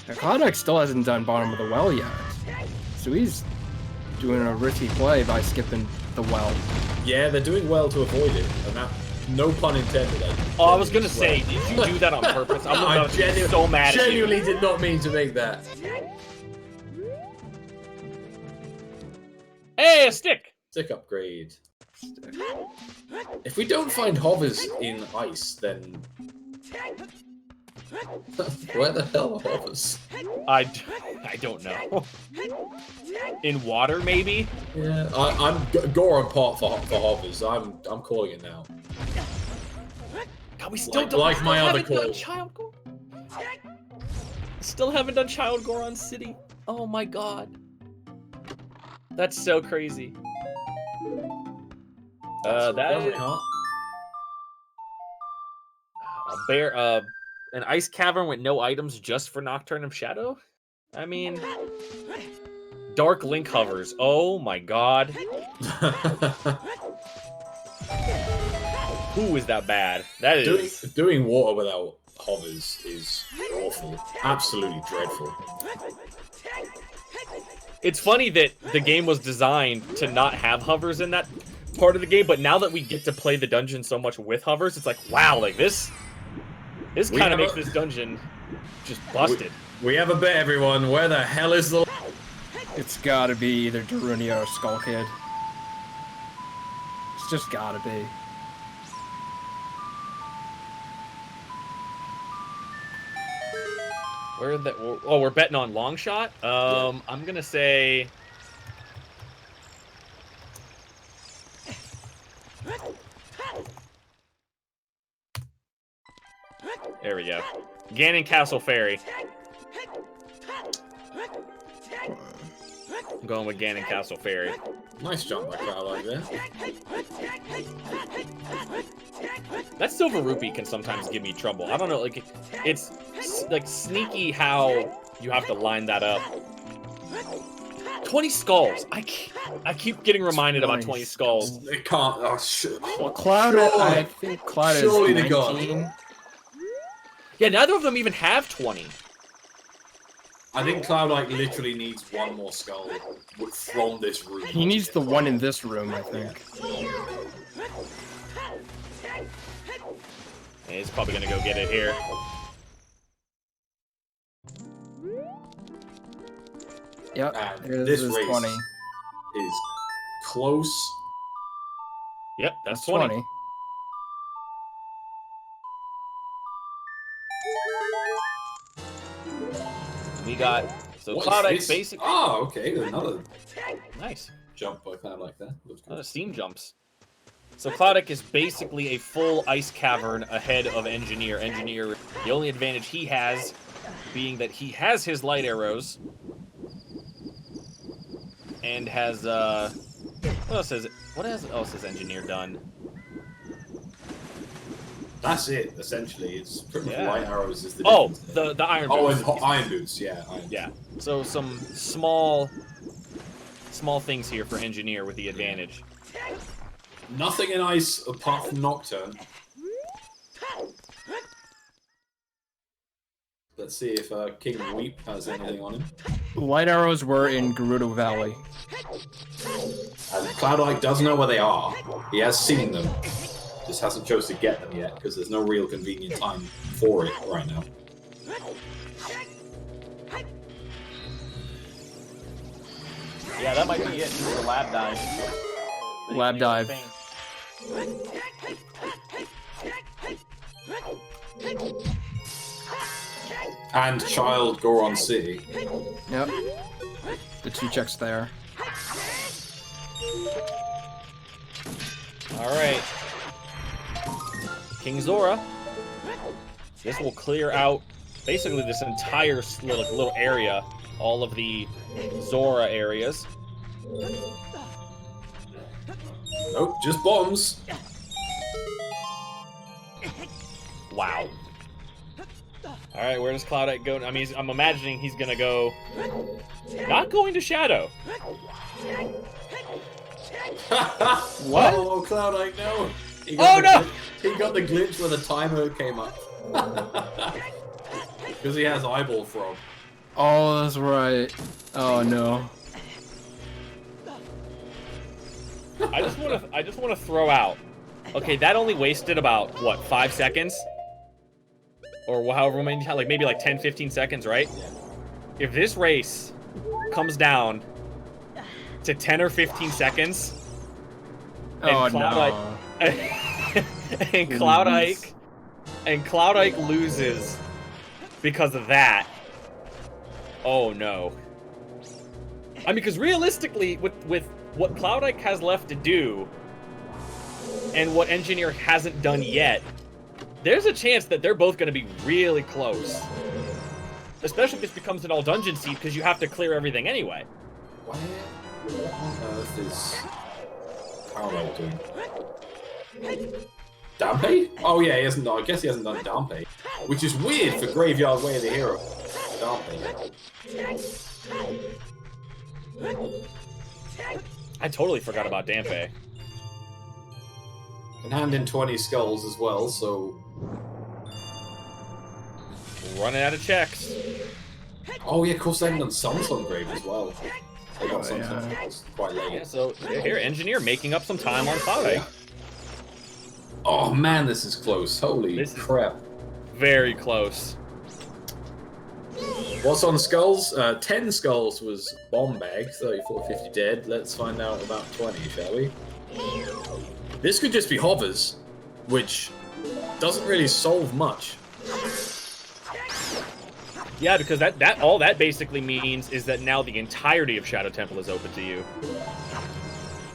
Now, Cloudike still hasn't done bottom of the well yet. So he's doing a risky play by skipping the well. Yeah, they're doing well to avoid it, and that, no pun intended. Oh, I was gonna say, did you do that on purpose? I'm I so mad at you. genuinely did not mean to make that. Hey, a stick! Stick upgrade. If we don't find hovers in ice, then... Where the hell are hovers? I don't know. In water, maybe? Yeah, I'm Goron part for hovers. I'm calling it now. God, we still Like my other haven't done call. Child Gore. Still haven't done Child Goron City. Oh my god. That's so crazy. That is Huh? an ice cavern with no items just for Nocturne of Shadow? I mean, Dark Link hovers. Oh my god. Who is that bad? That is... Doing water without hovers is awful. Absolutely dreadful. It's funny that the game was designed to not have hovers in that part of the game, but now that we get to play the dungeon so much with hovers, it's like, wow, like this kind of makes this dungeon just busted. We have a bet, everyone. Where the hell is the... It's gotta be either Darunia or Skull Kid. It's just gotta be. Where that? Oh, we're betting on long shot. I'm gonna say. There we go. Ganon Castle Fairy. I'm going with Ganon Castle Fairy. Nice jump by Cloudike there. That silver rupee can sometimes give me trouble. I don't know, like it's like sneaky how you have to line that up. 20 skulls. I keep getting reminded about 20 skulls. It can't. Oh shit. Well, Cloud, I think Cloud is 19. Yeah, neither of them even have 20. I think Cloudike literally needs one more skull from this room. He needs the one in this room, I think. Yeah, he's probably gonna go get it here. Yep, This race 20. is close. Yep, that's 20. We got so Cloudike basically. Oh, okay, another Nice jump by Cloudike there. another steam jumps. So Cloudike is basically a full ice cavern ahead of Engineer. Engineer, the only advantage he has being that he has his light arrows and has what else is it? What else has Engineer done? That's it. Essentially, it's pretty much Yeah. light arrows is the. Oh, difference there. the iron Oh, boots. and iron boots. Yeah. Iron Yeah. So some small things here for Engineer with the advantage. Nothing in ice apart from Nocturne. Let's see if King Weep has anything on him. Light arrows were in Gerudo Valley. And Cloudike does know where they are. He has seen them. Just hasn't chose to get them yet because there's no real convenient time for it right now. Yeah, that might be it. Just the lab dive. Lab dive. And Child Goron City. Yep. The 2 checks there. Alright. King Zora. This will clear out basically this entire little area. All of the Zora areas. Nope, just bombs. Wow. Alright, where does Cloudike go? I mean, I'm imagining he's gonna go... Not going to Shadow. What? Oh, Cloudike, no! Oh, no! He got the glitch where the timer came up. Because he has eyeball frog. Oh, that's right. Oh no. I just want to throw out. Okay, that only wasted about what, 5 seconds, or however many, like maybe like 10, 15 seconds, right? If this race comes down to 10 or 15 seconds, and no. and Cloudike loses because of that. Oh no. I mean, because realistically, with what Cloudike has left to do, and what Engineer hasn't done yet, there's a chance that they're both going to be really close. Especially if this becomes an all-dungeon seed, because you have to clear everything anyway. What on earth is Cloudike doing? Dampe? Oh yeah, he hasn't. I guess he hasn't done Dampe, which is weird for Graveyard Way of the Hero. Dampe. I totally forgot about Dampe. And hand in 20 skulls as well, so... Running out of checks. Oh yeah, of course they haven't done Sun's on Grave as well. They got some yeah. stuff. It was quite late. Yeah, so here, Engineer making up some time on Cloudike. Oh man, this is close. Holy This is- crap. Very close. What's on skulls? 10 skulls was bomb bag, 34, 50 dead. Let's find out about 20, shall we? This could just be hovers, which doesn't really solve much. Yeah, because all that basically means is that now the entirety of Shadow Temple is open to you.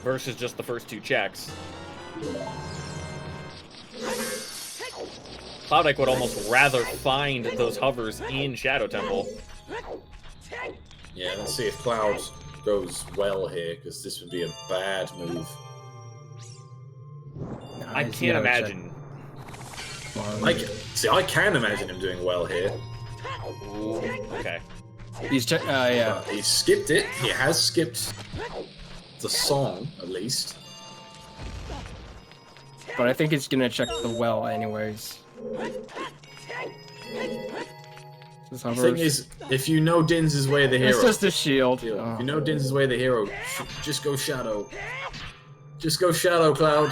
Versus just the first 2 checks. Cloudike would almost rather find those hovers in Shadow Temple. Yeah, let's see if Cloud goes well here, because this would be a bad move. I Nice, can't yeah, imagine. I can imagine him doing well here. Ooh, okay. He's yeah. He skipped it. He has skipped the song, at least. But I think he's gonna check the well anyways. The thing is, if you know Din's way of the hero... It's just a shield. If Oh. you know Din's way of the hero, just go Shadow. Just go Shadow, Cloud.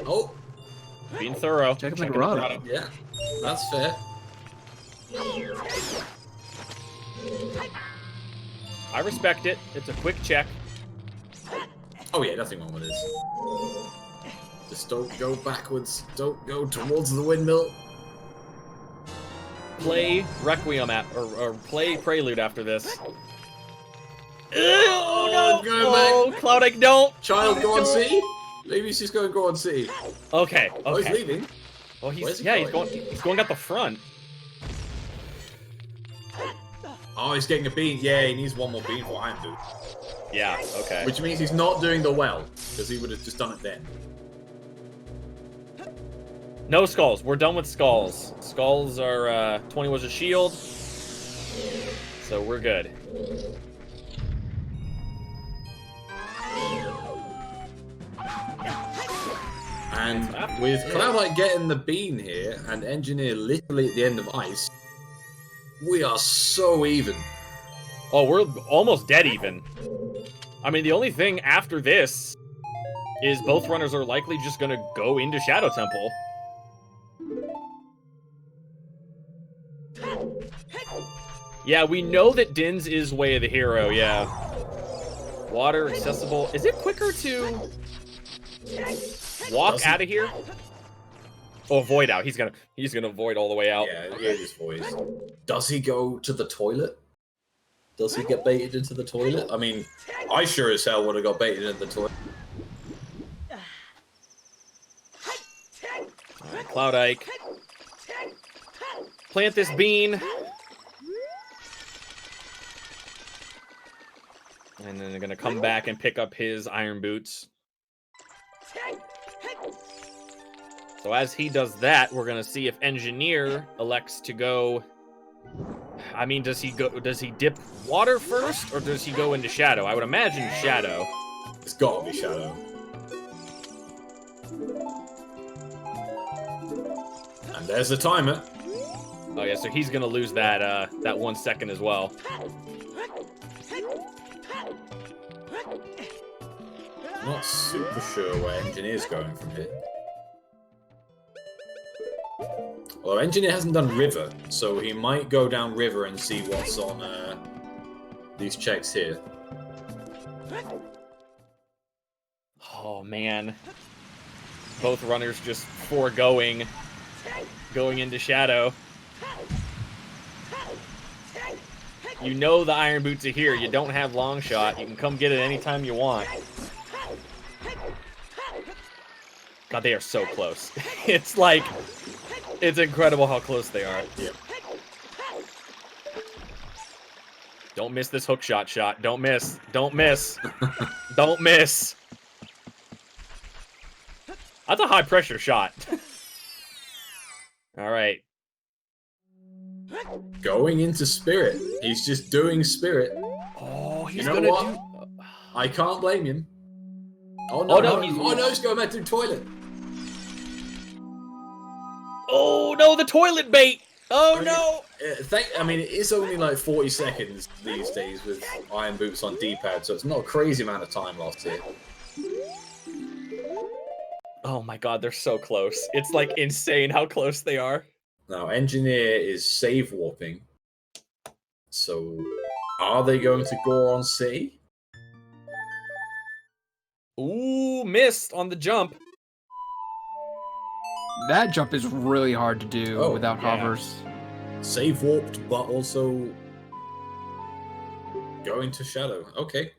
Oh, Being thorough. Check the Checking grotto. yeah. That's fair. I respect it. It's a quick check. Oh yeah, nothing wrong with this. Just don't go backwards. Don't go towards the windmill. Play Requiem or play Prelude after this. Oh, no! going back. Cloudike, don't! Child, go on C? Maybe she's going to go on C. Okay, Oh, he's okay. leaving. Well, Where's he he's going? going at the front. Oh, he's getting a bean. Yeah, he needs one more bean for Iron Boot. Yeah, okay. Which means he's not doing the well, because he would have just done it then. No skulls. We're done with skulls. Skulls are 20 was a shield. So we're good. And with Cloudike getting the bean here, and Engineer literally at the end of ice, we are so even. Oh, we're almost dead even. I mean, the only thing after this is both runners are likely just gonna go into Shadow Temple. Yeah, we know that Din's is way of the hero, yeah. Water accessible. Is it quicker to walk out of here? Oh, void out. He's gonna void all the way out. Yeah, yeah, his voice. Does he go to the toilet? Does he get baited into the toilet? I mean, I sure as hell would have got baited into the toilet. Alright, Cloudike. Plant this bean. And then they're gonna come back and pick up his iron boots. So as he does that, we're gonna see if Engineer elects to go. I mean, does he dip water first, or does he go into Shadow? I would imagine Shadow. It's gotta be Shadow. And there's the timer. Oh yeah, so he's gonna lose that that 1 second as well. Not super sure where Engineer's going from here. Well, Engineer hasn't done River, so he might go down River and see what's on these checks here. Oh man. Both runners just foregoing going into Shadow. You know the iron boots are here. You don't have long shot. You can come get it anytime you want. God, they are so close. It's like, it's incredible how close they are. Yep. Don't miss this hook shot. Don't miss. Don't miss. Don't miss. That's a high pressure shot. All right. Going into Spirit. He's just doing Spirit. Oh, he's You know gonna what? do. I can't blame him. Oh no, Oh, no, he's going back to the toilet. Oh no, the toilet bait. Oh no! I mean, it's only like 40 seconds these days with Iron Boots on D-pad, so it's not a crazy amount of time lost here. Oh my god, they're so close. It's like insane how close they are. Now, Engineer is save warping. So, are they going to Goron City? Ooh, missed on the jump. That jump is really hard to do without yeah. hovers. Save warped, but also going to Shadow. Okay.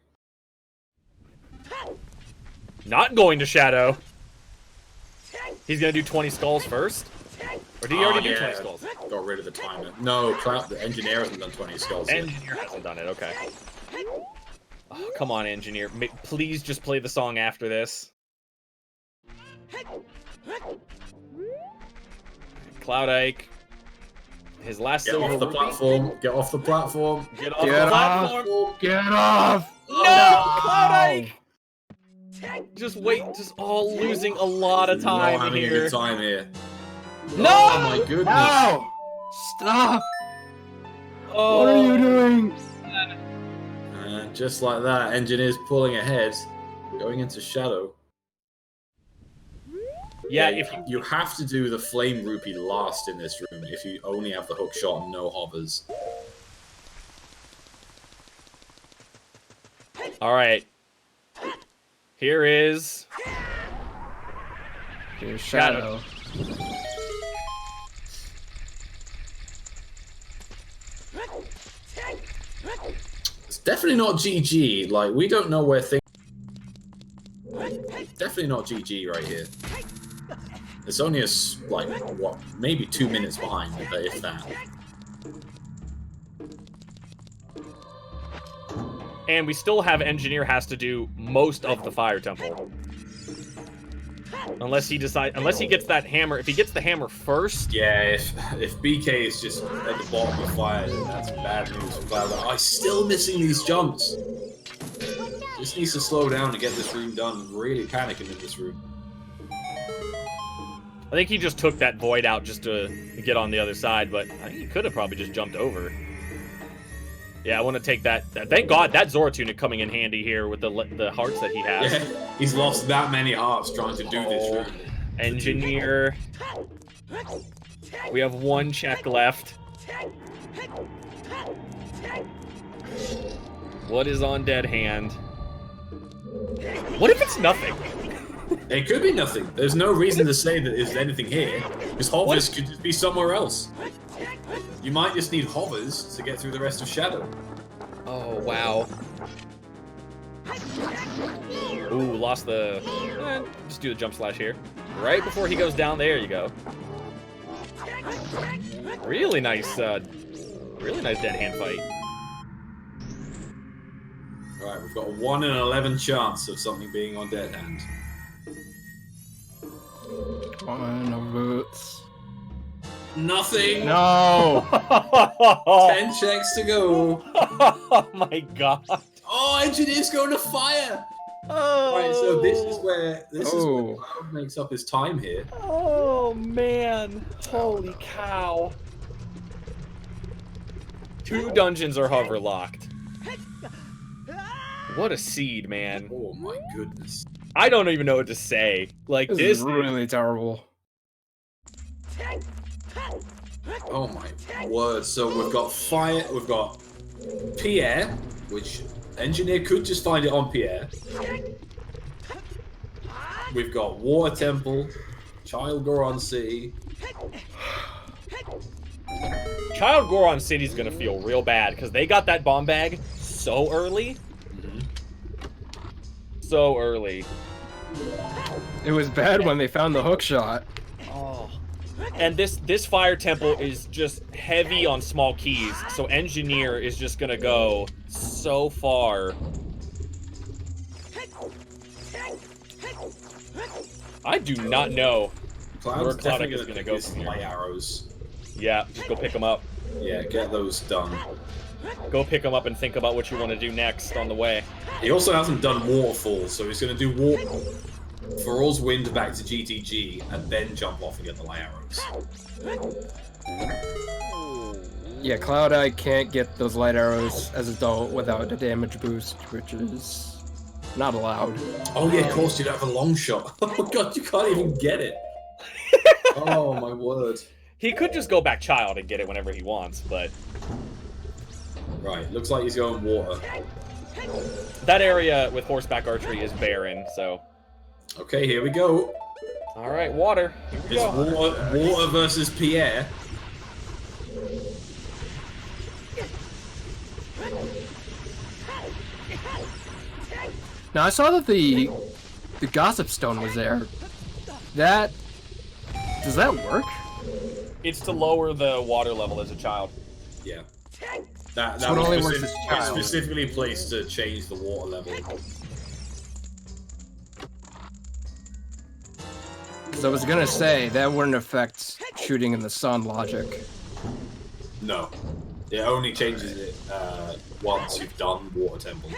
Not going to Shadow. He's gonna do 20 skulls first? Or did he already do 20 skulls? Got rid of the timer. No, the Engineer hasn't done 20 skulls yet. Engineer hasn't done it, okay. Oh, come on, Engineer. Please just play the song after this. Cloudike. His last Get silver off the rupee. platform. Get off the platform. Get off the platform. Get off! No, Cloudike! Just wait, just all losing a lot of time Not having a here. good time here. No! Oh my goodness. No! Stop! Oh. What are you doing? And just like that, Engineer's pulling ahead, going into Shadow. Yeah, if you have to do the Flame Rupee last in this room if you only have the hook shot and no hovers. Alright. Here is... Here's Shadow. It's definitely not GG. Like, we don't know where things... Definitely not GG right here. It's only like, what, maybe 2 minutes behind, if that. And we still have Engineer has to do most of the Fire Temple. Unless he gets that hammer. If he gets the hammer first... Yeah, if BK is just at the bottom of fire, then that's bad news for Cloud. I'm still missing these jumps. Just needs to slow down to get this room done. Really panicking in this room. I think he just took that void out just to get on the other side, but I think he could have probably just jumped over. Yeah, I want to take that. Thank God that Zora tunic coming in handy here with the hearts that he has. Yeah, he's lost that many hearts trying to do this room. Engineer. We have one check left. What is on dead hand? What if it's nothing? It could be nothing. There's no reason to say that there's anything here. Because hovers could just be somewhere else. You might just need hovers to get through the rest of Shadow. Oh, wow. Ooh, lost the... just do the jump slash here. Right before he goes down, there you go. Really nice dead hand fight. Alright, we've got a 1 in 11 chance of something being on dead hand. One of boots. Nothing! No! 10 checks to go. Oh my god. Oh, Engineer's going to fire! Oh. Alright, so this is where Cloud makes up his time here. Oh man. Holy cow. 2 dungeons are hover locked. What a seed, man. Oh my goodness. I don't even know what to say. Like, This is really terrible. Oh my word. So we've got fire, we've got Pierre, which Engineer could just find it on Pierre. We've got Water Temple, Child Goron City. Child Goron City's gonna feel real bad because they got that bomb bag so early. So early. It was bad when they found the hook shot. Oh. And this fire temple is just heavy on small keys, so Engineer is just gonna go so far. I do not know where Cloudike is gonna go from light here. arrows. Yeah, just go pick them up. Yeah, get those done. Go pick them up and think about what you want to do next on the way. He also hasn't done Waterfall, so he's going to do Waterfall. For all's wind back to GTG, and then jump off and get the light arrows. Yeah, Cloudike can't get those light arrows as adult without a damage boost, which is not allowed. Oh yeah, of course you'd have a long shot. Oh god, you can't even get it. Oh my word. He could just go back child and get it whenever he wants, but... Right, looks like he's going water. That area with horseback archery is barren, so... Okay, here we go. Alright, water. Here we It's go. water versus Pierre. Now I saw that the gossip stone was there. That does that work? It's to lower the water level as a child. Yeah. That So it was only works as it's child. specifically placed to change the water level. Because I was gonna say that wouldn't affect shooting in the sun logic. No. It only changes it once you've done Water Temple.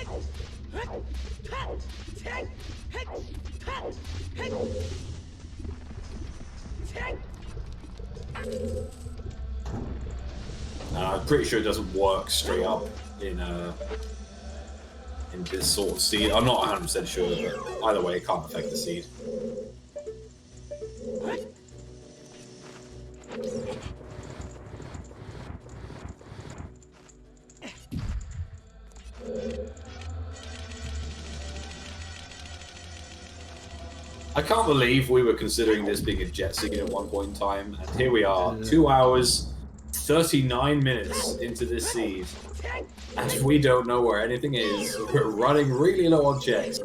I'm pretty sure it doesn't work straight up in this sort of seed. I'm not 100% sure, but either way, it can't affect the seed. I can't believe we were considering this being a jet scene at one point in time, and here we are, 2 hours, 39 minutes into this seed, and we don't know where anything is. We're running really low on checks.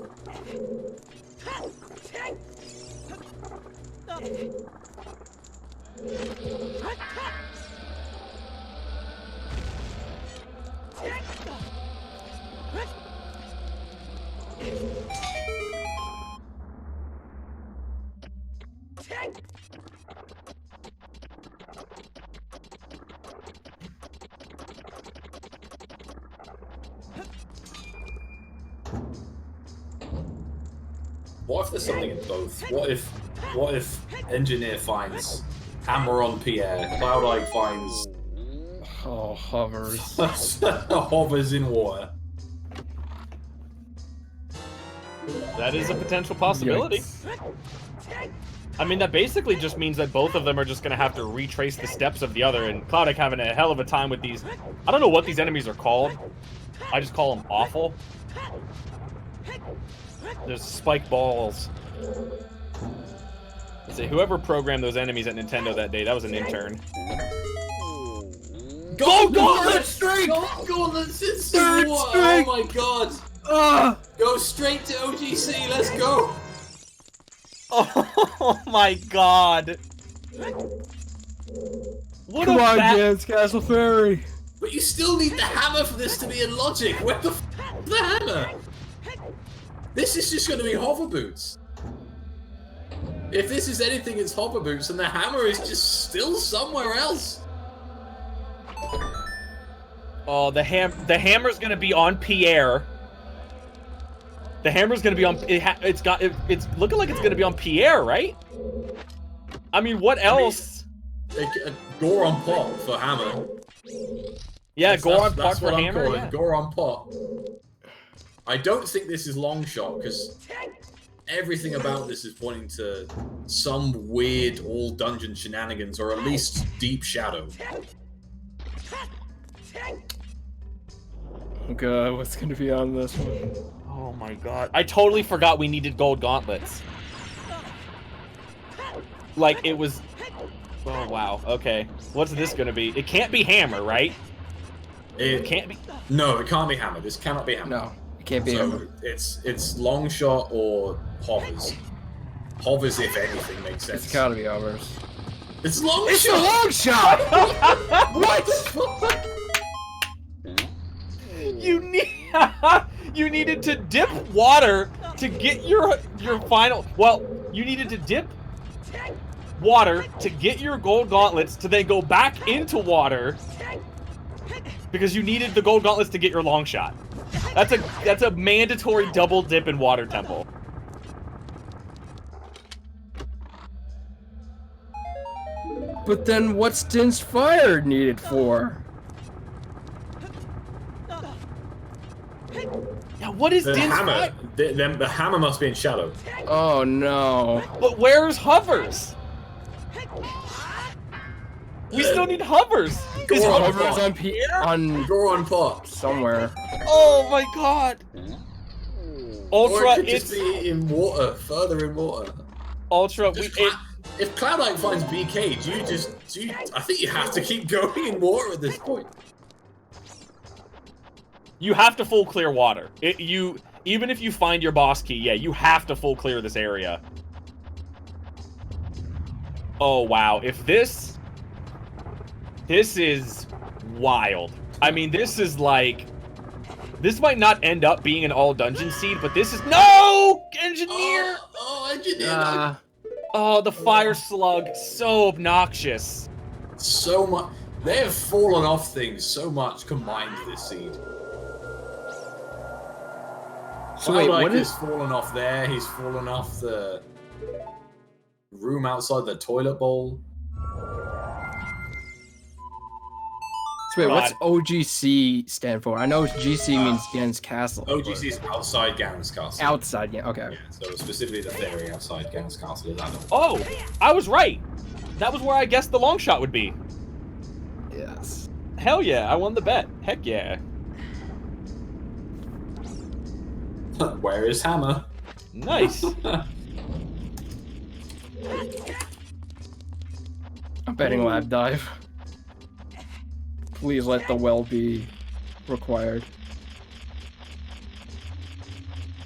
What if there's something in both? What if Engineer finds hammer on Pierre, Cloudike finds Oh, hovers. hovers in water? That is a potential possibility. Yikes. I mean, that basically just means that both of them are just going to have to retrace the steps of the other, and Cloudike having a hell of a time with these... I don't know what these enemies are called. I just call them awful. There's spike balls. Let's see, whoever programmed those enemies at Nintendo that day, that was an intern. Go Gauntlet Streak! Gauntlet's in water! Oh my god! Go straight to OGC, let's go! Oh my god! What Come a on, fat... Jens, Castle Fairy! But you still need the hammer for this to be in logic. Where the f is the hammer? This is just going to be hover boots. If this is anything, it's hover boots, and the hammer is just still somewhere else. Oh, the hammer's gonna be on Pierre. The hammer's gonna be on. It's looking like it's gonna be on Pierre, right? I mean, what else? Goron pot for hammer. Yeah, Goron pot That's for what I'm hammer. calling Yeah. Goron pot. I don't think this is long shot because everything about this is pointing to some weird all dungeon shenanigans, or at least deep shadow. Oh god, what's gonna be on this one? Oh my god! I totally forgot we needed gold gauntlets. Like it was. Oh wow. Okay. What's this gonna be? It can't be hammer, right? It can't be. No, it can't be hammer. This cannot be hammer. No, it can't be So him. it's long shot or hovers. Hovers, if anything, makes sense. It's gotta be hovers. It's long It's a shot. long shot! What the fuck? You need. You needed to dip water to get your final. Well, you needed to dip water to get your gold gauntlets to then go back into water because you needed the gold gauntlets to get your long shot. That's a mandatory double dip in water temple. But then what's Din's fire needed for? Yeah, what is The Din's hammer. fire? The hammer must be in shadow. Oh no. But where's hovers? We still need hovers. Is Go on, hovers Hovers on Go on pot. somewhere. Oh my god. Or Ultra, it could it's just be in water, further in water. Ultra. If Cloudike finds BK, I think you have to keep going in water at this point. You have to full clear water. Even if you find your boss key, yeah, you have to full clear this area. Oh wow, if this is wild. I mean, this is like, this might not end up being an all dungeon seed, but this is no Engineer. Engineer! Oh, the fire slug, so obnoxious. So much. They have fallen off things so much combined this seed. So wait, what Cloudike is? has fallen off there. He's fallen off the room outside the toilet bowl. So wait, what's God. OGC stand for? I know GC means Gen's Castle. OGC is outside Garen's castle. Outside, yeah, okay. Yeah, so specifically the theory outside Garen's castle is that. Oh, I was right. That was where I guessed the long shot would be. Yes. Hell yeah, I won the bet. Heck yeah. Where is Hammer? Nice. I'm betting lab dive. Please let the well be required.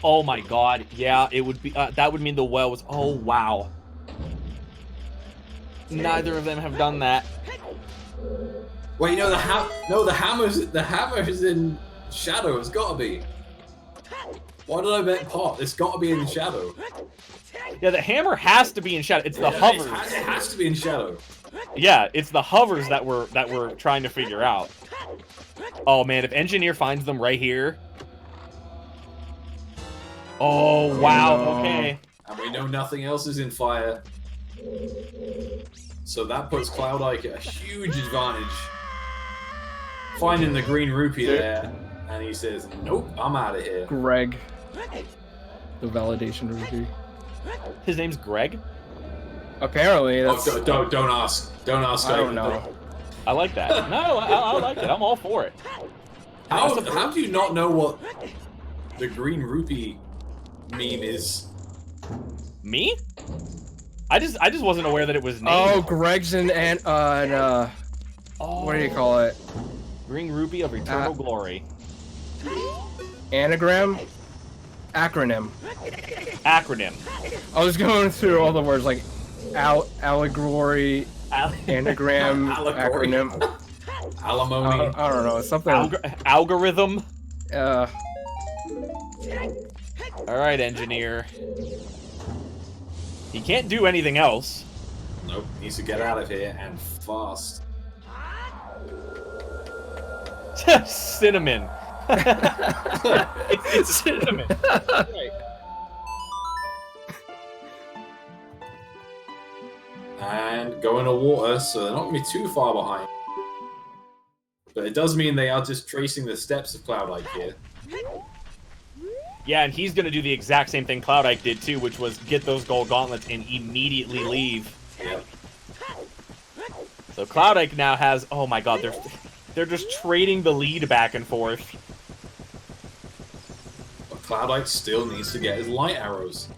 Oh my god, yeah, it would be, that would mean the well was, oh wow. Neither of them have done that. Wait, no, the hammer's in shadow. It's gotta be. Why did I bet pot? It's gotta be in shadow. Yeah, the hammer has to be in shadow. It's the Yeah, hovers. It has to be in shadow. Yeah, it's the hovers that we're trying to figure out. Oh man, if Engineer finds them right here. Oh wow, No. okay. And we know nothing else is in fire. So that puts Cloudike at a huge advantage. Finding the green rupee there, and he says, nope, I'm out of here. Greg. The validation rupee. His name's Greg? Apparently, that's... Oh, don't ask. Don't ask. I don't know. I like that. No, I like it. I'm all for it. How do you not know what the green rupee meme is? Me? I just wasn't aware that it was named. Oh, Greg's in Oh. what do you call it? Green Rupee of Eternal Glory. Anagram? Acronym. Acronym. I was going through all the words like allegory, anagram, Allegory. acronym. Alimony. I don't know, something. Algorithm. Uh, Alright, Engineer. He can't do anything else. Nope, needs to get out of here and fast. Cinnamon. it's cinnamon. Right. And go into water, so they're not going to be too far behind. But it does mean they are just tracing the steps of Cloudike here. Yeah, and he's gonna do the exact same thing Cloudike did too, which was get those gold gauntlets and immediately leave. Yep. So Cloudike now has, oh my god, they're just trading the lead back and forth. But Cloudike still needs to get his light arrows.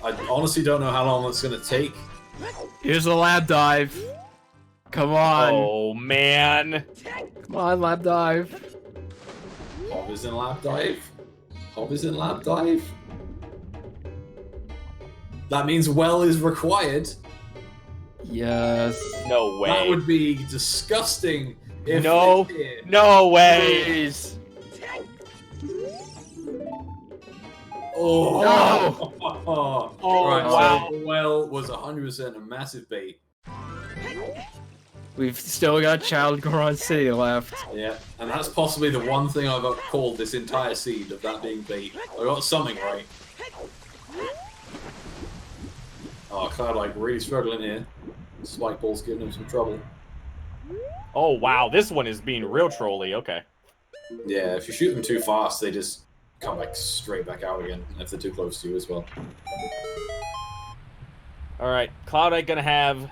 I honestly don't know how long it's going to take. here's the lab dive. Come on. Oh man. Come on, lab dive. Hob is in lab dive. Hob is in lab dive. That means well is required. Yes. No way. That would be disgusting. If No. they did. No way. Please. Oh. No. Oh, right, wow. So the well was 100% a massive bait. We've still got Child Goron City left. Yeah, and that's possibly the one thing I've called this entire seed of that being bait. I got something right. Oh, Cloudike really struggling here. Spike Ball's giving him some trouble. Oh, wow. This one is being real trolly. Okay. Yeah, if you shoot them too fast, they just come like straight back out again. If they're too close to you as well. All right. Cloudike going to have a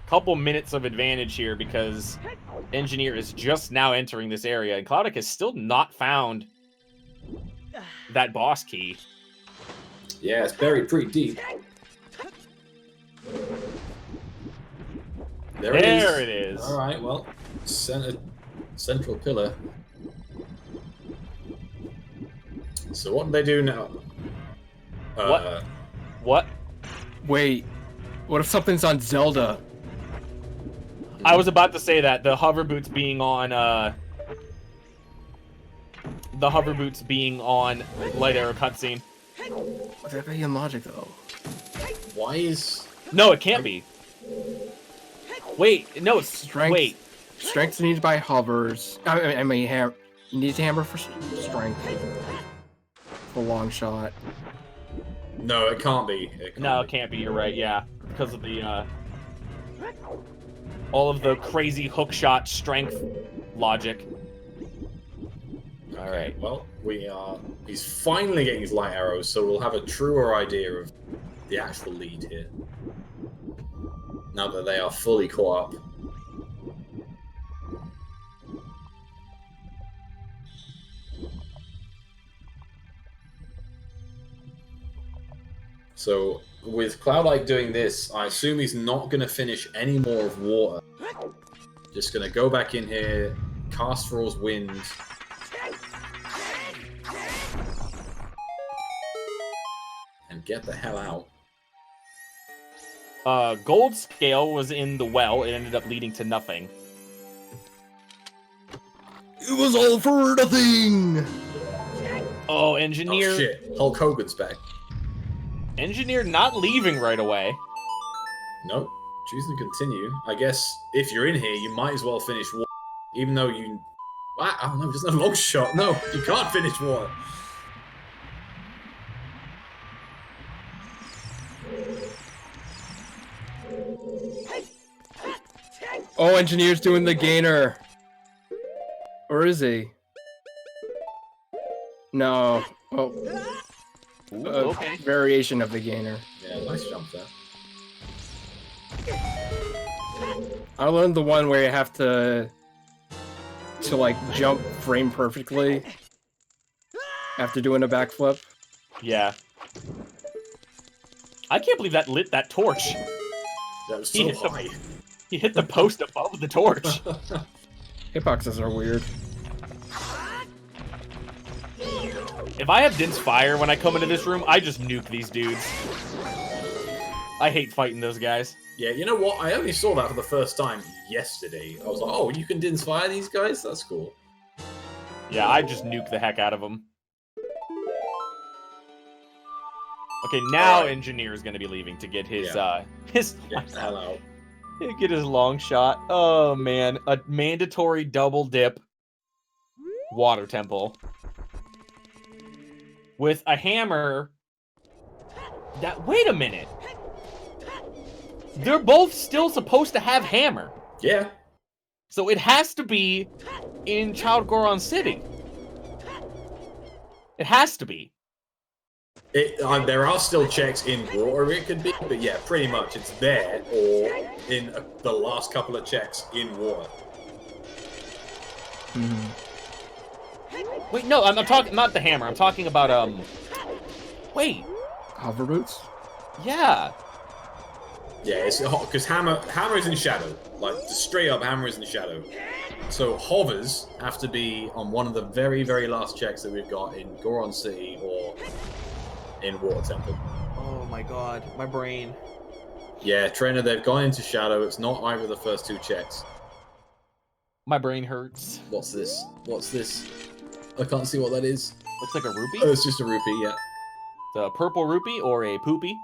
couple minutes of advantage here because Engineer is just now entering this area. And Cloudike has still not found that boss key. Yeah, it's buried pretty deep. There it is. All right, well, central pillar. So what do they do now? What? Wait, what if something's on Zelda? I was about to say that the hover boots being on light arrow cutscene. Would that be in logic though? Why is... No, it can't be. Wait, no, it's Strength. Wait. Strength needed by hovers. I mean, needs hammer for strength. For long shot. No, it can't be. No, it can't be. You're right. Yeah, because of the all of the crazy hook shot strength logic. All right. Well, he's finally getting his light arrows, so we'll have a truer idea of the actual lead here. Now that they are fully caught up. So, with Cloudike doing this, I assume he's not going to finish any more of water. Just going to go back in here, cast Thrall's Wind. And get the hell out. Gold scale was in the well. It ended up leading to nothing. It was all for nothing! Oh, Engineer. Oh shit, Hulk Hogan's back. Engineer not leaving right away. Nope, choosing to continue. I guess if you're in here, you might as well finish water. Even though you... Oh no, there's no long shot. No, you can't finish water. Oh, Engineer's doing the gainer. Or is he? No. Oh. Ooh, okay. Variation of the gainer. Yeah, nice jump there. I learned the one where you have to like jump frame perfectly after doing a backflip. Yeah. I can't believe that lit that torch. That was so high. He hit the post above the torch. Hitboxes are weird. If I have Din's Fire when I come into this room, I just nuke these dudes. I hate fighting those guys. Yeah, you know what? I only saw that for the first time yesterday. I was like, oh, you can Din's Fire these guys? That's cool. Yeah, I just nuke the heck out of them. Okay, now Engineer is going to be leaving to get his, Get the hell out. Get his long shot. Oh, man. A mandatory double dip water temple. With a hammer. Wait a minute. They're both still supposed to have hammer. Yeah. So it has to be in Child Goron City. It has to be. There are still checks in water it could be, but yeah, pretty much it's there or in the last couple of checks in water. Wait, no, I'm talking not the hammer. I'm talking about Wait. Hover boots? Yeah. Yeah, it's because hammer is in shadow, like straight up hammer is in shadow. So hovers have to be on one of the very, very last checks that we've got in Goron City or in Water Temple. Oh my god, my brain. Yeah, Trainer, they've gone into shadow. It's not either of the first two checks. My brain hurts. What's this? What's this? I can't see what that is. Looks like a rupee. Oh, it's just a rupee, yeah. It's a purple rupee or a poopy.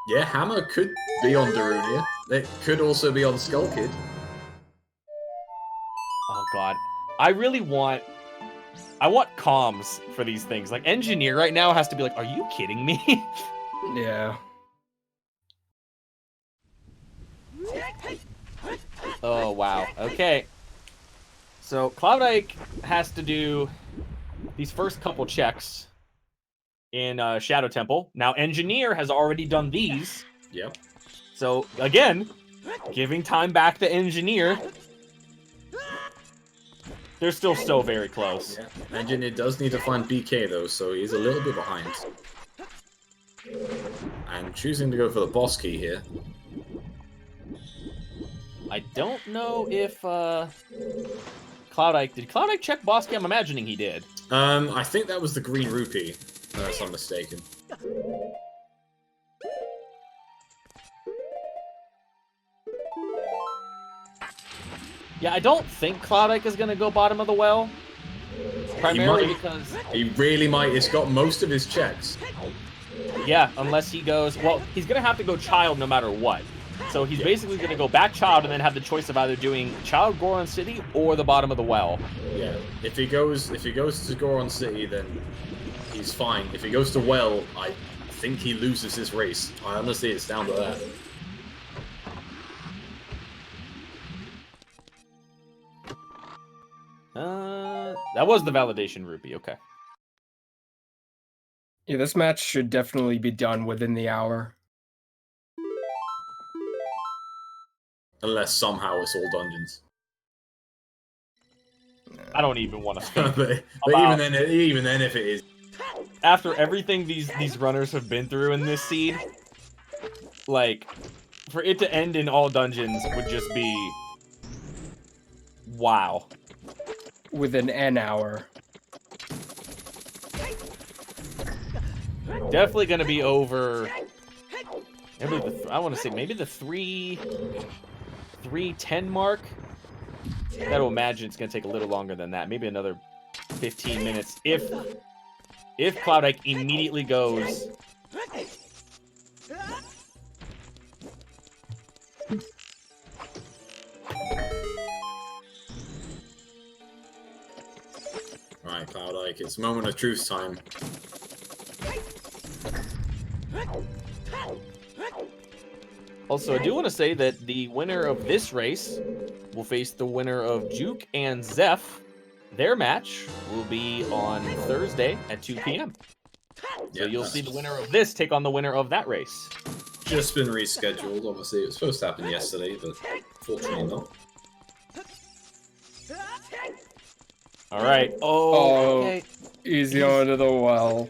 Yeah, hammer could be on Darunia. It could also be on Skull Kid. Oh god. I really want I want comms for these things. Like, Engineer right now has to be like, are you kidding me? Yeah. Oh, wow. Okay. So, Cloudike has to do these first couple checks in Shadow Temple. Now, Engineer has already done these. Yep. So, again, giving time back to Engineer. They're still so very close. Yeah. Engineer does need to find BK, though, so he's a little bit behind. And choosing to go for the boss key here. I don't know if Cloudike... Did Cloudike check boss key? I'm imagining he did. I think that was the green rupee, unless I'm mistaken. Yeah, I don't think Cloudike is going to go bottom of the well. Primarily because... He really might. It's got most of his checks. Yeah, unless he goes... Well, he's going to have to go Child no matter what. So he's basically going to go back Child and then have the choice of either doing Child Goron City or the bottom of the well. Yeah. If he goes to Goron City, then he's fine. If he goes to Well, I think he loses this race. I honestly, it's down to that. That was the validation rupee, okay. Yeah, this match should definitely be done within the hour. Unless somehow it's all dungeons. I don't even want to think. but about... even then, if it is, after everything these runners have been through in this seed, like, for it to end in all dungeons would just be... Wow. Within an hour. Definitely going to be over... Maybe I want to say maybe the 3:10 mark. Gotta imagine it's going to take a little longer than that. Maybe another 15 minutes. If Cloudike immediately goes... right, Cloudike, it's moment of truth time. Also, I do want to say that the winner of this race will face the winner of Juke and Zeph. Their match will be on Thursday at 2 p.m. So you'll see the winner of this take on the winner of that race. Just been rescheduled. Obviously, it was supposed to happen yesterday, but fortunately not. All right. Oh, okay. Easy onto the well.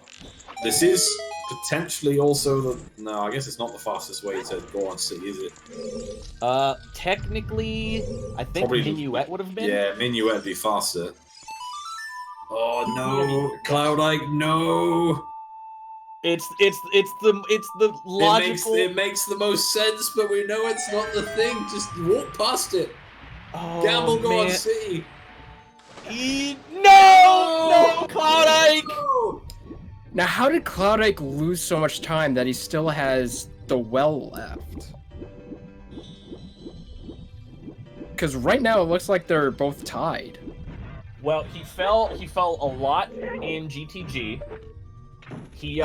This is potentially also the... No, I guess it's not the fastest way to go on City, is it? Technically, I think Probably, Minuet would have been. Yeah, Minuet would be faster. Oh no, Cloudike, no! It's the logical... It makes the most sense, but we know it's not the thing. Just walk past it. Oh, Gamble, go on man. City. No, Cloudike! No! Now, how did Cloudike lose so much time that he still has the well left? Because right now it looks like they're both tied. Well, he fell a lot in GTG. He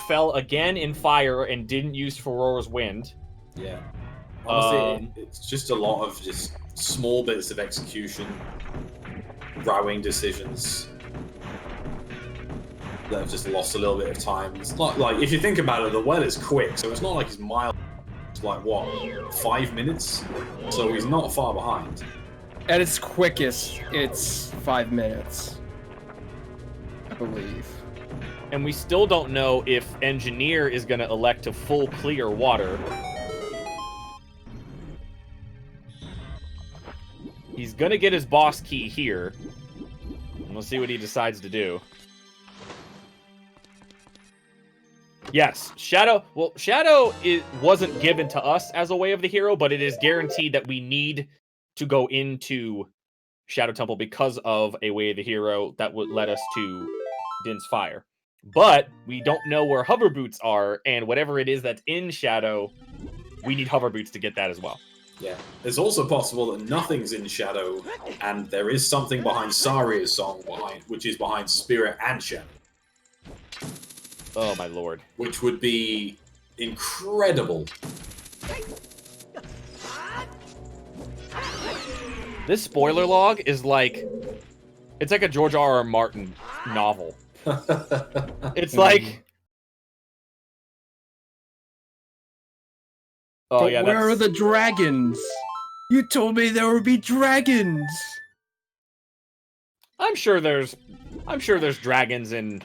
fell again in Fire and didn't use Furor's Wind. Yeah. Honestly, it's just a lot of just small bits of execution, rowing decisions that have just lost a little bit of time. It's not like, if you think about it, the well is quick, so it's not like he's miles. It's like, what, 5 minutes? So he's not far behind. At its quickest, it's 5 minutes, I believe. And we still don't know if Engineer is going to elect to full clear water. He's going to get his boss key here. And we'll see what he decides to do. Yes, Shadow... Well, Shadow wasn't given to us as a way of the hero, but it is guaranteed that we need to go into Shadow Temple because of a way of the hero that would let us to Din's Fire. But we don't know where hover boots are, and whatever it is that's in Shadow, we need hover boots to get that as well. Yeah. It's also possible that nothing's in shadow, and there is something behind Saria's song, which is behind Spirit and Shadow. Oh my lord. Which would be incredible. This spoiler log is like... It's like a George R.R. Martin novel. It's like... Oh, But yeah, where that's... are the dragons? You told me there would be dragons. I'm sure there's dragons in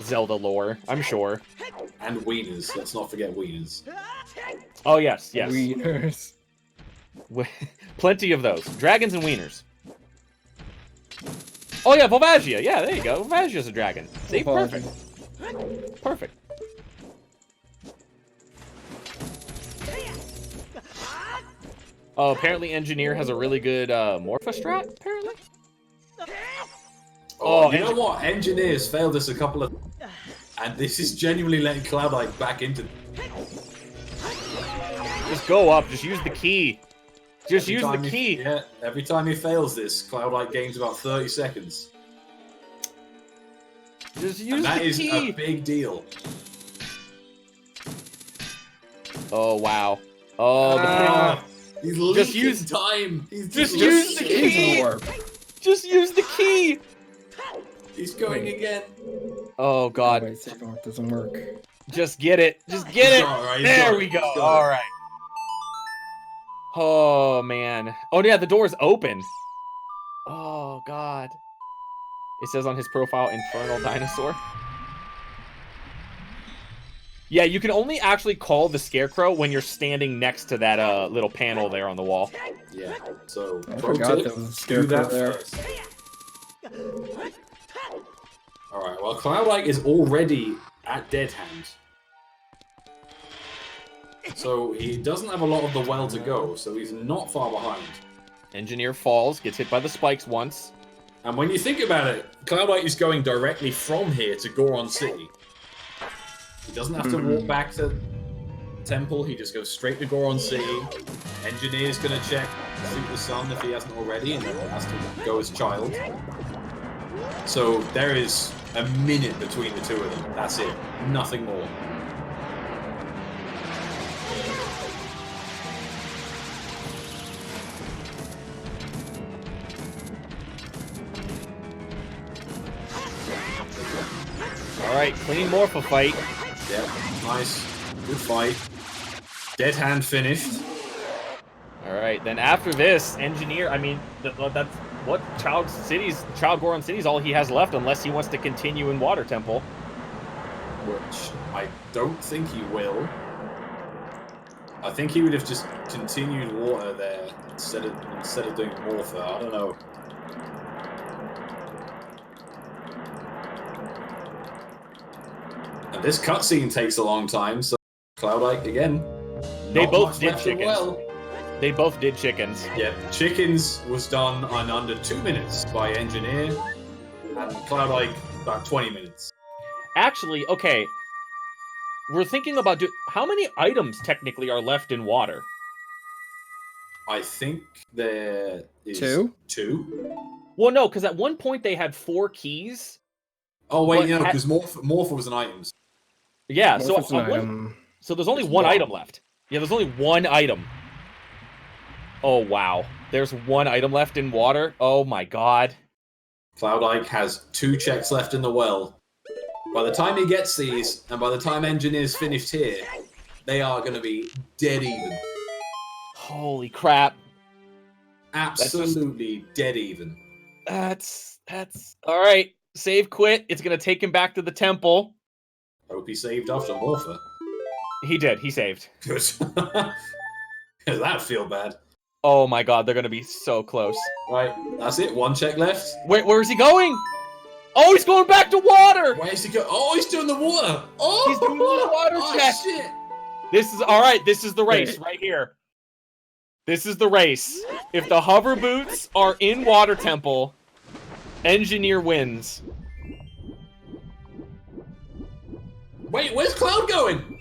Zelda lore. I'm sure. And wieners. Let's not forget wieners. Oh, yes, yes. Wieners. Plenty of those. Dragons and wieners. Oh, yeah, Volvagia. Yeah, there you go. Volvagia's a dragon. See? Perfect. Perfect. Oh, apparently Engineer has a really good Morpha strat, apparently. Oh, you know what? Engineers failed us a couple of... And this is genuinely letting Cloudike back into... Just go up. Just use the key. Just use the key. Yeah, every time he fails this, Cloudike gains about 30 seconds. Just use the key. That is a big deal. Oh, wow. Oh, the he's leaking time. He's just use the key. Just use the key. He's going again. Oh god. Wait, save warp doesn't work. Just get it. Just get it. Right, there we go. All right. Oh man. Oh yeah, the door's open. Oh god. It says on his profile, Infernal Dinosaur. Yeah, you can only actually call the Scarecrow when you're standing next to that little panel there on the wall. Yeah, so I forgot there was a Scarecrow there. Alright, well, Cloudike is already at dead hands. So he doesn't have a lot of the well to go, so he's not far behind. Engineer falls, gets hit by the spikes once. And when you think about it, Cloudike is going directly from here to Goron City. He doesn't have to walk back to the temple, he just goes straight to Goron City. Engineer's gonna check Suit the Sun if he hasn't already, and then has to go as child. So there is a minute between the two of them. That's it. Nothing more. Alright, clean Morpha fight. Yeah, nice. Good fight. Dead hand finished. Alright, then after this, Engineer, I mean, that's what Child Goron City's all he has left unless he wants to continue in Water Temple. Which I don't think he will. I think he would have just continued water there instead of doing Morpha. I don't know. And this cutscene takes a long time, so Cloudike again. They Not both much did left chickens. well. They both did chickens. Yeah, chickens was done in under 2 minutes by Engineer, and Cloudike about 20 minutes. Actually, okay. We're thinking about how many items technically are left in water? I think there is two. Well, no, because at one point they had 4 keys. Oh wait, no, because Morpha was an item. Yeah, Morpha's so there's only one item left. Yeah, there's only one item. Oh wow, there's one item left in water. Oh my god. Cloudike has 2 checks left in the well. By the time he gets these, and by the time Engineer's finished here, they are going to be dead even. Holy crap. Absolutely dead even. That's all right. Save quit. It's gonna take him back to the temple. Hope he saved after Morpha. He did. He saved. Good. Does that feel bad? Oh my god, they're gonna be so close. Right, that's it. 1 check left. Where is he going? Oh, he's going back to water. Where is he go? Oh, he's doing the water. Oh, He's doing the water check. Shit. This is all right. This is the race right here. This is the race. If the hover boots are in Water Temple, Engineer wins. Wait, where's Cloud going?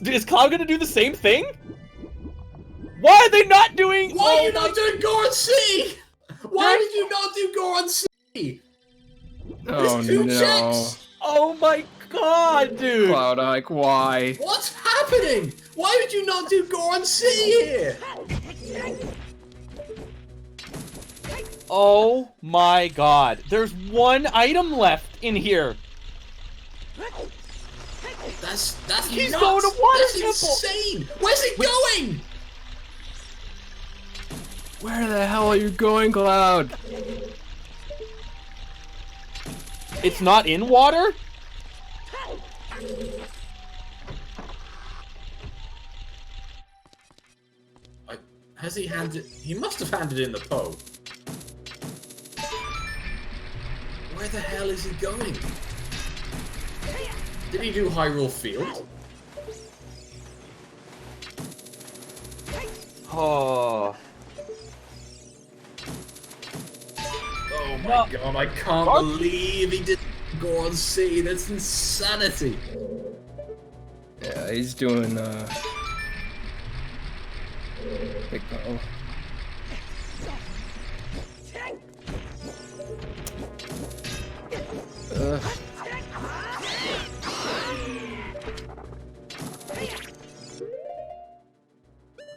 Is Cloud gonna do the same thing? Why are they not doing? Why are you not doing Goron City? Why did you not do Goron City? Oh There's 2 no. checks. Oh my god, dude! Cloudike, why? What's happening? Why would you not do Goron City here? Oh my god. There's 1 item left in here. That's He's nuts. going to water That's temple. insane. Where's he going? Where the hell are you going, Cloud? It's not in water? Has he handed? He must have handed in the Poe. Where the hell is he going? Did he do Hyrule Field? Oh. Oh my god, I can't What? believe he did Goron City. That's insanity. Yeah, he's doing Big Poe.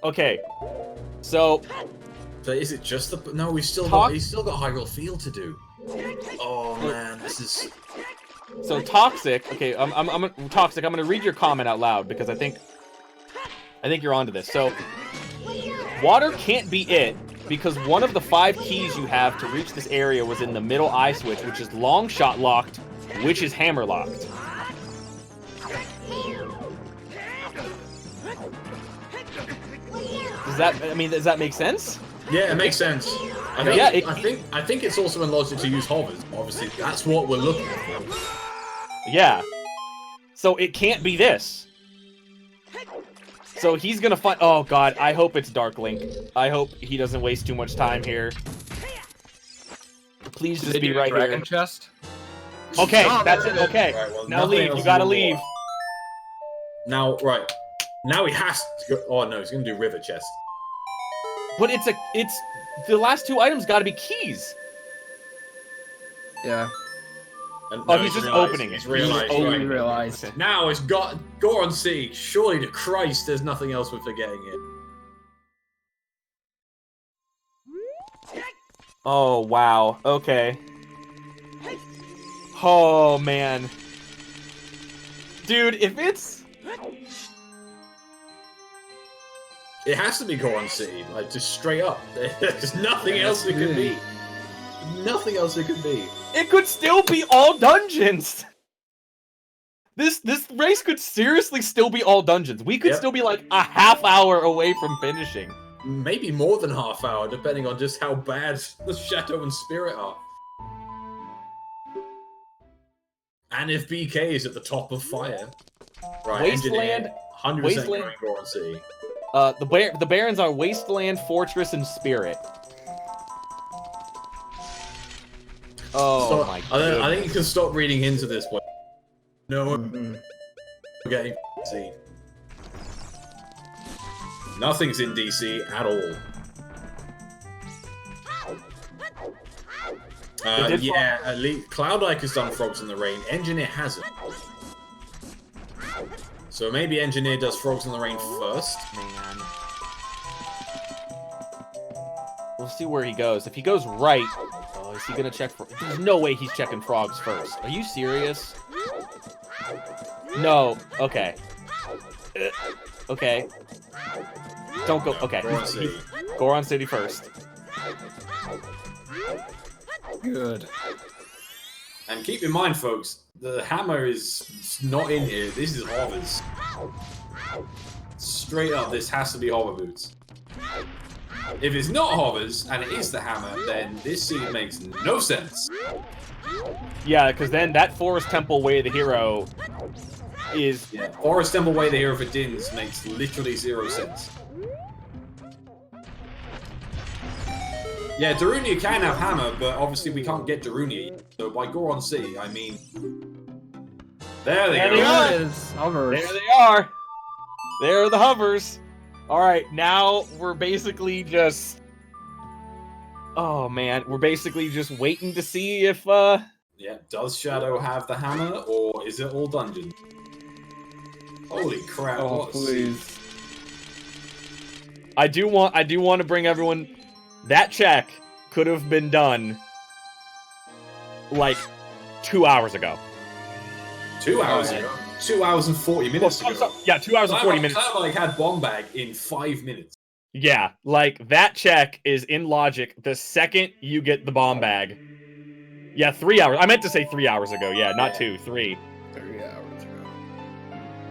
Okay. So So is it just the? No, he's still Talk- he's still got Hyrule Field to do. Oh man, this is. Toxic. Okay, I'm Toxic. I'm gonna read your comment out loud because I think you're onto this. So, water can't be it because one of the 5 keys you have to reach this area was in the middle eye switch, which is long shot locked, which is hammer locked. Does that make sense? Yeah, it makes sense. I think it's also in logic to use hovers. Obviously, that's what we're looking for. Yeah. So it can't be this. So he's gonna find. Oh god, I hope it's Dark Link. I hope he doesn't waste too much time here. Please just be right Dragon here. chest? Okay, Oh, that's it. there Okay, Right, well, now nothing leave. else You gotta is leave. more. Now, right. Now he has to go. Oh no, he's gonna do River Chest. But it's the last 2 items gotta be keys. Yeah. And Oh, now he's just realized- opening it. He's realized. Oh, right. we realized. Okay. Now it's got Goron City. Surely to Christ, there's nothing else we're forgetting here. Oh wow. Okay. Oh man. Dude, if it's It has to be Goron City, like just straight up. There's nothing It else has it to could be. be. Nothing else it could be. it could still be all dungeons. This race could seriously still be all dungeons. We could Yep. still be like a half hour away from finishing. Maybe more than half hour, depending on just how bad the Shadow and Spirit are. And if BK is at the top of fire. Right, Wasteland- Engineer, 100% Wasteland- going Goron City. The Barons are Wasteland, Fortress, and Spirit. Oh So, my I god. think you can stop reading into this one. No, Mhm. we're getting DC. Nothing's in DC at all. They did Yeah, at least Cloudike has done Frogs in the Rain. Engineer hasn't. So maybe Engineer does Frogs in the Rain first. Man. We'll see where he goes. If he goes right, oh, is he gonna check for? There's no way he's checking frogs first. Are you serious? No. Okay. Okay. Don't go. Okay. Goron City. Goron City first. Good. And keep in mind, folks, the hammer is not in here. This is hovers. Straight up, this has to be hover boots. If it's not hovers, and it is the hammer, then this scene makes no sense. Yeah, because then that Forest Temple Way of the Hero is. Yeah. Forest Temple Way the Hero for Dins makes literally 0 sense. Yeah, Darunia can have hammer, but obviously we can't get Darunia yet. So by Goron City, I mean... There they There go. they are. There it is. Hovers. There they are. There are the hovers. Alright, now we're basically just... Oh, man. We're basically just waiting to see if, Yeah, does Shadow have the hammer, or is it all dungeon? Holy crap, Oh, what a scene. please. I do want to bring everyone... That check could have been done, like, 2 hours ago. 2 hours ago? 2 hours and 40 minutes ago. Yeah, 2 hours and 40 minutes. Cloudike had bomb bag in 5 minutes. Yeah, like, that check is in logic the second you get the bomb bag. Yeah, 3 hours. I meant to say 3 hours ago. Yeah, not 2, 3. 3 hours ago.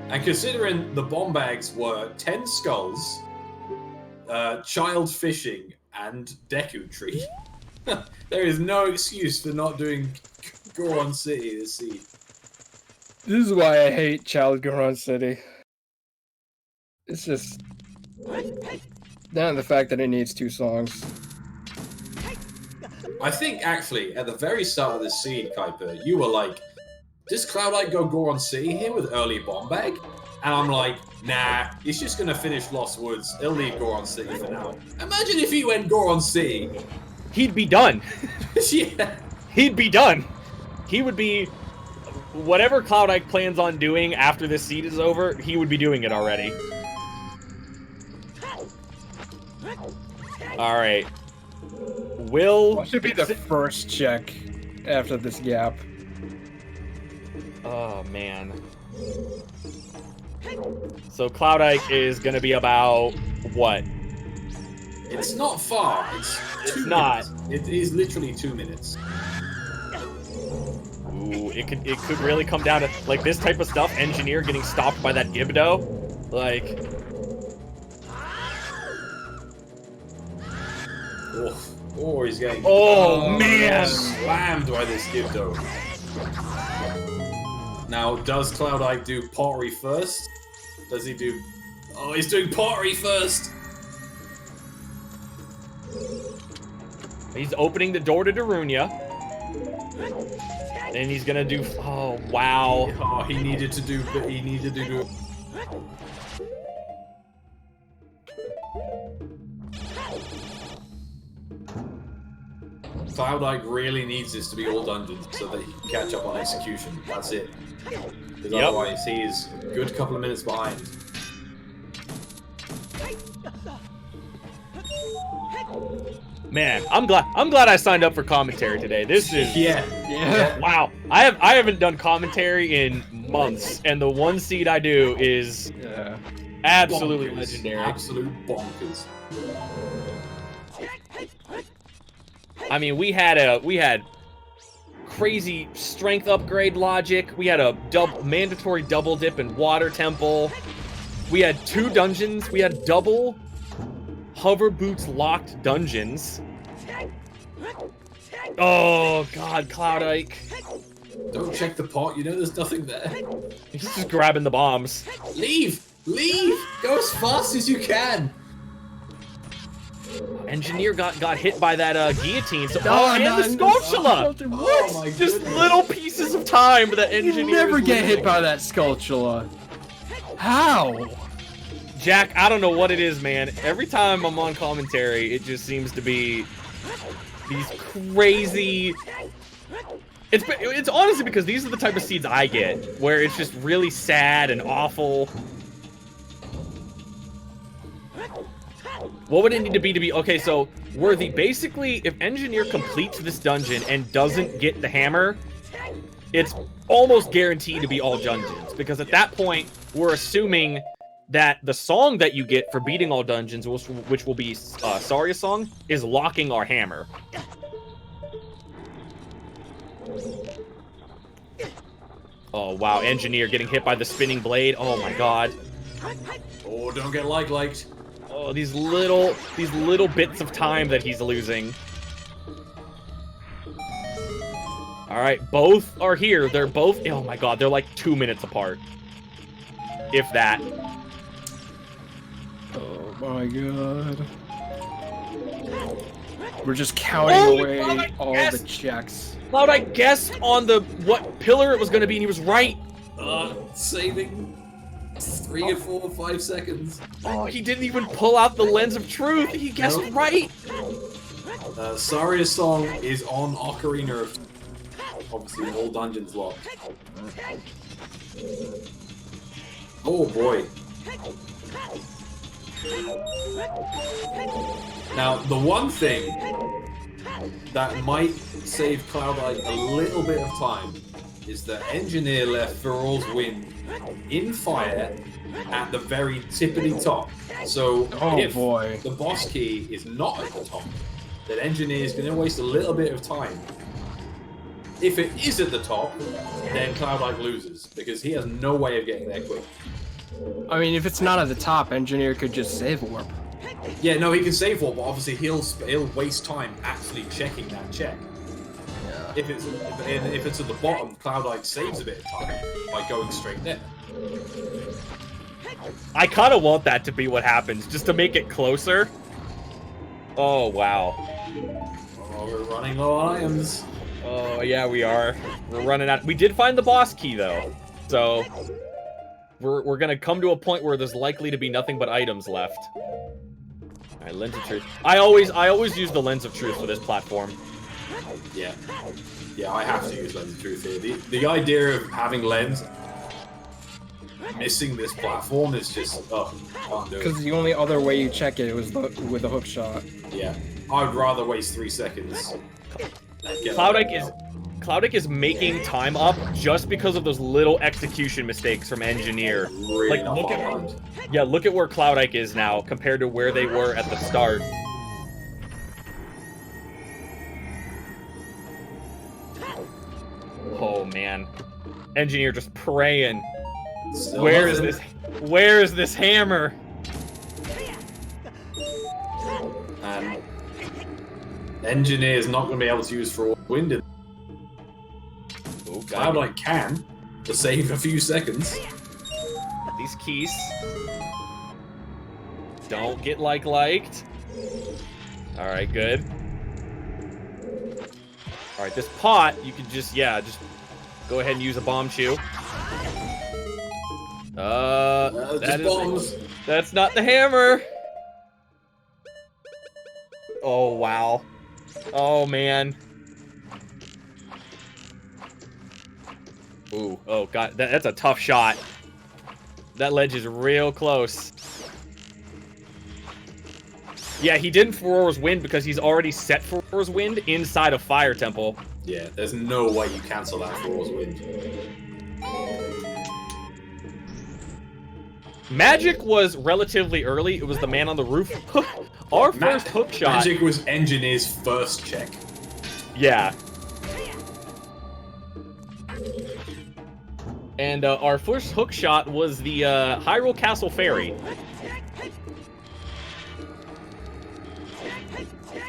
And considering the bomb bags were 10 skulls, child fishing, and Deku Tree, there is no excuse for not doing Goron City this seed. This is why I hate Child Goron City. It's just... Not the fact that it needs 2 songs. I think, actually, at the very start of this seed, Kuiper, you were like, does Cloudike go Goron City here with early bomb bag? And I'm like, nah, he's just gonna finish Lost Woods. He'll leave Goron City for now. Imagine if he went Goron City. He'd be done. Yeah. He'd be done. He would be... Whatever Cloudike plans on doing after this seed is over, he would be doing it already. Alright. What should be the first check after this gap? Oh, man. So Cloudike is gonna be about... What? It's not far. It's not. Minutes. It is literally 2 minutes. Ooh, it could really come down to, like, this type of stuff. Engineer getting stopped by that Gibdo. Like... Oh, he's getting... Oh, man! Slammed by this Gibdo. Now, does Cloudike do pottery first? Does he do... Oh, he's doing pottery first! He's opening the door to Darunia. And he's gonna do... Oh, wow. Oh, he needed to do... Cloudike really needs this to be all dungeons so that he can catch up on execution. That's it. Because otherwise he is a good couple of minutes behind. Man, I'm glad I signed up for commentary today. This is wow. I haven't done commentary in months, and the one seed I do is absolutely bonkers. legendary. Absolute bonkers. I mean, we had crazy strength upgrade logic. We had a mandatory double dip in Water Temple. We had 2 dungeons. We had double hover boots locked dungeons. Oh god, Cloudike. Don't check the pot, you know there's nothing there. He's just grabbing the bombs. Leave! Leave! Go as fast as you can! Engineer got hit by that guillotine. So, No, and the Sculptula! Oh my Just goodness. little pieces of time that Engineer You never is get hit losing. by that Sculptula. How? Jack, I don't know what it is, man. Every time I'm on commentary, it just seems to be these crazy... It's honestly because these are the type of seeds I get, where it's just really sad and awful. What would it need to be okay, so Worthy, basically, if Engineer completes this dungeon and doesn't get the hammer, it's almost guaranteed to be all dungeons, because at that point, we're assuming that the song that you get for beating all dungeons, which will be Saria's song, is locking our hammer. Oh wow, Engineer getting hit by the spinning blade. Oh my god. Oh, don't get liked. Oh, these little bits of time that he's losing. Alright, both are here. They're both... Oh my god, they're like 2 minutes apart. If that. Oh my god. We're just counting away all the checks. Cloudike guessed on what pillar it was going to be, and he was right. Saving. 3 or 4 or 5 seconds. Oh, he didn't even pull out the lens of truth. He guessed Nope. right. Saria's song is on Ocarina of... Obviously, all dungeons locked. Oh boy. Now, the one thing that might save Cloudike a little bit of time is that Engineer left Feral's Wind in fire at the very tippity top. So if the boss key is not at the top, then Engineer is going to waste a little bit of time. If it is at the top, then Cloudike loses, because he has no way of getting there quick. I mean, if it's not at the top, Engineer could just save warp. Yeah, no, he can save warp, but obviously he'll waste time actually checking that check. Yeah. If it's at the bottom, Cloudike saves a bit of time by going straight there. I kind of want that to be what happens, just to make it closer. Oh, wow. Oh, we're running low on items. Oh, yeah, we are. We're running out. We did find the boss key, though. So, we're gonna come to a point where there's likely to be nothing but items left. Alright, Lens of Truth. I always use the Lens of Truth for this platform. Yeah. Yeah, I have to use Lens of Truth here. The idea of having Lens missing this platform is just, oh, can't do it. Because the only other way you check it was with the hook shot. Yeah. I'd rather waste 3 seconds. Cloudike is making time up just because of those little execution mistakes from Engineer. Really Like, look at where Cloudike is now compared to where they were at the start. Oh man, Engineer just praying. Still Where nothing. is this? Where is this hammer? And Engineer is not going to be able to use for wind. Cloudike can to save a few seconds. These keys don't get liked. All right, good. All right, this pot you can just go ahead and use a bomb chew. That's not the hammer. Oh wow. Oh man. Ooh, oh god, that's a tough shot. That ledge is real close. Yeah, he didn't Furor's Wind because he's already set Furor's Wind inside of Fire Temple. Yeah, there's no way you cancel that Furor's Wind. Magic was relatively early. It was the man on the roof. Our first hook shot. Magic was Engineer's first check. Yeah. And our first hook shot was the Hyrule Castle Fairy.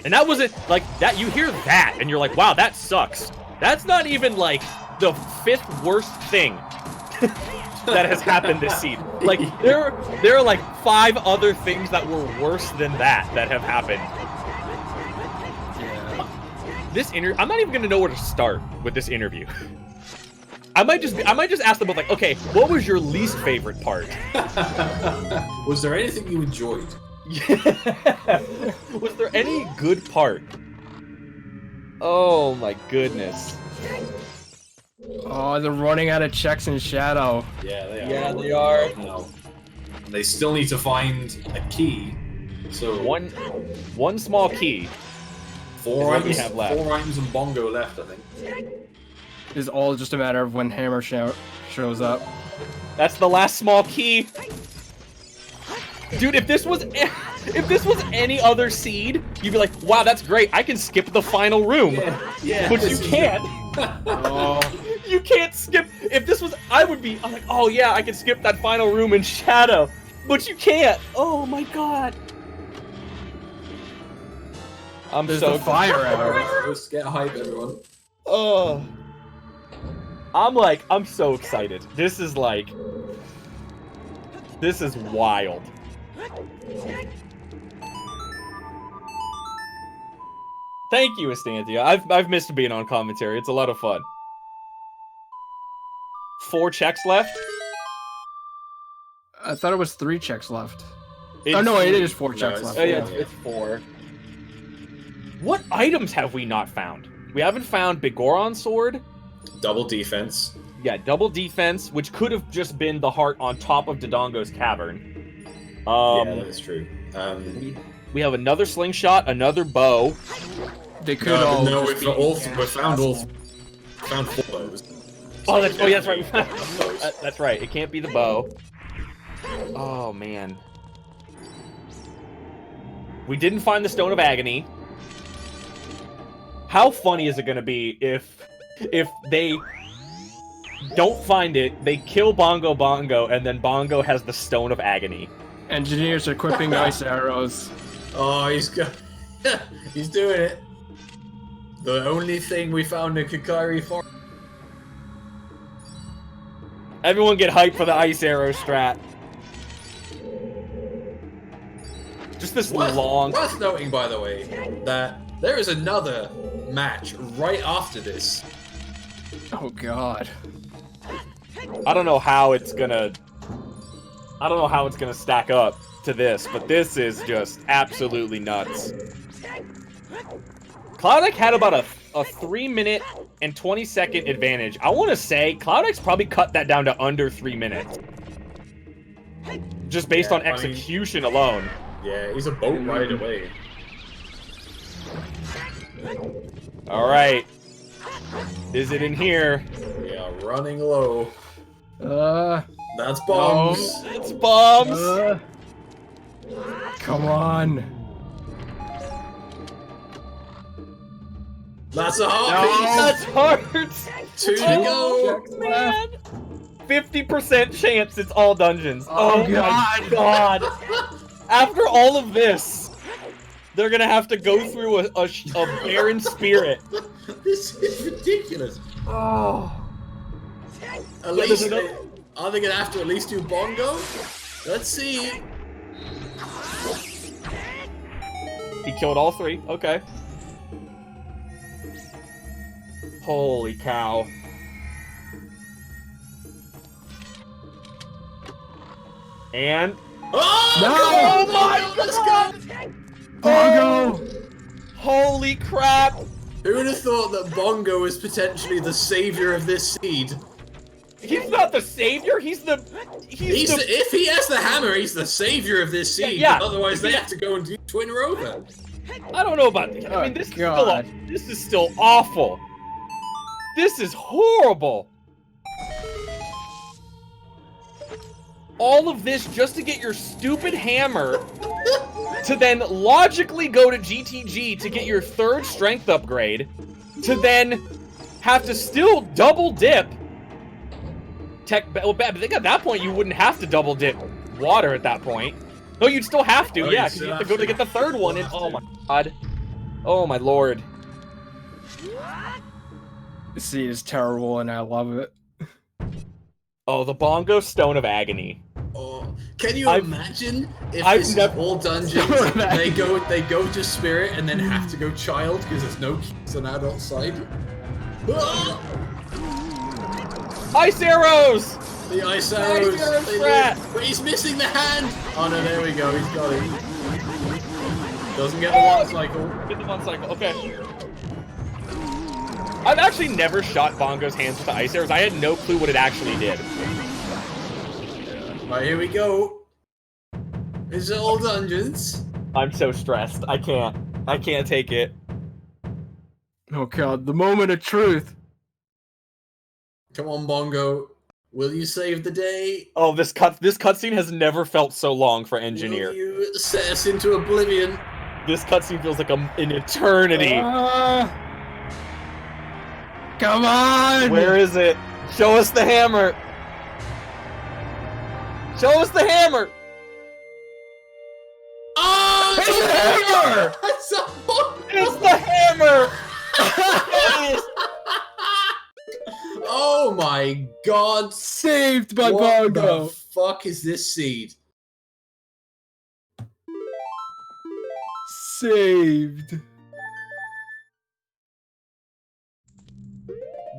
And that wasn't, like, that, you hear that, and you're like, wow, that sucks. That's not even, like, the 5th worst thing that has happened this season. Like, there are, like, 5 other things that were worse than that have happened. Yeah. I'm not even gonna know where to start with this interview. I might just ask them both, like, okay, what was your least favorite part? Was there anything you enjoyed? Was there any good part? Oh my goodness. Oh, they're running out of checks in Shadow. Yeah, they are. Yeah, they are. No. They still need to find a key. So One small key. four what we items, have left. 4 items and Bongo left, I think. It's all just a matter of when Hammer shows up. That's the last small key. Dude, if this was any other seed, you'd be like, wow, that's great. I can skip the final room. Yeah. But you can't. Oh, You can't skip. If this was, I'm like, oh yeah, I can skip that final room in Shadow. But you can't. Oh my god. there's the fire arrow. Let's get hype, everyone. Oh. I'm so excited. This is wild. Thank you, Estantia. I've missed being on commentary. It's a lot of fun. 4 checks left. I thought it was 3 checks left. It's, Oh no, it is 4 No, checks it's left. Oh, yeah, four. it's 4. What items have we not found? We haven't found Bigoron sword. Double defense. Yeah, double defense, which could have just been the heart on top of Dodongo's cavern. Yeah, that is true. We have another slingshot, another bow. They could all. no, just we found 4 bows. Oh, that's right. That's right. It can't be the bow. Oh man. We didn't find the Stone of Agony. How funny is it going to be if they don't find it, they kill Bongo, and then Bongo has the Stone of Agony? Engineers are equipping ice arrows. Oh, he's doing it. The only thing we found in Kakari Forest. Everyone get hyped for the ice arrow strat. Just this long... Worth noting, by the way, that there is another match right after this. Oh god. I don't know how it's gonna stack up to this, but this is just absolutely nuts. Cloudike had about a 3-minute and 20-second advantage. I want to say Cloudike's probably cut that down to under 3 minutes. Just based on execution alone. Yeah, he's a boat ride away. Alright. Is it in here? We are running low. That's No. bombs. It's bombs! Come on. That's a heartbeat. That's hearts! 2 to go. Man! 50% chance it's all dungeons. Oh, my god! After all of this, they're gonna have to go through a barren spirit. This is ridiculous. Oh. At least, are they gonna have to at least do Bongo? Let's see. He killed all 3. Okay. Holy cow. And... Oh, No! come on, let's go! Bongo! Holy crap! Who would have thought that Bongo was potentially the savior of this seed? He's not the savior, he's the... If he has the hammer, he's the savior of this seed. Yeah, Otherwise, they have to go and do Twin Rover. I don't know about this. I mean, God. this is still awful. This is horrible. All of this just to get your stupid hammer to then logically go to GTG to get your 3rd strength upgrade, to then have to still double dip. Well, I think at that point you wouldn't have to double dip water at that point. No, you'd still have to, yeah, because you have to go to get the 3rd one. And oh my god, oh my lord. This seed is terrible, and I love it. Oh, the Bongo Stone of Agony. Oh, can you imagine if I've this is never- all dungeons? they go to spirit and then have to go child because there's no keys on adult side. Ah! Ice arrows! The ice arrows. Ice arrow They strat. live. But he's missing the hand. Oh no, there we go. He's got it. Doesn't get the 1 cycle. Get the 1 cycle. Okay. I've actually never shot Bongo's hands with the ice arrows. I had no clue what it actually did. Right, here we go. Is it all dungeons? I'm so stressed. I can't take it. Oh god, the moment of truth. Come on, Bongo. Will you save the day? Oh, this cutscene has never felt so long for Engineer. Will you set us into oblivion? This cutscene feels like an eternity. Come on! Where is it? Show us the hammer! Show us the hammer! Oh, It's a hammer! It's a It's the hammer! Yes! Oh my god! Saved by What Bongo! the fuck is this seed? Saved.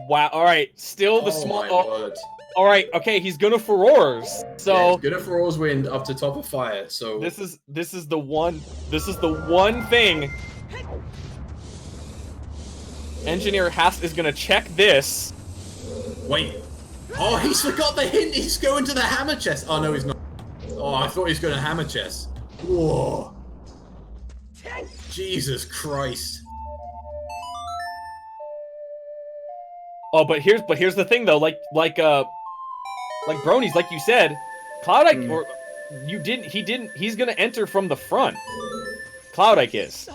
Wow, alright, still the Oh small... my Oh, word. All right, okay, he's gonna furores. Yeah, So good at Furor's Wind up to top of fire. So this is the one thing Engineer is gonna check this. wait. Oh, he's forgot the hint. He's going to the hammer chest. Oh no, he's not. Oh, I thought he was going to hammer chest. Whoa. Jesus Christ. Oh, but here's the thing though, like Bronies, like you said, Cloudike or he's gonna enter from the front. Cloudike is.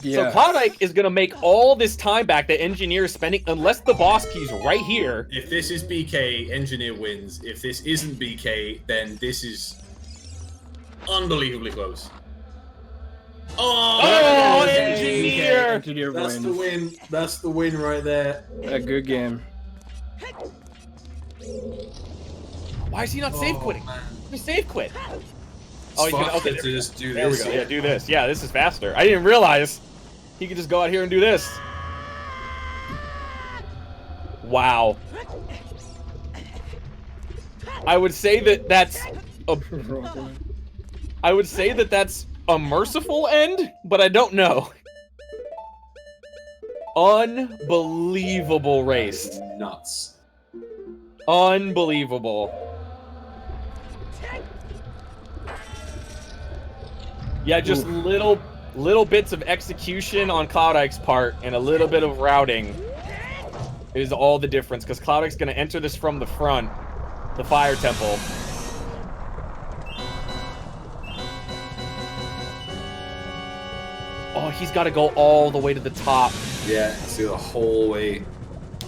Yeah. So Cloudike is gonna make all this time back that Engineer is spending, unless the boss key's right here. If this is BK, Engineer wins. If this isn't BK, then this is unbelievably close. Oh, Engineer! Engineer That's wins. the win. That's the win right there. A good game. Why is he not save quitting? Man. He save quit. Oh, he's gonna, okay, to just do there we this. go. Yeah, do this. Yeah, this is faster. I didn't realize he could just go out here and do this. Wow. I would say that that's a merciful end, but I don't know. Unbelievable race. Nuts. Unbelievable. Yeah, just little bits of execution on Cloudike's part and a little bit of routing is all the difference, because Cloudike's going to enter this from the front, the Fire Temple. Oh, he's got to go all the way to the top. Yeah, see the whole way.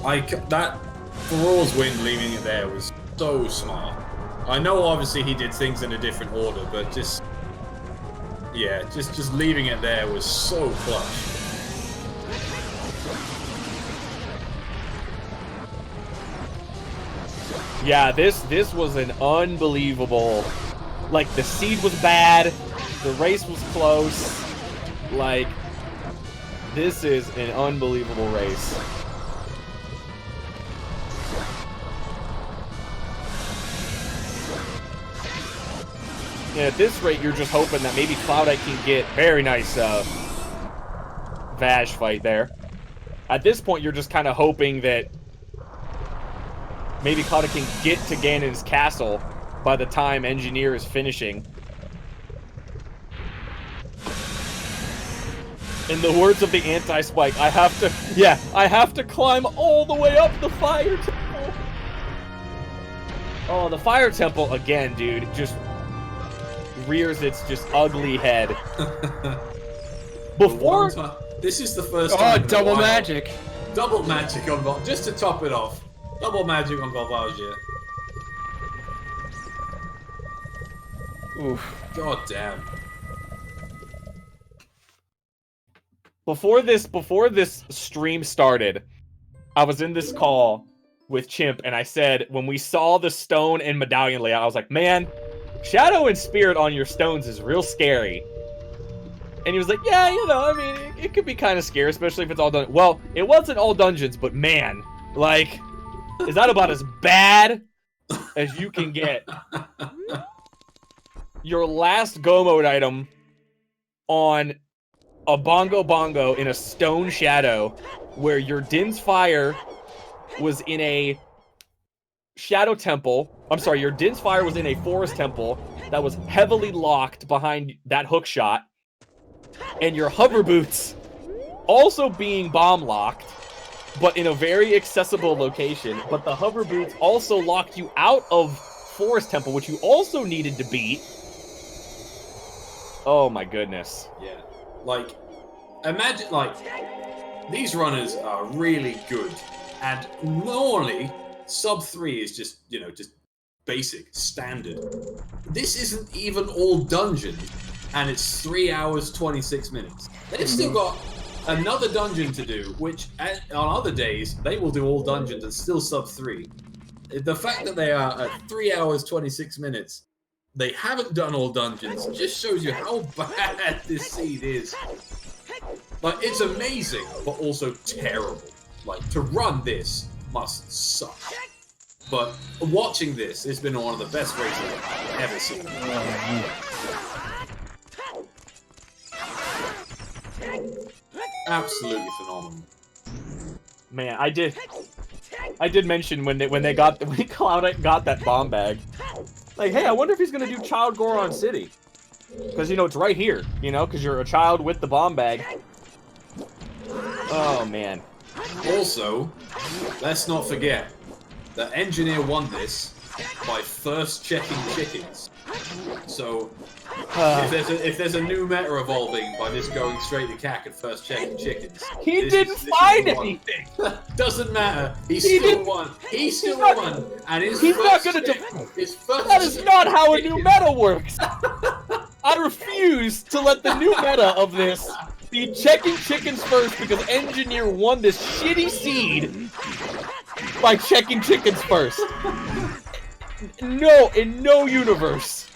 That Furor's Wind leaving it there was so smart. I know obviously he did things in a different order, but just leaving it there was so clutch. Yeah, this was an unbelievable. Like, the seed was bad, the race was close. Like, this is an unbelievable race. And at this rate, you're just hoping that maybe Cloudike can get very nice Vash fight there. At this point, you're just kind of hoping that maybe Cloudike can get to Ganon's castle by the time Engineer is finishing. In the words of the anti-spike, I have to climb all the way up the Fire Temple. Oh, the Fire Temple again, dude, just rears its just ugly head. Before this is the first time. Oh, double magic. Double magic on just to top it off. Double magic on Volvagia. Oof. God damn. Before this stream started, I was in this call with Chimp, and I said, when we saw the stone and medallion layout, I was like, man, Shadow and Spirit on your stones is real scary. And he was like, yeah, you know, I mean, it could be kind of scary, especially if it's all done. Well, it wasn't all dungeons, but man, like, is that about as bad as you can get? Your last go mode item on a bongo in a stone shadow, where your Din's Fire was in a shadow temple. I'm sorry, your Din's Fire was in a forest temple that was heavily locked behind that hook shot, and your hover boots also being bomb locked, but in a very accessible location. But the hover boots also locked you out of forest temple, which you also needed to beat. Oh my goodness. Yeah. Like, imagine, like, these runners are really good, and normally sub 3 is just, you know, just basic, standard. This isn't even all dungeon, and it's 3 hours, 26 minutes. They've still got another dungeon to do, which on other days, they will do all dungeons and still sub 3. The fact that they are at 3 hours, 26 minutes, they haven't done all dungeons, just shows you how bad this seed is. Like, it's amazing, but also terrible. Like, to run this must suck. But watching this, it's been one of the best races I've ever seen. Absolutely phenomenal. Man, I did mention when Cloudike got that bomb bag, like, hey, I wonder if he's gonna do Child Goron City, because you know it's right here, you know, because you're a child with the bomb bag. Oh man. Also, let's not forget that Engineer won this by first checking chickens. So if there's a new meta evolving by this going straight to cack and first checking chickens, He didn't find anything. Doesn't matter. He still won. He still won. And his He's not first gonna check, his first That is not how a new chicken- meta works. I refuse to let the new meta of this be checking chickens first because Engineer won this shitty seed by checking chickens first. No, in no universe.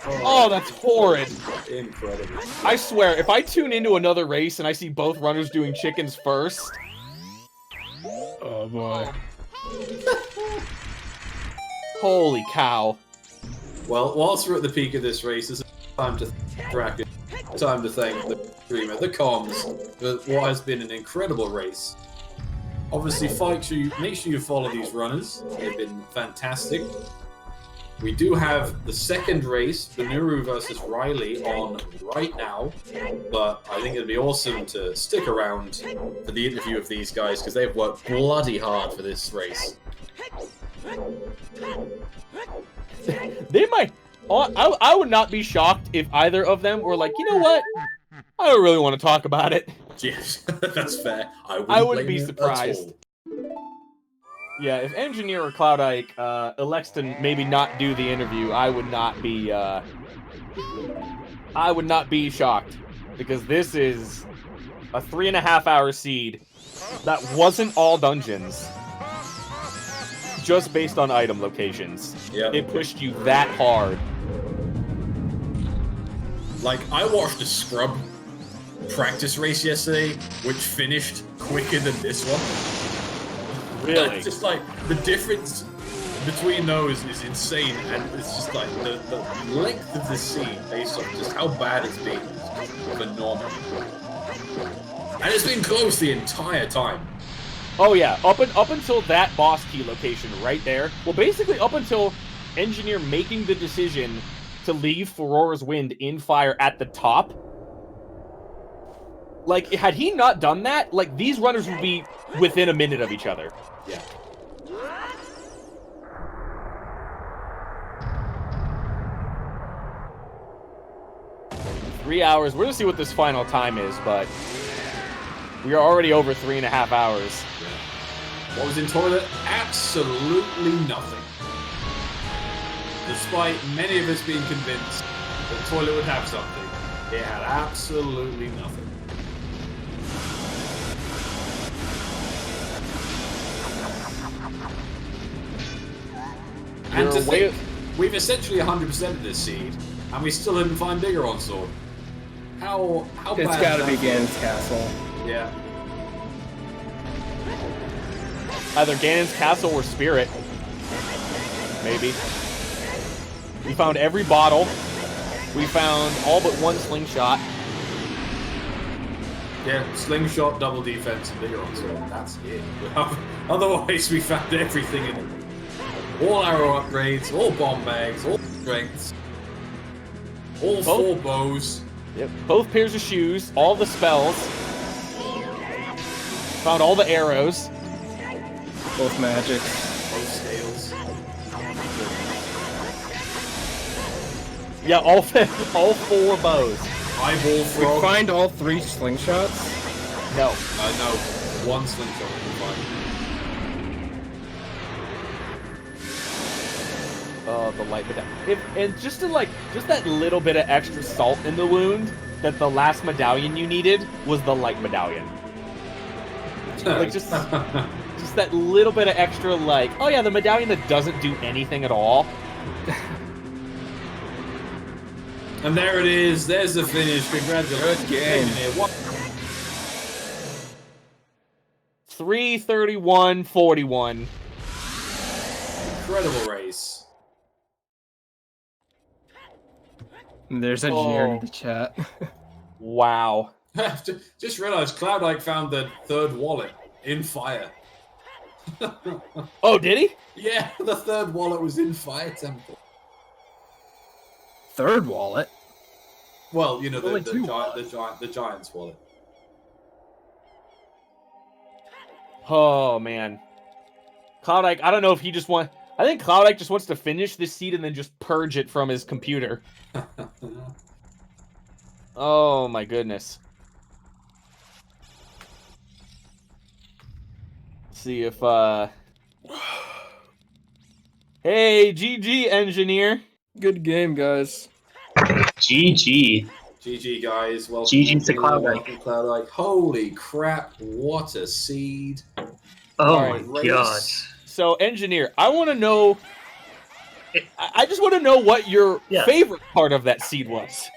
Oh, that's horrid. Incredible. I swear, if I tune into another race and I see both runners doing chickens first... Oh boy. Holy cow. Well, whilst we're at the peak of this race, it's time to time to thank the streamer, the comms, for what has been an incredible race. Obviously, make sure you follow these runners. They've been fantastic. We do have the second race, Benuru versus Riley, on right now, but I think it'd be awesome to stick around for the interview of these guys because they've worked bloody hard for this race. They might... I would not be shocked if either of them were like, you know what? I don't really want to talk about it. Yes, that's fair. I wouldn't be blame you at surprised. all. Yeah, if Engineer or Cloudike elects to maybe not do the interview, I would not be shocked. Because this is a 3.5-hour seed that wasn't all dungeons. Just based on item locations. Yep. It pushed you that hard. Like, I watched a scrub practice race yesterday, which finished quicker than this one. Really? It's just like, the difference between those is insane, and it's just like, the length of the scene based on just how bad it's been is phenomenal. And it's been close the entire time. Oh yeah, up until that boss key location right there. Well, basically up until Engineer making the decision to leave Furora's Wind in fire at the top. Like, had he not done that, like, these runners would be within a minute of each other. Yeah. Three hours. We're gonna see what this final time is, but we are already over 3.5 hours. What was in toilet? Absolutely nothing. Despite many of us being convinced that toilet would have something, it had absolutely nothing. And to think, we've essentially 100%ed this seed, and we still didn't find Biggoron Sword. How bad It's is gotta be that? Ganon's Castle. Yeah. Either Ganon's Castle or Spirit. Maybe. We found every bottle. We found all but one slingshot. Yeah, slingshot, double defense, and Biggoron Sword. That's it. Otherwise, we found everything in all arrow upgrades, all bomb bags, all strengths, all four bows. Yep. Both pairs of shoes, all the spells. Found all the arrows. Both magic. Both scales. Yeah, all four bows. Eyeball We frog. find all 3 slingshots. No. No, one slingshot will be fine. The light medallion. And just that little bit of extra salt in the wound, that the last medallion you needed was the light medallion. Like, just that little bit of extra, like, oh yeah, the medallion that doesn't do anything at all. And there it is. There's the finish. Congratulations. Good game. 3:31:41. Incredible race. There's Engineer in the chat. Wow. Just realized Cloudike found the third wallet in fire. Oh, did he? Yeah, the third wallet was in Fire Temple. Third wallet? Well, you know, Only the two Giants wallet. Oh man. Cloudike, I don't know if he just want. I think Cloudike just wants to finish this seed and then just purge it from his computer. Oh my goodness. Let's see if Hey, GG Engineer. Good game, guys. GG. GG guys, welcome. GG to Cloudike. Welcome, Cloudike. Holy crap! What a seed. Oh Alright, my god. So Engineer, I want to know. I just want to know what your Yeah. favorite part of that seed was,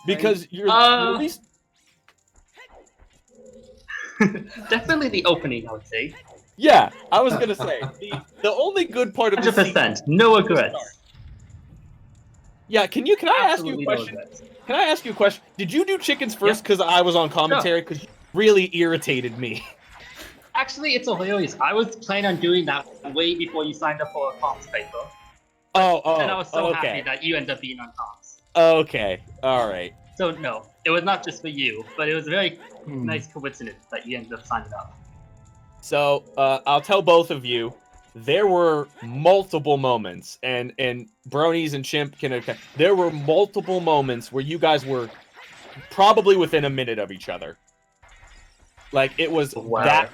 because you're at least. Definitely the opening, I would say. Yeah, I was gonna say the only good part of the seed. 100%. No regrets. Yeah, can I ask you a Absolutely no question? regrets. Can I ask you a question? Did you do chickens first because I was on commentary? Because you really irritated me. Actually, it's hilarious. I was planning on doing that way before you signed up for a comms paper. Oh, And I was so happy okay. that you ended up being on comms. Okay, all right. So no, it was not just for you, but it was a very nice coincidence that you ended up signing up. So I'll tell both of you, there were multiple moments, and Bronies and Chimp can. There were multiple moments where you guys were probably within a minute of each other. Like it was that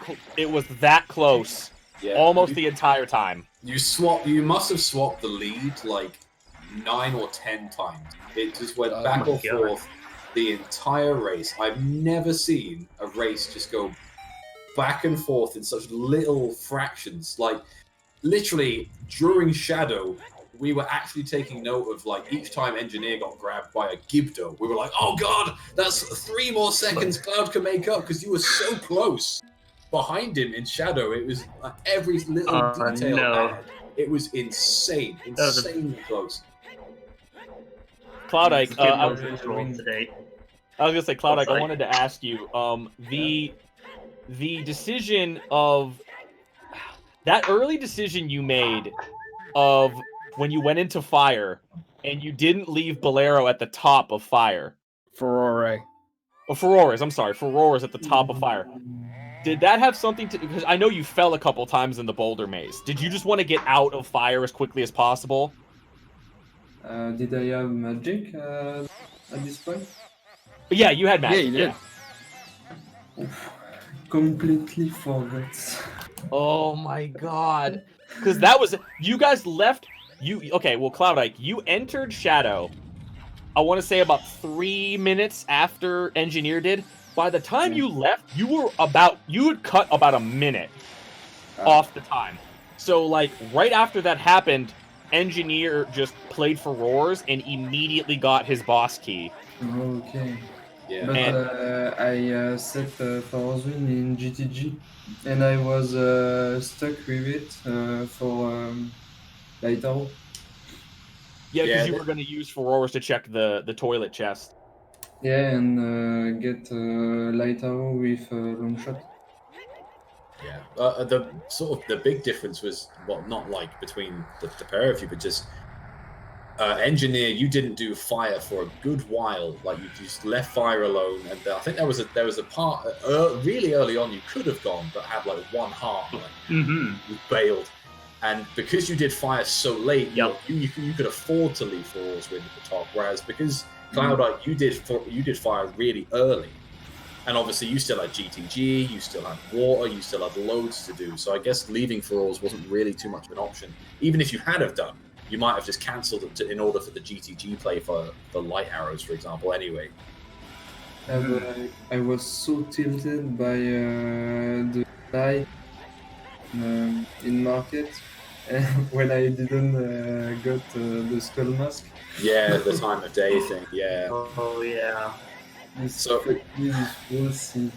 close, almost the entire time. You must have swapped the lead like 9 or 10 times. It just went back or forth the entire race. I've never seen a race just go back and forth in such little fractions. Like literally during Shadow, we were actually taking note of like each time Engineer got grabbed by a Gibdo, we were like, oh god, that's 3 more seconds Cloud can make up because you were so close behind him in Shadow. It was like every little detail. No. It was insanely close. Cloudike, I was today. gonna say, Cloudike, I wanted to ask you, the decision of that early decision you made of when you went into fire and you didn't leave Bolero at the top of fire. Furore. Oh, Furores, I'm sorry, Furores at the top of fire. Did that have something to, because I know you fell a couple times in the boulder maze. Did you just want to get out of fire as quickly as possible? Did I have magic at this point? But yeah, you had magic. Yeah, you did. Completely forgot. Oh my god. Because that was, you guys left, okay, well, Cloudike, you entered Shadow, I want to say about 3 minutes after Engineer did. By the time you left, you had cut about a minute off the time. So, like, right after that happened, Engineer just played for Roars and immediately got his boss key. Okay. Yeah. But I set Farzun in GTG, and I was stuck with it for later. Yeah, because Yeah, you were going to use Roars to check the toilet chest. Yeah, and get lighter with long shot. Yeah, the sort of the big difference was, well, not like between the pair of you, but just Engineer, you didn't do fire for a good while. Like you just left fire alone, and I think there was a part really early on you could have gone, but had like 1 heart, like you bailed. And because you did fire so late, you could afford to leave Furores with at the top. Whereas because Cloudike, you did fire really early, and obviously you still had GTG, you still had water, you still had loads to do. So I guess leaving Furores wasn't really too much of an option. Even if you had have done, you might have just cancelled it in order for the GTG play for the light arrows, for example. Anyway, I was so tilted by the light in market when I didn't got the skull mask. yeah, the time of day thing. Yeah. Oh yeah. It's So- we'll see.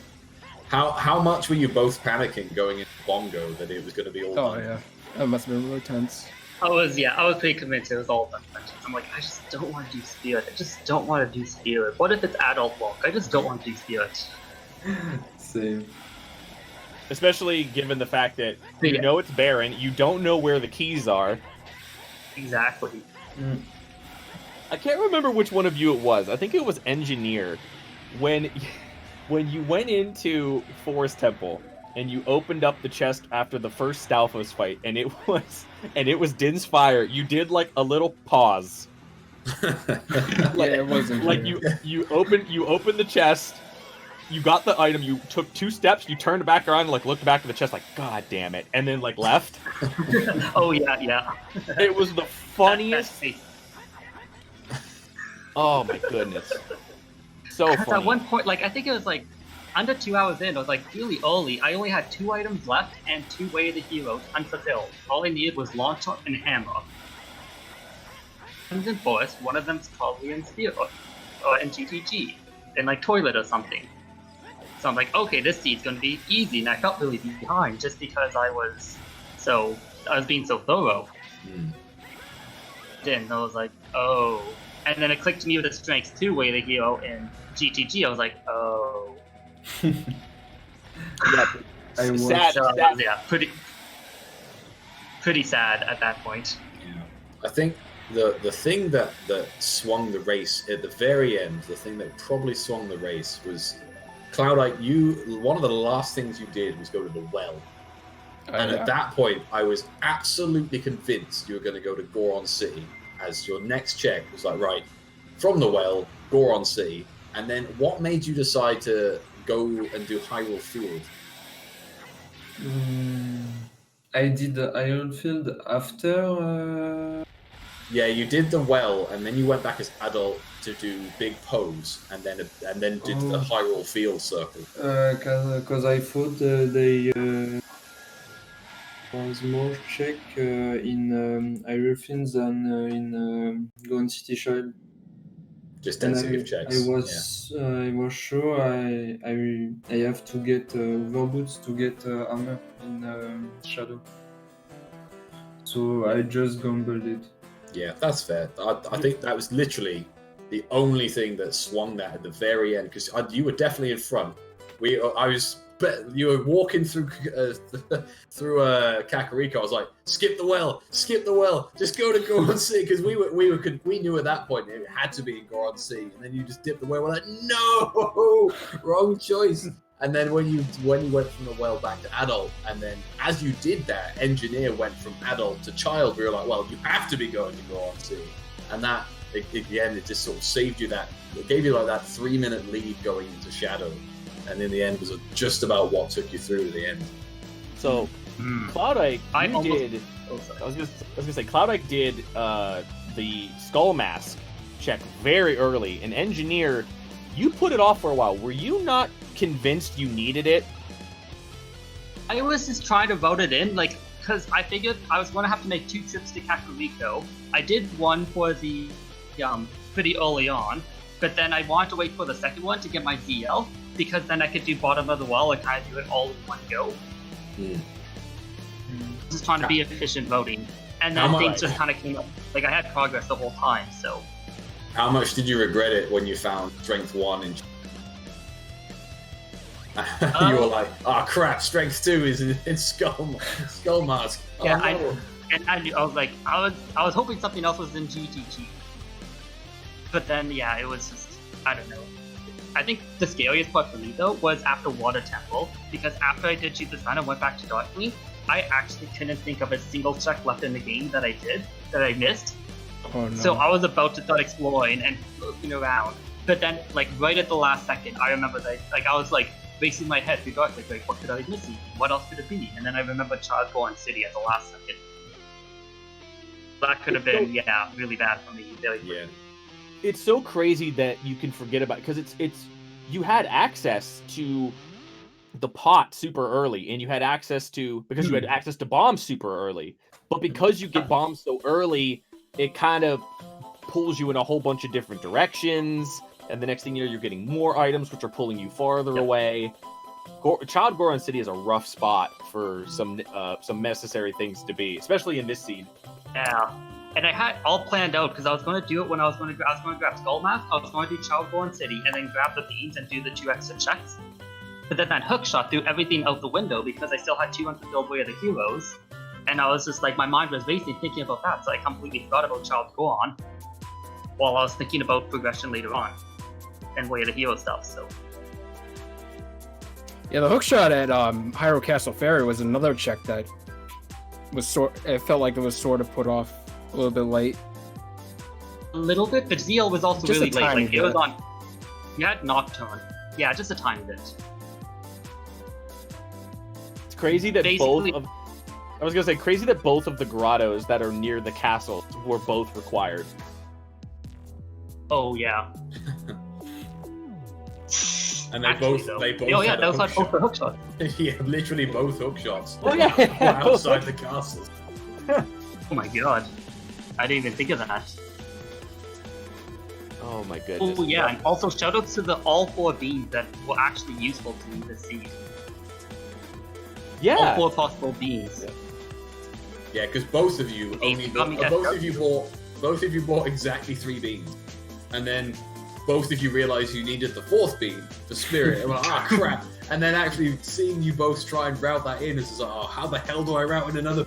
How much were you both panicking going into Bongo that it was going to be all Oh done? yeah, that must have been really tense. I was pretty convinced it was all done. I'm like, I just don't want to do Spirit. I just don't want to do Spirit. What if it's adult walk? I just don't want to do Spirit. Same. Especially given the fact that you Yeah. know it's Baron, you don't know where the keys are. Exactly. I can't remember which one of you it was. I think it was Engineer. When you went into Forest Temple and you opened up the chest after the first Stalfos fight, and it was Din's Fire, you did like a little pause. Yeah, it wasn't Like clear. you opened the chest, you got the item, you took 2 steps, you turned back around and like looked back at the chest like, God damn it, and then like left. Oh yeah. It was the funniest. Oh my goodness. So Because funny. at one point, like I think it was like under 2 hours in, I was like really early. I only had 2 items left and 2 Way of the Heroes unfulfilled. All I needed was Launch Shot and Hammer. One's in Forest, one of them's probably in Spirit or in GTG, in like Toilet or something. So I'm like, okay, this seed's gonna be easy, and I felt really behind just because I was being so thorough. Then I was like, oh. And then it clicked to me with the Strength 2 Way of the Hero in GTG. I was like, oh. Yeah, I watched- sad. So, sad. yeah, pretty sad at that point. I think the thing that swung the race at the very end, the thing that probably swung the race was Cloudike. One of the last things you did was go to the well, and at that point, I was absolutely convinced you were going to go to Goron City as your next check. It was like, right, from the well, Goron City, and then what made you decide to go and do Hyrule Field? I did the Iron Field after. Yeah, you did the well, and then you went back as adult to do Big Pose, and then did the Oh. Hyrule Field circle. Cause I thought they was more check in Iron Field than in Golden City Shell. Just And density of checks. I was sure I have to get overboots to get armor in Shadow. So I just gambled it. Yeah, that's fair. I think that was literally the only thing that swung that at the very end, because you were definitely in front. You were walking through Kakariko. I was like, skip the well, just go to Goron City, because we knew at that point it had to be in Goron City, and then you just dipped the well. We're like, no, wrong choice. And then when you went from the well back to adult, and then as you did that, Engineer went from adult to child. We were like, well, you have to be going to Goron City, and that again, it just sort of saved you that. It gave you like that 3-minute lead going into Shadow. And in the end, was just about what took you through to the end. So, Cloudike, I you almost- did. Oh, sorry. I was gonna say, Cloudike did the Skull Mask check very early. And Engineer, you put it off for a while. Were you not convinced you needed it? I was just trying to vote it in, like, because I figured I was going to have to make 2 trips to Kakariko. I did one for the pretty early on, but then I wanted to wait for the second one to get my DL, because then I could do bottom of the well and kind of do it all in one go. Just trying to be efficient voting. And then How things much? just kind of came up. Like, I had progress the whole time, so. How much did you regret it when you found Strength 1 and you were like, oh crap, Strength 2 is in Skull Mask. Oh, Yeah, no. I was like, I was hoping something else was in GTG. But then, yeah, it was just, I don't know. I think the scariest part for me, though, was after Water Temple, because after I did Choose the Sun and went back to Darkly, I actually couldn't think of a single check left in the game that I missed. Oh no. So I was about to start exploring and looking around. But then, like, right at the last second, I remember that, like, I was, like, racing my head through Darkly, like, what could I be missing? What else could it be? And then I remember Child Goron City at the last second. That could have been, yeah, really bad for me. Very quickly. Yeah. It's so crazy that you can forget about, because it's you had access to the pot super early, and you had access to, because you had access to bombs super early, but because you get bombs so early, it kind of pulls you in a whole bunch of different directions, and the next thing you know, you're getting more items which are pulling you farther away. Child Goron City is a rough spot for some necessary things to be, especially in this seed. Yeah. And I had all planned out because I was going to do it when I was going to grab Skull Mask. I was going to do Child Goron City and then grab the beans and do the 2 extra checks. But then that hook shot threw everything out the window because I still had 2 unfulfilled Way of the Heroes. And I was just like, my mind was racing thinking about that, so I completely forgot about Child Goron while I was thinking about progression later on and Way of the Hero stuff. So Yeah, the hook shot at Hyrule Castle Ferry was another check that was it felt like it was sort of put off a little bit late. a little bit, but Zeal was also Just a really late. tiny Like it was bit. on. You had Nocturne. Yeah, just a tiny bit. It's crazy that Basically- both of I was gonna say crazy that both of the grottos that are near the castle were both required. Oh yeah. And they Actually, both though. they both Oh yeah, had a that was like both the hook shots. Yeah, literally both hook shots. Oh yeah, Were outside the castle. Oh my god. I didn't even think of that. Oh my goodness. Oh yeah, and also shoutouts to the all 4 beans that were actually useful to me this seed. Yeah. All 4 possible beans. Yeah, because both of you only got me both that of you bought exactly 3 beans, and then both of you realized you needed the 4th bean for spirit. And we're like, ah, crap! And then actually seeing you both try and route that in is just like, oh, how the hell do I route in another?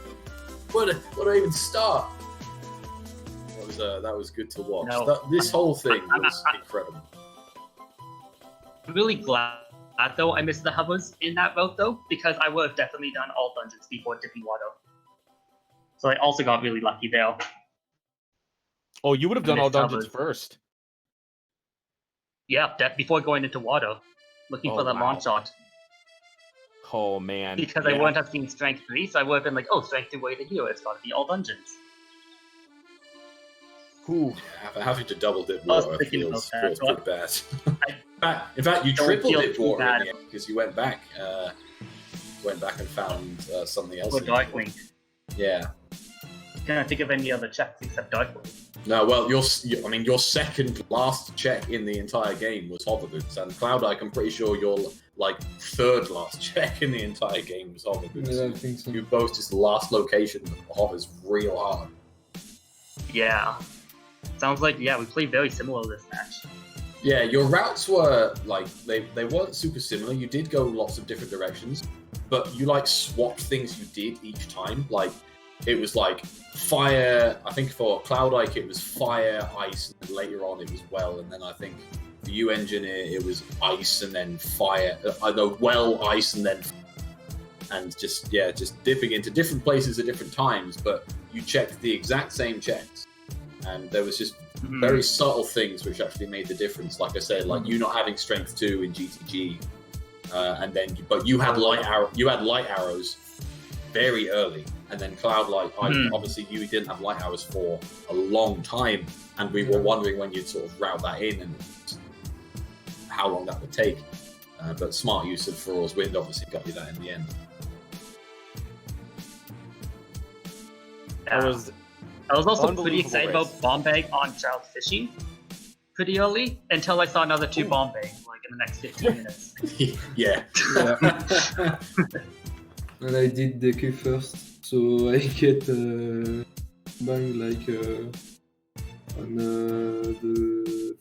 Where do I even start? That was good to watch. No. This whole thing was incredible. I'm really glad though I missed the hovers in that route though, because I would have definitely done all dungeons before dipping water. So I also got really lucky there. Oh, you would have done all Missed dungeons Hubbard. first. Yeah, before going into water, looking Oh, for that wow. launch shot. Oh man. Because I Yeah. wouldn't have seen Strength 3, so I would have been like, oh, Strength 2 Way to Hero, it's gotta be all dungeons. Ooh. Having to double dip I was water thinking feels about that, pretty bad. In fact, you Don't triple feel dipped too water in bad. the end because you went back and found something else. Or in the Darkwing. Yeah. Can't think of any other checks except Darkwing. No, well, your second last check in the entire game was hover boots, and Cloudike, I'm pretty sure your like third last check in the entire game was hover boots. Yeah, I think so. You both just the last location hovers real hard. Yeah. Sounds like, yeah, we played very similar this match. Yeah, your routes were like they weren't super similar. You did go lots of different directions, but you like swapped things you did each time. Like it was like fire. I think for Cloudike it was fire, ice, and later on it was well, and then I think for you Engineer it was ice and then fire. Well, ice and then and just dipping into different places at different times. But you checked the exact same checks, and there was just very subtle things which actually made the difference. Like I said, like you not having strength 2 in GTG, but you had light arrows very early, and then Cloudlight. Obviously, you didn't have light arrows for a long time, and we were wondering when you'd sort of route that in and how long that would take. But smart use of Furor's Wind obviously got you that in the end. That was I was also pretty Unbelievable excited race. about Bomb Bag on Child Fishing pretty early until I saw another 2 Bomb Bag like in the next 15 minutes. Yeah. Yeah. And I did Deku first, so I get bang like on the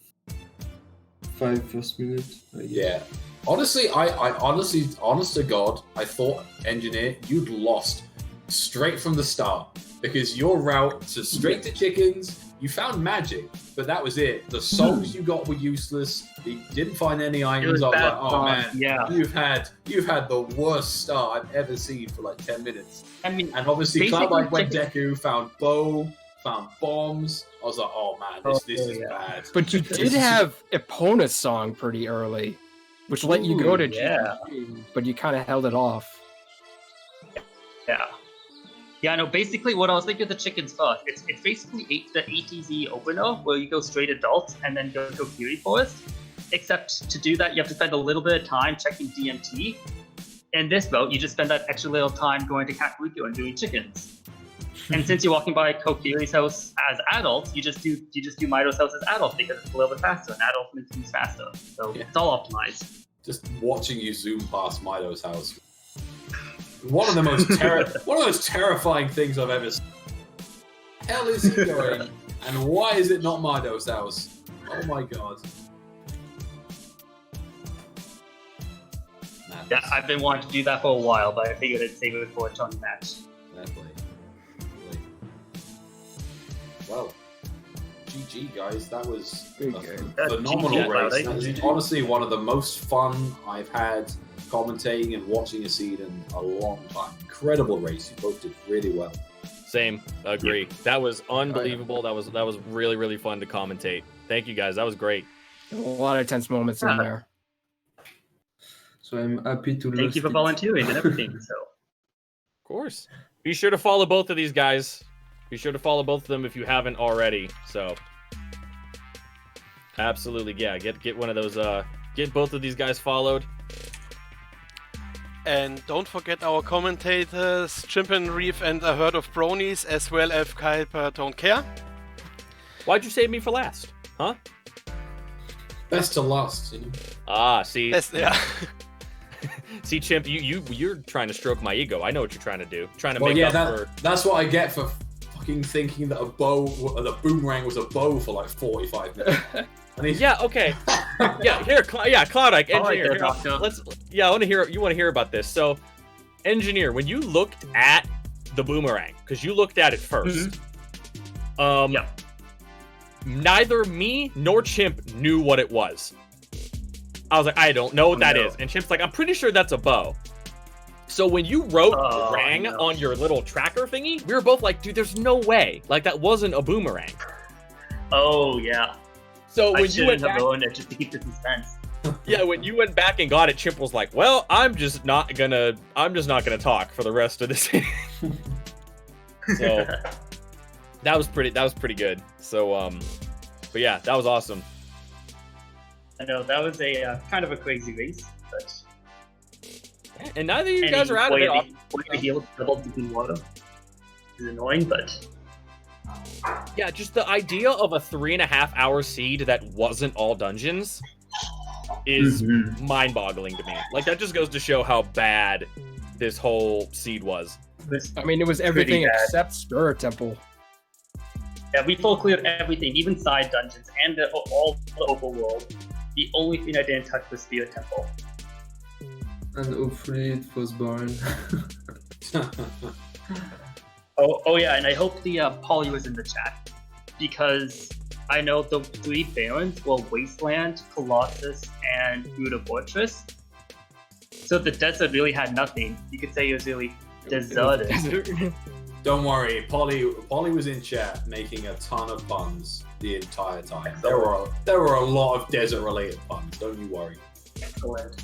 5 first minute. I guess. Yeah. Honestly, honest to God, I thought, Engineer, you'd lost straight from the start. Because your route to straight to chickens, you found magic, but that was it. The souls you got were useless. You didn't find any It items. was I was bad like, oh fun, man, yeah. you've had the worst start I've ever seen for like 10 minutes. I mean, And obviously, basically, Cloudike went chicken- Deku, found bow, found bombs. I was like, oh man, this is bad. But you did have Epona's song pretty early, which let you go to yeah. GTG, but you kind of held it off. Yeah. Yeah, no, basically what I was thinking of the chickens first, it's basically the ATZ opener where you go straight adult and then go to Fury Forest. Except to do that, you have to spend a little bit of time checking DMT. In this route, you just spend that extra little time going to Kakariko and doing chickens. And since you're walking by Kokiri's house as adults, you just do Mido's house as adults because it's a little bit faster, and adults make things faster. So it's all optimized. Just watching you zoom past Mido's house. One of the most terrifying things I've ever seen. Where the hell is he going? And why is it not Mido's house? Oh my god. Yeah, I've been wanting to do that for a while, but I figured I'd save it for a tournament match. Definitely. Well, GG guys, that was a phenomenal GG, race. Cloudike. That was honestly one of the most fun I've had commentating and watching a seed in a long time. Incredible race. You both did really well. Same, agree. That was unbelievable. That was really, really fun to commentate. Thank you guys. That was great. A lot of tense moments in there. So I'm happy to. Thank you for volunteering and everything. So, Of course. Be sure to follow both of these guys. Be sure to follow both of them if you haven't already. So, absolutely, yeah. Get one of those. Get both of these guys followed. And don't forget our commentators, Chimpan Reef and a herd of bronies, as well as Kuiper Don't Care. Why'd you save me for last? Huh? Best to last, you know. Ah, see. Yeah. See, Chimp, you're trying to stroke my ego. I know what you're trying to do. Trying to Well, make yeah, up for. that's what I get for fucking thinking that the boomerang was a bow for like 45 minutes. And he's... Yeah. Okay. Yeah. Here. Cloudike, engineer. there, Here, I want to hear. You want to hear about this? So, engineer, when you looked at the boomerang, because you looked at it first. yeah. Neither me nor Chimp knew what it was. I was like, I don't know what that is. And Chimp's like, I'm pretty sure that's a bow. So when you wrote rang on your little tracker thingy, we were both like, dude, there's no way. Like, that wasn't a boomerang. Oh, yeah. So when I you went shouldn't have back, known it just to keep the suspense. yeah, when you went back and got it, Chimp was like, well, I'm just not gonna talk for the rest of this. So that was pretty good. So but yeah, that was awesome. I know, that was a kind of a crazy race, but... And neither of you guys are out of it. Way to heal double deep water is annoying, but... Yeah, just the idea of a 3.5 hour seed that wasn't all dungeons is mind-boggling to me. Like, that just goes to show how bad this whole seed was. I mean, it was everything except Spirit Temple. Yeah, we full cleared everything, even side dungeons and all the open world. The only thing I didn't touch was Spirit Temple. And hopefully it was boring. Oh yeah, and I hope the Polly was in the chat, because I know the 3 Barons were Wasteland, Colossus, and Buddha Fortress. So the desert really had nothing. You could say it was really deserted. Don't worry, Polly was in chat making a ton of puns the entire time. There were a lot of desert-related puns. Don't you worry. Excellent.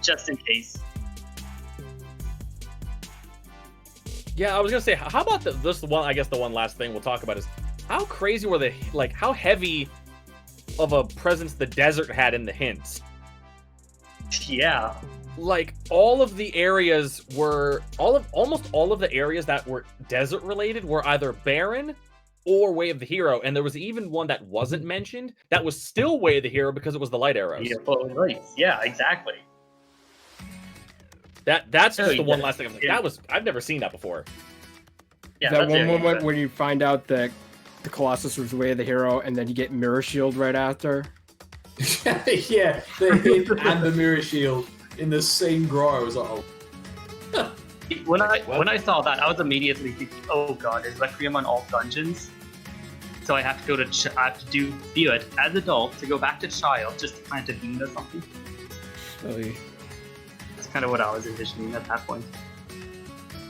Just in case. Yeah, I was gonna say, how about this one? I guess the one last thing we'll talk about is how crazy were they? Like, how heavy of a presence the desert had in the hints. Yeah. Like, all of the areas were almost all of the areas that were desert related were either barren or Way of the Hero, and there was even one that wasn't mentioned that was still Way of the Hero because it was the light arrows. Yeah, exactly. That's just the one last thing. I'm like, I've never seen that before. Yeah, that one moment when you find out that the Colossus was Way of the Hero, and then you get Mirror Shield right after. Yeah, the hint and the Mirror Shield in the same drawer. I was like, oh. When I saw that, I was immediately thinking, oh god, is Requiem on all dungeons? So I have to go to I have to do it as adult to go back to child just to plant a bean or something. Really? That's kind of what I was envisioning at that point.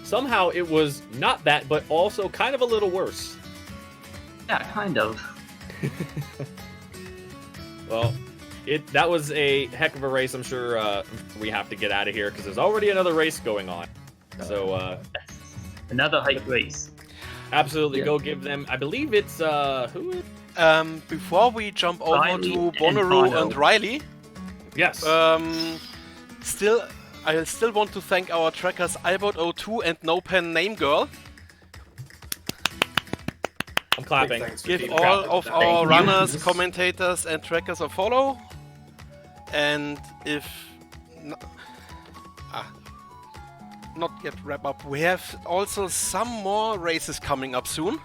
Somehow it was not that, but also kind of a little worse. Yeah, kind of. Well, that was a heck of a race. I'm sure we have to get out of here because there's already another race going on. So another hype race. Absolutely, go give them. I believe it's who? Before we jump over Riley to Bonnaroo and and Riley, Yes. I still want to thank our trackers Albert02 and No Pen Name Girl. I'm clapping. Thanks for Give keeping all track of that. our Thank you. runners, commentators, and trackers a follow. And if not yet wrap up, we have also some more races coming up soon.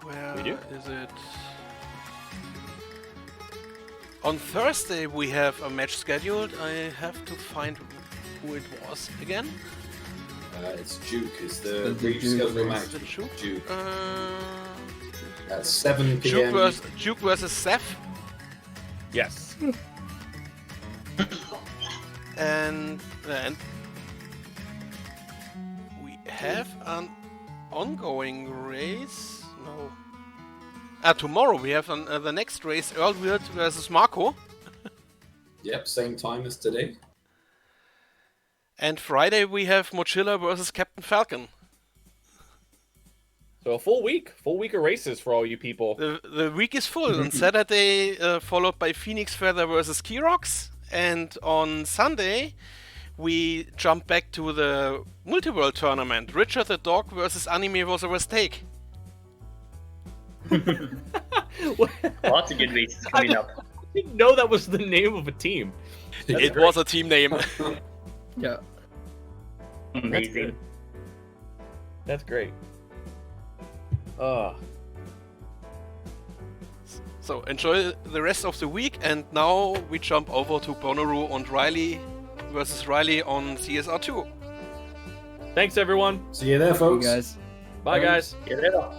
Where We do? is it? On Thursday we have a match scheduled. I have to find who it was again. It's Duke. It's the The brief Duke schedule race. match. Is it Duke? Duke. Uh, At 7 p.m. Duke versus Seth. Yes. And we have an ongoing race. No. Tomorrow we have the next race, Earlweird versus Marco. Yep, same time as today. And Friday we have Mochila versus Captain Falcon. So a full week of races for all you people. The week is full. On Saturday, followed by Phoenix Feather versus Keyrox. And on Sunday, we jump back to the multi-world tournament. Richard the Dog versus Anime vs. Steak. Lots of good races coming up. I didn't know that was the name of a team. It was a team name. Yeah. Amazing. That's great. So enjoy the rest of the week, and now we jump over to Bonaru and Riley versus Riley on CSR2. Thanks everyone. See you there, You folks. guys. Bye guys. Get it up.